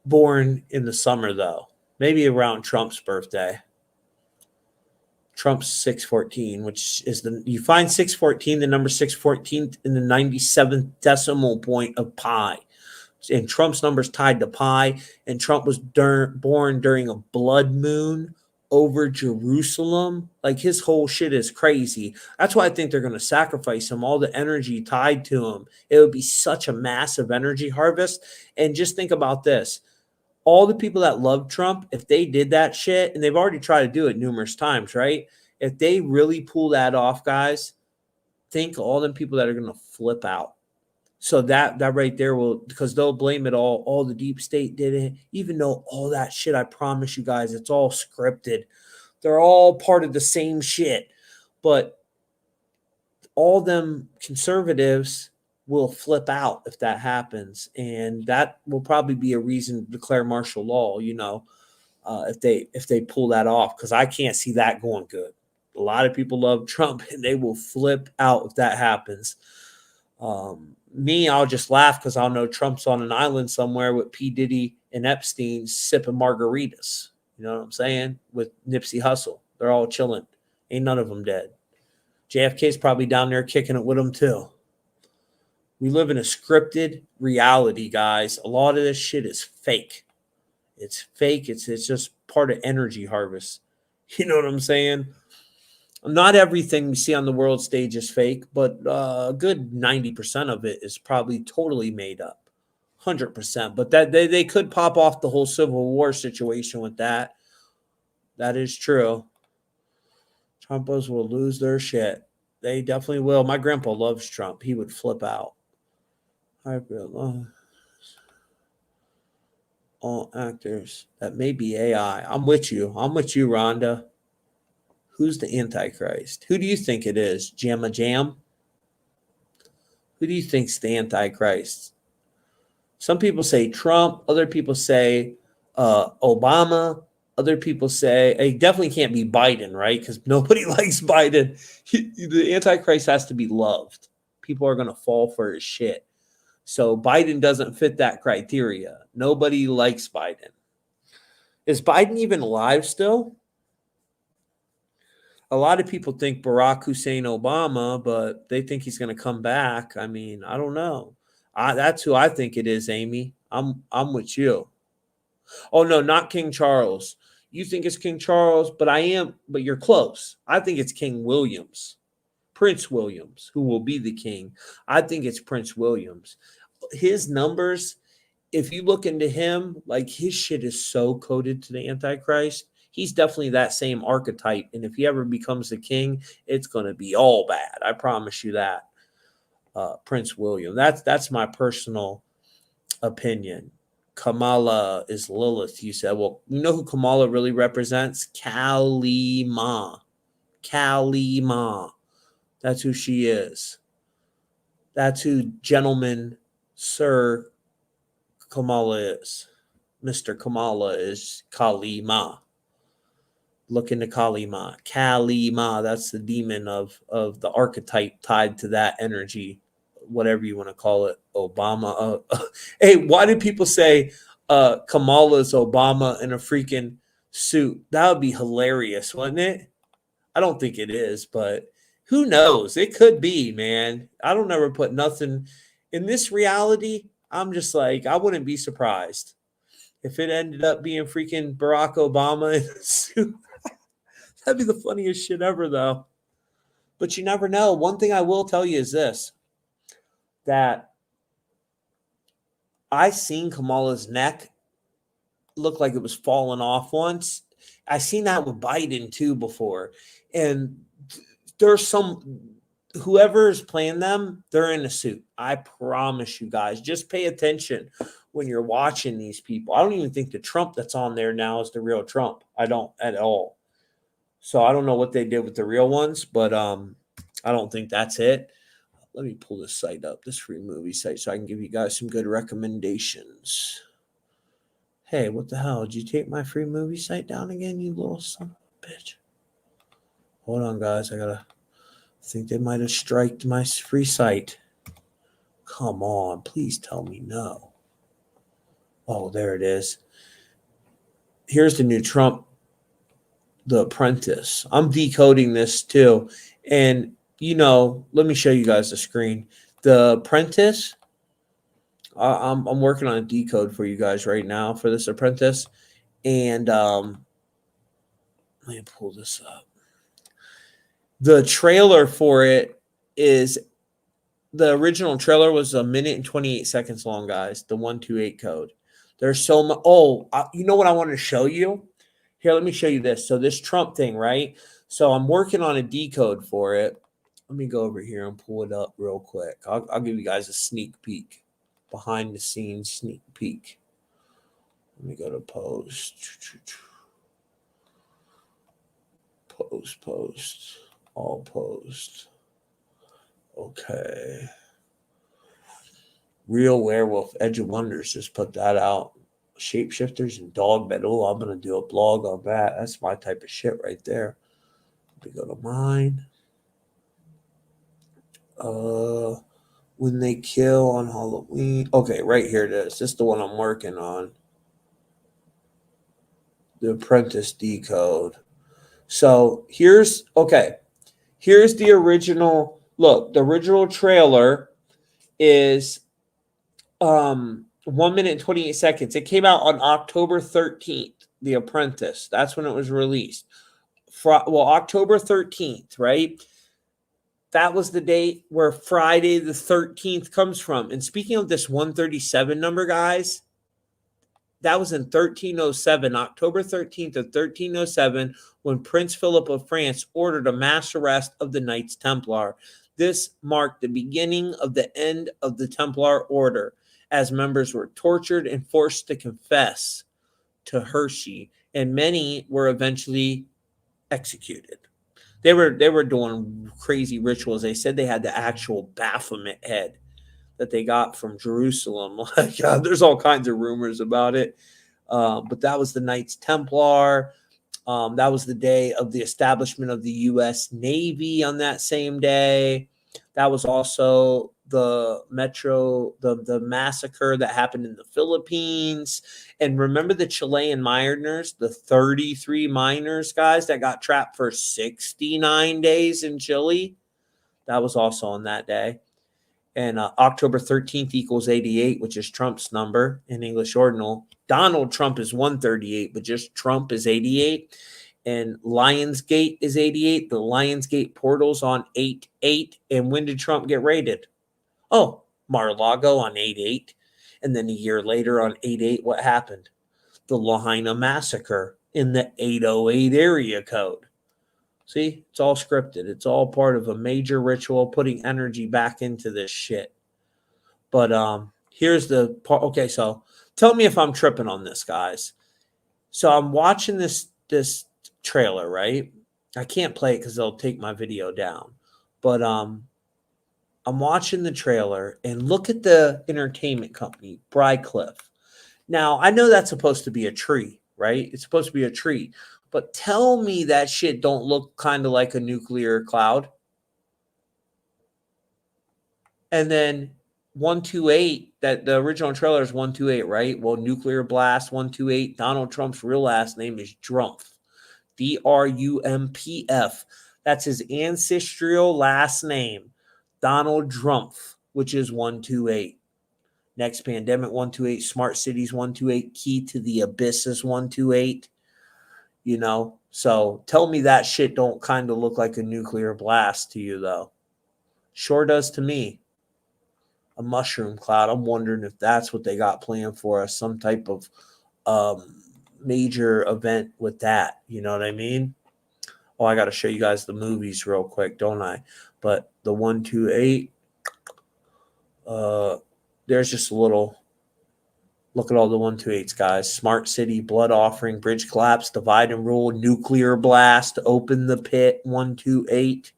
born in the summer, though. Maybe around Trump's birthday. Trump's 614, which is you find 614, the number 614 in the 97th decimal point of pi. And Trump's number's tied to pi. And Trump was born during a blood moon over Jerusalem. Like, his whole shit is crazy. That's why I think they're going to sacrifice him, all the energy tied to him. It would be such a massive energy harvest. And just think about this. All the people that love Trump, if they did that shit, and they've already tried to do it numerous times, right? If they really pull that off, guys, think of all them people that are going to flip out. So that right there will, because they'll blame it all the deep state did it, even though all that shit, I promise you guys, it's all scripted. They're all part of the same shit. But all them conservatives will flip out if that happens. And that will probably be a reason to declare martial law, if they pull that off, because I can't see that going good. A lot of people love Trump, and they will flip out if that happens. Me, I'll just laugh because I'll know Trump's on an island somewhere with P. Diddy and Epstein sipping margaritas. You know what I'm saying? With Nipsey Hussle. They're all chilling. Ain't none of them dead. JFK's probably down there kicking it with them too. We live in a scripted reality, guys. A lot of this shit is fake. It's fake. It's just part of energy harvest. You know what I'm saying? Not everything we see on the world stage is fake, but a good 90% of it is probably totally made up. 100%. But that they could pop off the whole Civil War situation with that. That is true. Trumpers will lose their shit. They definitely will. My grandpa loves Trump. He would flip out. I realize all actors. That may be AI. I'm with you. I'm with you, Rhonda. Who's the Antichrist? Who do you think it is? Jamma Jam? Who do you think's the Antichrist? Some people say Trump. Other people say Obama. Other people say it definitely can't be Biden, right? Because nobody likes Biden. The Antichrist has to be loved. People are going to fall for his shit. So Biden doesn't fit that criteria. Nobody likes Biden. Is Biden even alive still? A lot of people think Barack Hussein Obama, but they think he's going to come back. I mean, I don't know. That's who I think it is, Amy. I'm with you. Oh, no, not King Charles. You think it's King Charles, but you're close. I think it's King Williams, Prince Williams, who will be the king. I think it's Prince Williams. His numbers, if you look into him, like his shit is so coded to the Antichrist. He's definitely that same archetype. And if he ever becomes the king, it's going to be all bad. I promise you that. Prince William. That's my personal opinion. Kamala is Lilith, you said. Well, you know who Kamala really represents? Kalima. Kalima. That's who she is. That's who gentleman Sir Kamala is. Mr. Kamala is Kalima. Look into Kalima. Kalima, that's the demon of the archetype tied to that energy, whatever you want to call it. Obama. Hey, why do people say Kamala's Obama in a freaking suit? That would be hilarious, wouldn't it? I don't think it is, but who knows? It could be, man. I don't ever put nothing in this reality. I'm just like, I wouldn't be surprised if it ended up being freaking Barack Obama in a suit. That'd be the funniest shit ever, though. But you never know. One thing I will tell you is this, that I seen Kamala's neck look like it was falling off once. I seen that with Biden too before. And there's whoever's playing them, they're in a suit. I promise you guys. Just pay attention when you're watching these people. I don't even think the Trump that's on there now is the real Trump. I don't at all. So I don't know what they did with the real ones, but I don't think that's it. Let me pull this site up, this free movie site, so I can give you guys some good recommendations. Hey, what the hell? Did you take my free movie site down again, you little son of a bitch? Hold on, guys. I think they might have striked my free site. Come on. Please tell me no. Oh, there it is. Here's the new Trump, The Apprentice. I'm decoding this too. And, let me show you guys the screen. The Apprentice, I'm working on a decode for you guys right now for this Apprentice. And let me pull this up. The trailer for it is, the original trailer was 1 minute and 28 seconds long, guys. The 128 code. There's so much. Oh, you know what I want to show you? Here, let me show you this. So this Trump thing, right? So I'm working on a decode for it. Let me go over here and pull it up real quick. I'll give you guys a sneak peek, behind the scenes sneak peek. Let me go to post. Post. All post. Okay. Real Werewolf, Edge of Wonders just put that out. Shapeshifters and dog bed. Oh, I'm going to do a blog on that. That's my type of shit right there. Let me go to mine. When They Kill on Halloween. Okay, right here it is. This is the one I'm working on. The Apprentice Decode. So here's the original. Look, the original trailer is 1 minute and 28 seconds. It came out on October 13th, The Apprentice. That's when it was released. October 13th, right? That was the date where Friday the 13th comes from. And speaking of this 137 number, guys, that was in 1307, October 13th of 1307, when Prince Philip of France ordered a mass arrest of the Knights Templar. This marked the beginning of the end of the Templar Order, as members were tortured and forced to confess to Hershey, and many were eventually executed. They were doing crazy rituals. They said they had the actual Baphomet head that they got from Jerusalem. Like, there's all kinds of rumors about it. But that was the Knights Templar. That was the day of the establishment of the U.S. Navy on that same day. That was also the massacre that happened in the Philippines. And remember the Chilean miners, the 33 miners, guys, that got trapped for 69 days in Chile? That was also on that day. And October 13th equals 88, which is Trump's number in English ordinal. Donald Trump is 138, but just Trump is 88. And Lionsgate is 88. The Lionsgate portal's on 8-8. And when did Trump get raided? Oh, Mar-a-Lago on 8-8. And then a year later on 8-8, what happened? The Lahaina massacre in the 808 area code. See, it's all scripted. It's all part of a major ritual, putting energy back into this shit. But here's the part. Okay, so tell me if I'm tripping on this, guys. So I'm watching this trailer, right? I can't play it because they'll take my video down. But I'm watching the trailer, and look at the entertainment company, Brycliffe. Now, I know that's supposed to be a tree, right? It's supposed to be a tree. But tell me that shit don't look kind of like a nuclear cloud. And then 128, that the original trailer is 128, right? Well, nuclear blast 128. Donald Trump's real last name is Drumpf. Drumpf. That's his ancestral last name, Donald Drumpf, which is 128. Next pandemic 128, smart cities 128, key to the abyss is 128. You know, so tell me that shit don't kind of look like a nuclear blast to you, though. Sure does to me. A mushroom cloud. I'm wondering if that's what they got planned for us, some type of major event with that. You know what I mean? Oh, I got to show you guys the movies real quick, don't I? But the 128, there's just a little. Look at all the 128s, guys. Smart city, blood offering, bridge collapse, divide and rule, nuclear blast, open the pit, 128,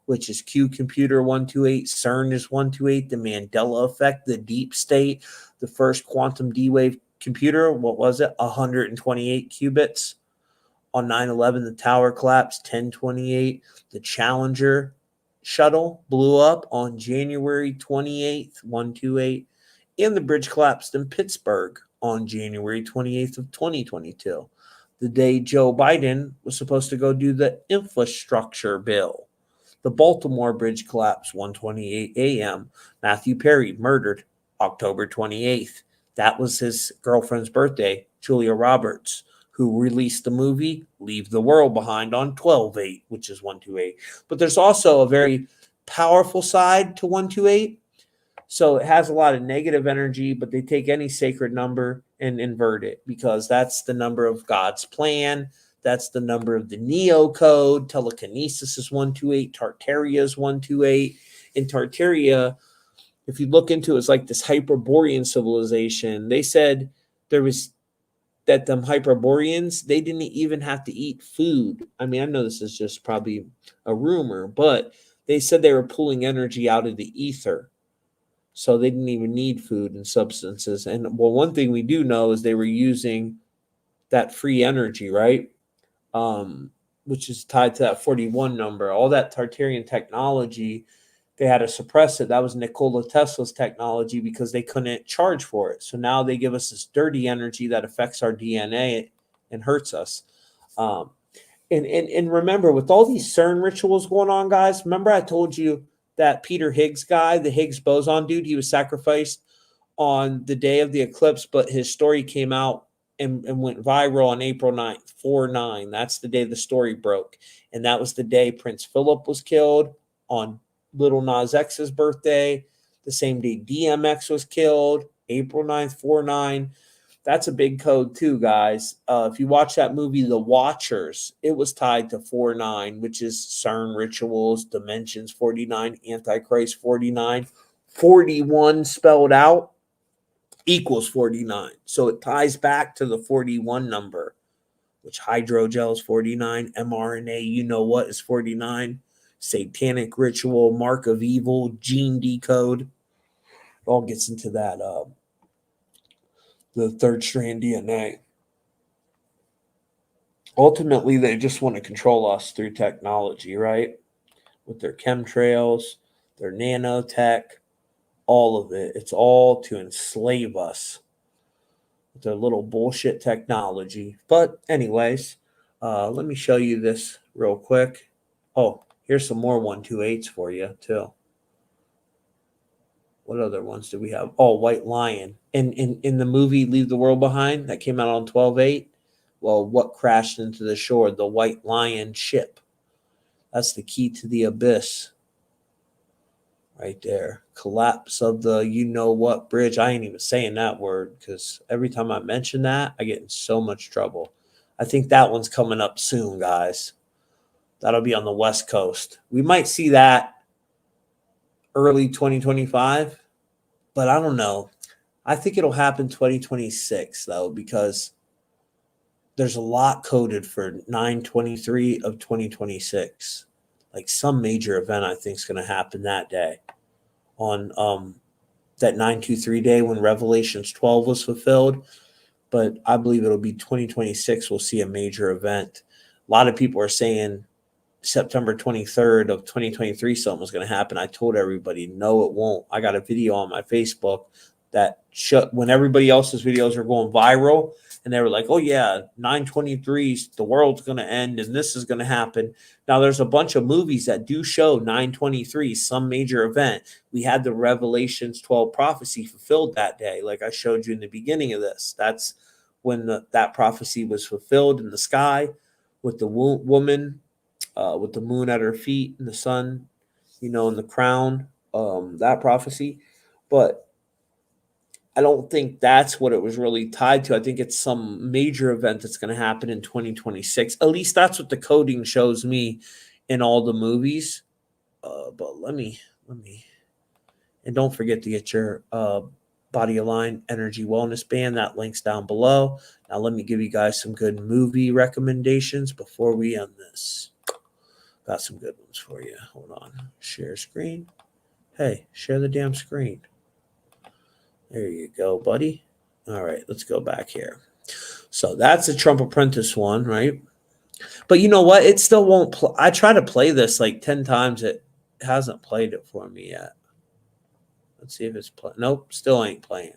which is Q computer 128. CERN is 128. The Mandela effect, the deep state, the first quantum D-wave computer, what was it? 128 qubits. On 9/11, the tower collapsed, 1028. The Challenger shuttle blew up on January 28th, 128. And the bridge collapsed in Pittsburgh on January 28th of 2022, the day Joe Biden was supposed to go do the infrastructure bill. The Baltimore bridge collapsed 1:28 a.m. Matthew Perry murdered October 28th. That was his girlfriend's birthday, Julia Roberts, who released the movie Leave the World Behind on 12/8, which is 128. But there's also a very powerful side to 128. So it has a lot of negative energy, but they take any sacred number and invert it, because that's the number of God's plan. That's the number of the Neo code. Telekinesis is 128. Tartaria is 128. In Tartaria, if you look into it, it's like this Hyperborean civilization. They said there was that them Hyperboreans, they didn't even have to eat food. I mean, I know this is just probably a rumor, but they said they were pulling energy out of the ether. So they didn't even need food and substances. And well, one thing we do know is they were using that free energy, right? Which is tied to that 41 number. All that Tartarian technology, they had to suppress it. That was Nikola Tesla's technology because they couldn't charge for it. So now they give us this dirty energy that affects our DNA and hurts us. And remember, with all these CERN rituals going on, guys, remember I told you that Peter Higgs guy, the Higgs boson dude, he was sacrificed on the day of the eclipse, but his story came out and went viral on April 9th, 4/9. That's the day the story broke. And that was the day Prince Philip was killed, on Little Nas X's birthday, the same day DMX was killed, April 9th, 4/9. That's a big code too, guys. If you watch that movie, The Watchers, it was tied to 4/9, which is CERN rituals, dimensions 49, Antichrist 49, 41 spelled out equals 49. So it ties back to the 41 number, which hydrogel is 49, mRNA, you know what, is 49, satanic ritual, mark of evil, gene decode. It all gets into that, the third strand DNA. Ultimately, they just want to control us through technology, right? With their chemtrails, their nanotech, all of it. It's all to enslave us with their little bullshit technology. But anyways, let me show you this real quick. Oh, here's some more 128s for you too. What other ones do we have? Oh, White Lion. In the movie Leave the World Behind that came out on 12/8. Well, what crashed into the shore? The White Lion ship. That's the key to the abyss. Right there. Collapse of the you-know-what bridge. I ain't even saying that word because every time I mention that, I get in so much trouble. I think that one's coming up soon, guys. That'll be on the West Coast. We might see that early 2025, but I don't know. I think it'll happen 2026, though, because there's a lot coded for 9/23 of 2026. Like some major event I think is going to happen that day on that 9/23 day when Revelations 12 was fulfilled. But I believe it'll be 2026. We'll see a major event. A lot of people are saying September 23rd of 2023 something was going to happen. I told everybody, no, it won't. I got a video on my Facebook that when everybody else's videos are going viral, and they were like, oh yeah, 9/23, the world's going to end and this is going to happen. Now there's a bunch of movies that do show 9/23, some major event. We had the Revelations 12 prophecy fulfilled that day, like I showed you in the beginning of this. That's when that prophecy was fulfilled in the sky with the woman with the moon at her feet and the sun, in the crown, that prophecy. But I don't think that's what it was really tied to. I think it's some major event that's going to happen in 2026. At least that's what the coding shows me in all the movies. But let me, and don't forget to get your Body Align Energy Wellness Band. That link's down below. Now let me give you guys some good movie recommendations before we end this. Got some good ones for you. Hold on. Share screen. Hey, share the damn screen. There you go, buddy. All right, let's go back here. So that's a Trump Apprentice one, right? But you know what? It still won't play. I try to play this like 10 times. It hasn't played it for me yet. Let's see if it's playing. Nope, still ain't playing.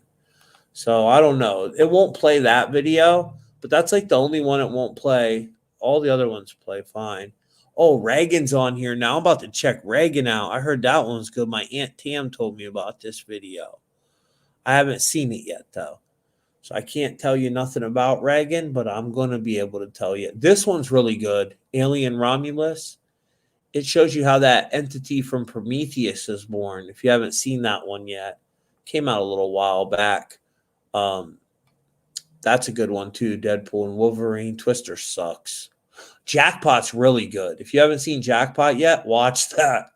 So I don't know. It won't play that video, but that's like the only one it won't play. All the other ones play fine. Oh, Reagan's on here now. I'm about to check Reagan out. I heard that one's good. My Aunt Tam told me about this video. I haven't seen it yet, though. So I can't tell you nothing about Reagan, but I'm going to be able to tell you. This one's really good. Alien Romulus. It shows you how that entity from Prometheus is born. If you haven't seen that one yet. Came out a little while back. That's a good one, too. Deadpool and Wolverine. Twister sucks. Jackpot's really good. If you haven't seen Jackpot yet, watch that.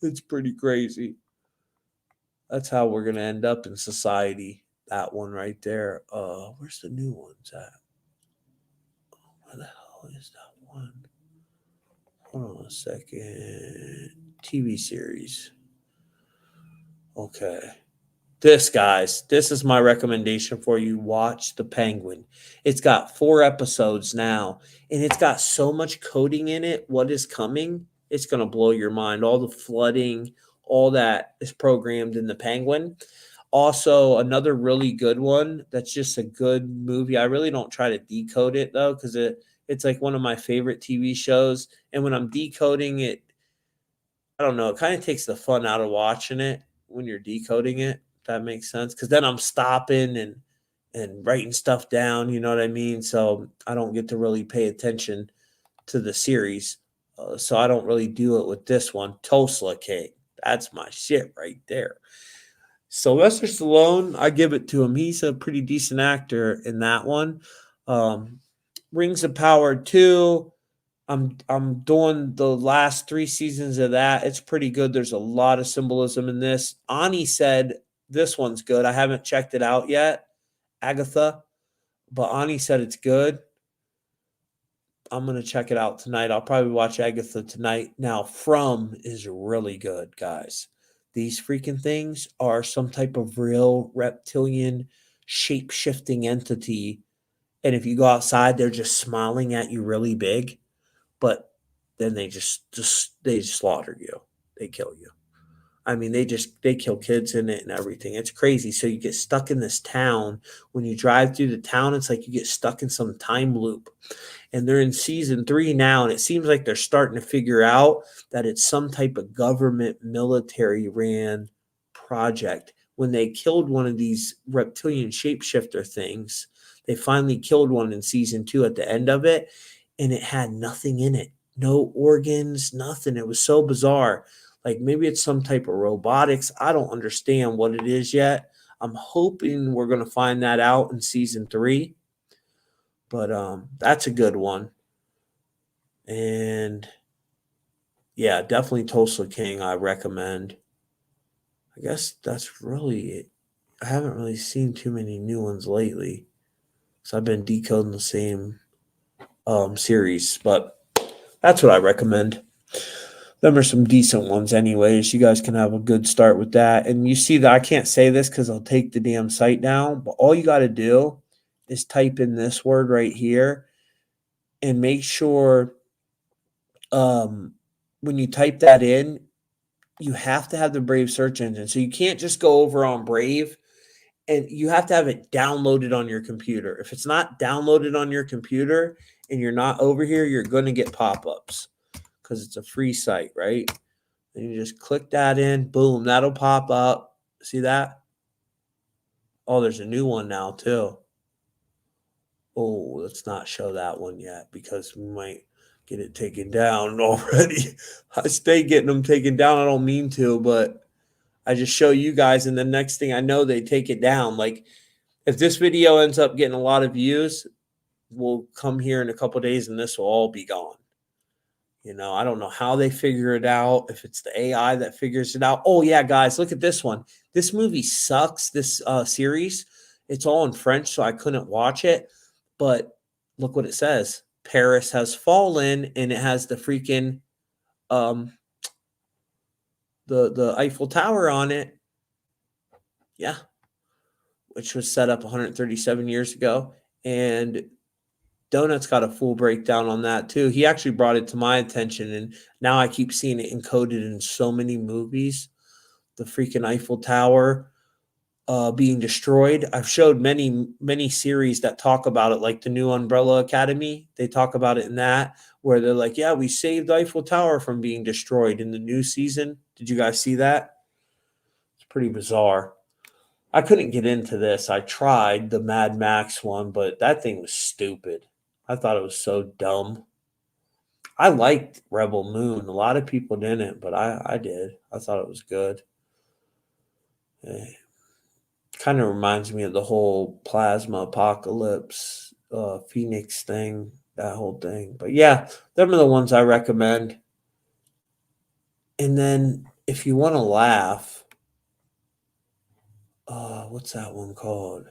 It's pretty crazy. That's how we're going to end up in society. That one right there. Where's the new ones at? Where the hell is that one? Hold on a second. TV series. Okay. This, guys, this is my recommendation for you. Watch The Penguin. It's got 4 episodes now, and it's got so much coding in it. What is coming? It's going to blow your mind. All the flooding, all that is programmed in The Penguin. Also, another really good one that's just a good movie. I really don't try to decode it, though, because it's like one of my favorite TV shows. And when I'm decoding it, I don't know, it kind of takes the fun out of watching it when you're decoding it. That makes sense, because then I'm stopping and and writing stuff down, you know what I mean? So I don't get to really pay attention to the series. So I don't really do it with this one. Tulsa King. That's my shit right there. Sylvester Stallone, I give it to him. He's a pretty decent actor in that one. Rings of Power 2. I'm doing the last 3 seasons of that. It's pretty good. There's a lot of symbolism in this. Ani said this one's good. I haven't checked it out yet, Agatha, but Ani said it's good. I'm going to check it out tonight. I'll probably watch Agatha tonight. Now, From is really good, guys. These freaking things are some type of real reptilian shape-shifting entity. And if you go outside, they're just smiling at you really big. But then they just slaughter you. They kill you. I mean, they kill kids in it and everything. It's crazy. So you get stuck in this town. When you drive through the town, it's like you get stuck in some time loop. And they're in season 3 now, and it seems like they're starting to figure out that it's some type of government military ran project. When they killed one of these reptilian shapeshifter things, they finally killed one in season 2 at the end of it, and it had nothing in it. No organs, nothing. It was so bizarre. Like maybe it's some type of robotics. I don't understand what it is yet. I'm hoping we're going to find that out in season 3. But that's a good one. And yeah, definitely Tulsa King I recommend. I guess that's really it. I haven't really seen too many new ones lately. So I've been decoding the same series. But that's what I recommend. Them are some decent ones anyways. You guys can have a good start with that. And you see that I can't say this because I'll take the damn site down. But all you got to do is type in this word right here and make sure when you type that in, you have to have the Brave search engine. So you can't just go over on Brave, and you have to have it downloaded on your computer. If it's not downloaded on your computer and you're not over here, you're going to get pop-ups because it's a free site, right? And you just click that in, boom, that'll pop up. See that? Oh, there's a new one now too. Oh, let's not show that one yet because we might get it taken down already. I stay getting them taken down. I don't mean to, but I just show you guys, and the next thing I know, they take it down. Like if this video ends up getting a lot of views, we'll come here in a couple of days and this will all be gone. You know, I don't know how they figure it out, if it's the AI that figures it out. Oh, yeah, guys, look at this one. This movie sucks, this series. It's all in French, so I couldn't watch it. But look what it says. Paris has fallen, and it has the freaking the Eiffel Tower on it. Yeah. Which was set up 137 years ago. And Donut's got a full breakdown on that too. He actually brought it to my attention, and now I keep seeing it encoded in so many movies. The freaking Eiffel Tower being destroyed. I've showed many series that talk about it, like the new Umbrella Academy. They talk about it in that, where they're like, yeah, we saved the Eiffel Tower from being destroyed in the new season. Did you guys see that? It's pretty bizarre. I couldn't get into this. I tried the Mad Max one, but that thing was stupid. I thought it was so dumb. I liked Rebel Moon. A lot of people didn't, but I did. I thought it was good. Kind of reminds me of the whole plasma apocalypse, Phoenix thing, that whole thing. But yeah, them are the ones I recommend. And then if you want to laugh, what's that one called?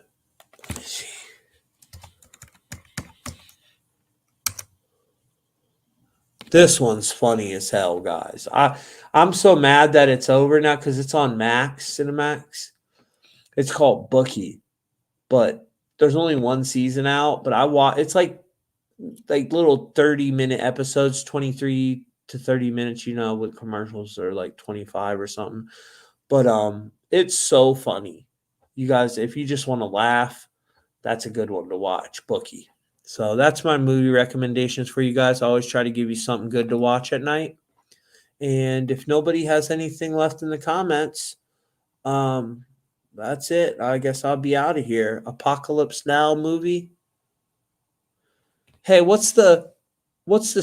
Let me see. This one's funny as hell, guys. I'm so mad that it's over now because it's on Max, Cinemax. It's called Bookie, but there's only one season out. But it's like little 30-minute episodes, 23 to 30 minutes. You know, with commercials are like 25 or something. But it's so funny, you guys. If you just want to laugh, that's a good one to watch. Bookie. So that's my movie recommendations for you guys. I always try to give you something good to watch at night. And if nobody has anything left in the comments, I that's it. I guess I'll be out of here. Apocalypse Now movie. Hey, what's the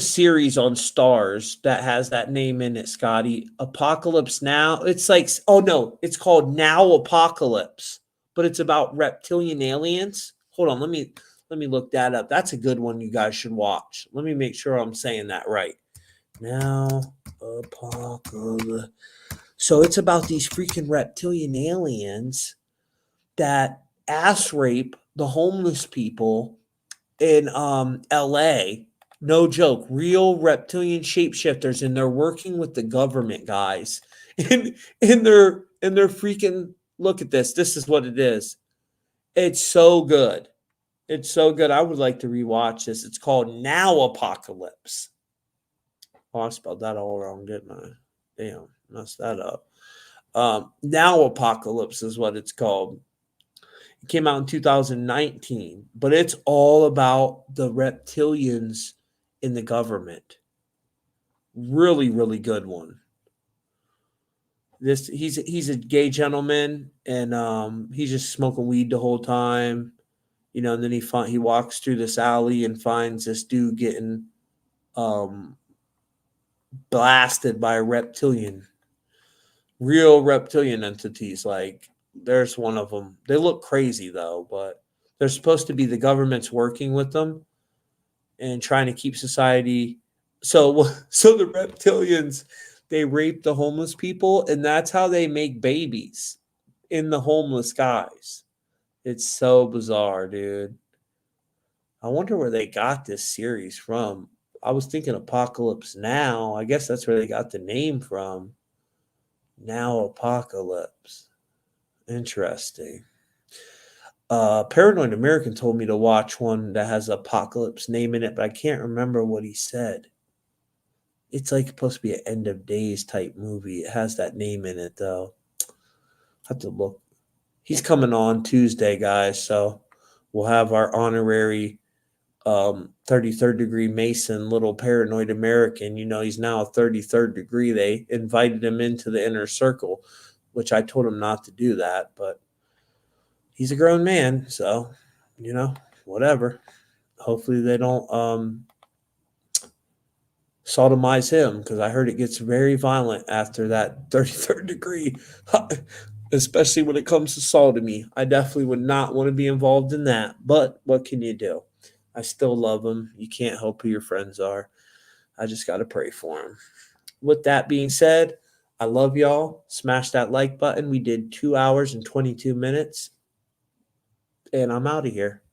series on Stars that has that name in it, Scotty? Apocalypse Now. It's like, oh no, it's called Now Apocalypse, but it's about reptilian aliens. Hold on, let me look that up. That's a good one you guys should watch. Let me make sure I'm saying that right. Now Apocalypse. So it's about these freaking reptilian aliens that ass rape the homeless people in LA. No joke, real reptilian shapeshifters, and they're working with the government, guys. And they're freaking, look at this. This is what it is. It's so good. It's so good. I would like to rewatch this. It's called Now Apocalypse. Oh, I spelled that all wrong, didn't I? Damn, messed that up. Now Apocalypse is what it's called. It came out in 2019, but it's all about the reptilians in the government. Really, really good one. He's a gay gentleman, and he's just smoking weed the whole time, you know. And then he walks through this alley and finds this dude getting blasted by a reptilian, real reptilian entities. Like, there's one of them. They look crazy though, but they're supposed to be, the government's working with them and trying to keep society. So the reptilians, they rape the homeless people, and that's how they make babies in the homeless guys. It's so bizarre, dude. I wonder where they got this series from. I was thinking Apocalypse Now. I guess that's where they got the name from. Now Apocalypse. Interesting. Paranoid American told me to watch one that has Apocalypse name in it, but I can't remember what he said. It's like supposed to be an end of days type movie. It has that name in it though. I have to look. He's coming on Tuesday, guys, so we'll have our honorary 33rd degree Mason, little Paranoid American. You know, he's now a 33rd degree. They invited him into the inner circle, which I told him not to do that, but he's a grown man, so, you know, whatever. Hopefully they don't sodomize him, because I heard it gets very violent after that 33rd degree, especially when it comes to sodomy. I definitely would not want to be involved in that, but what can you do? I still love them. You can't help who your friends are. I just got to pray for them. With that being said, I love y'all. Smash that like button. We did 2 hours and 22 minutes, and I'm out of here.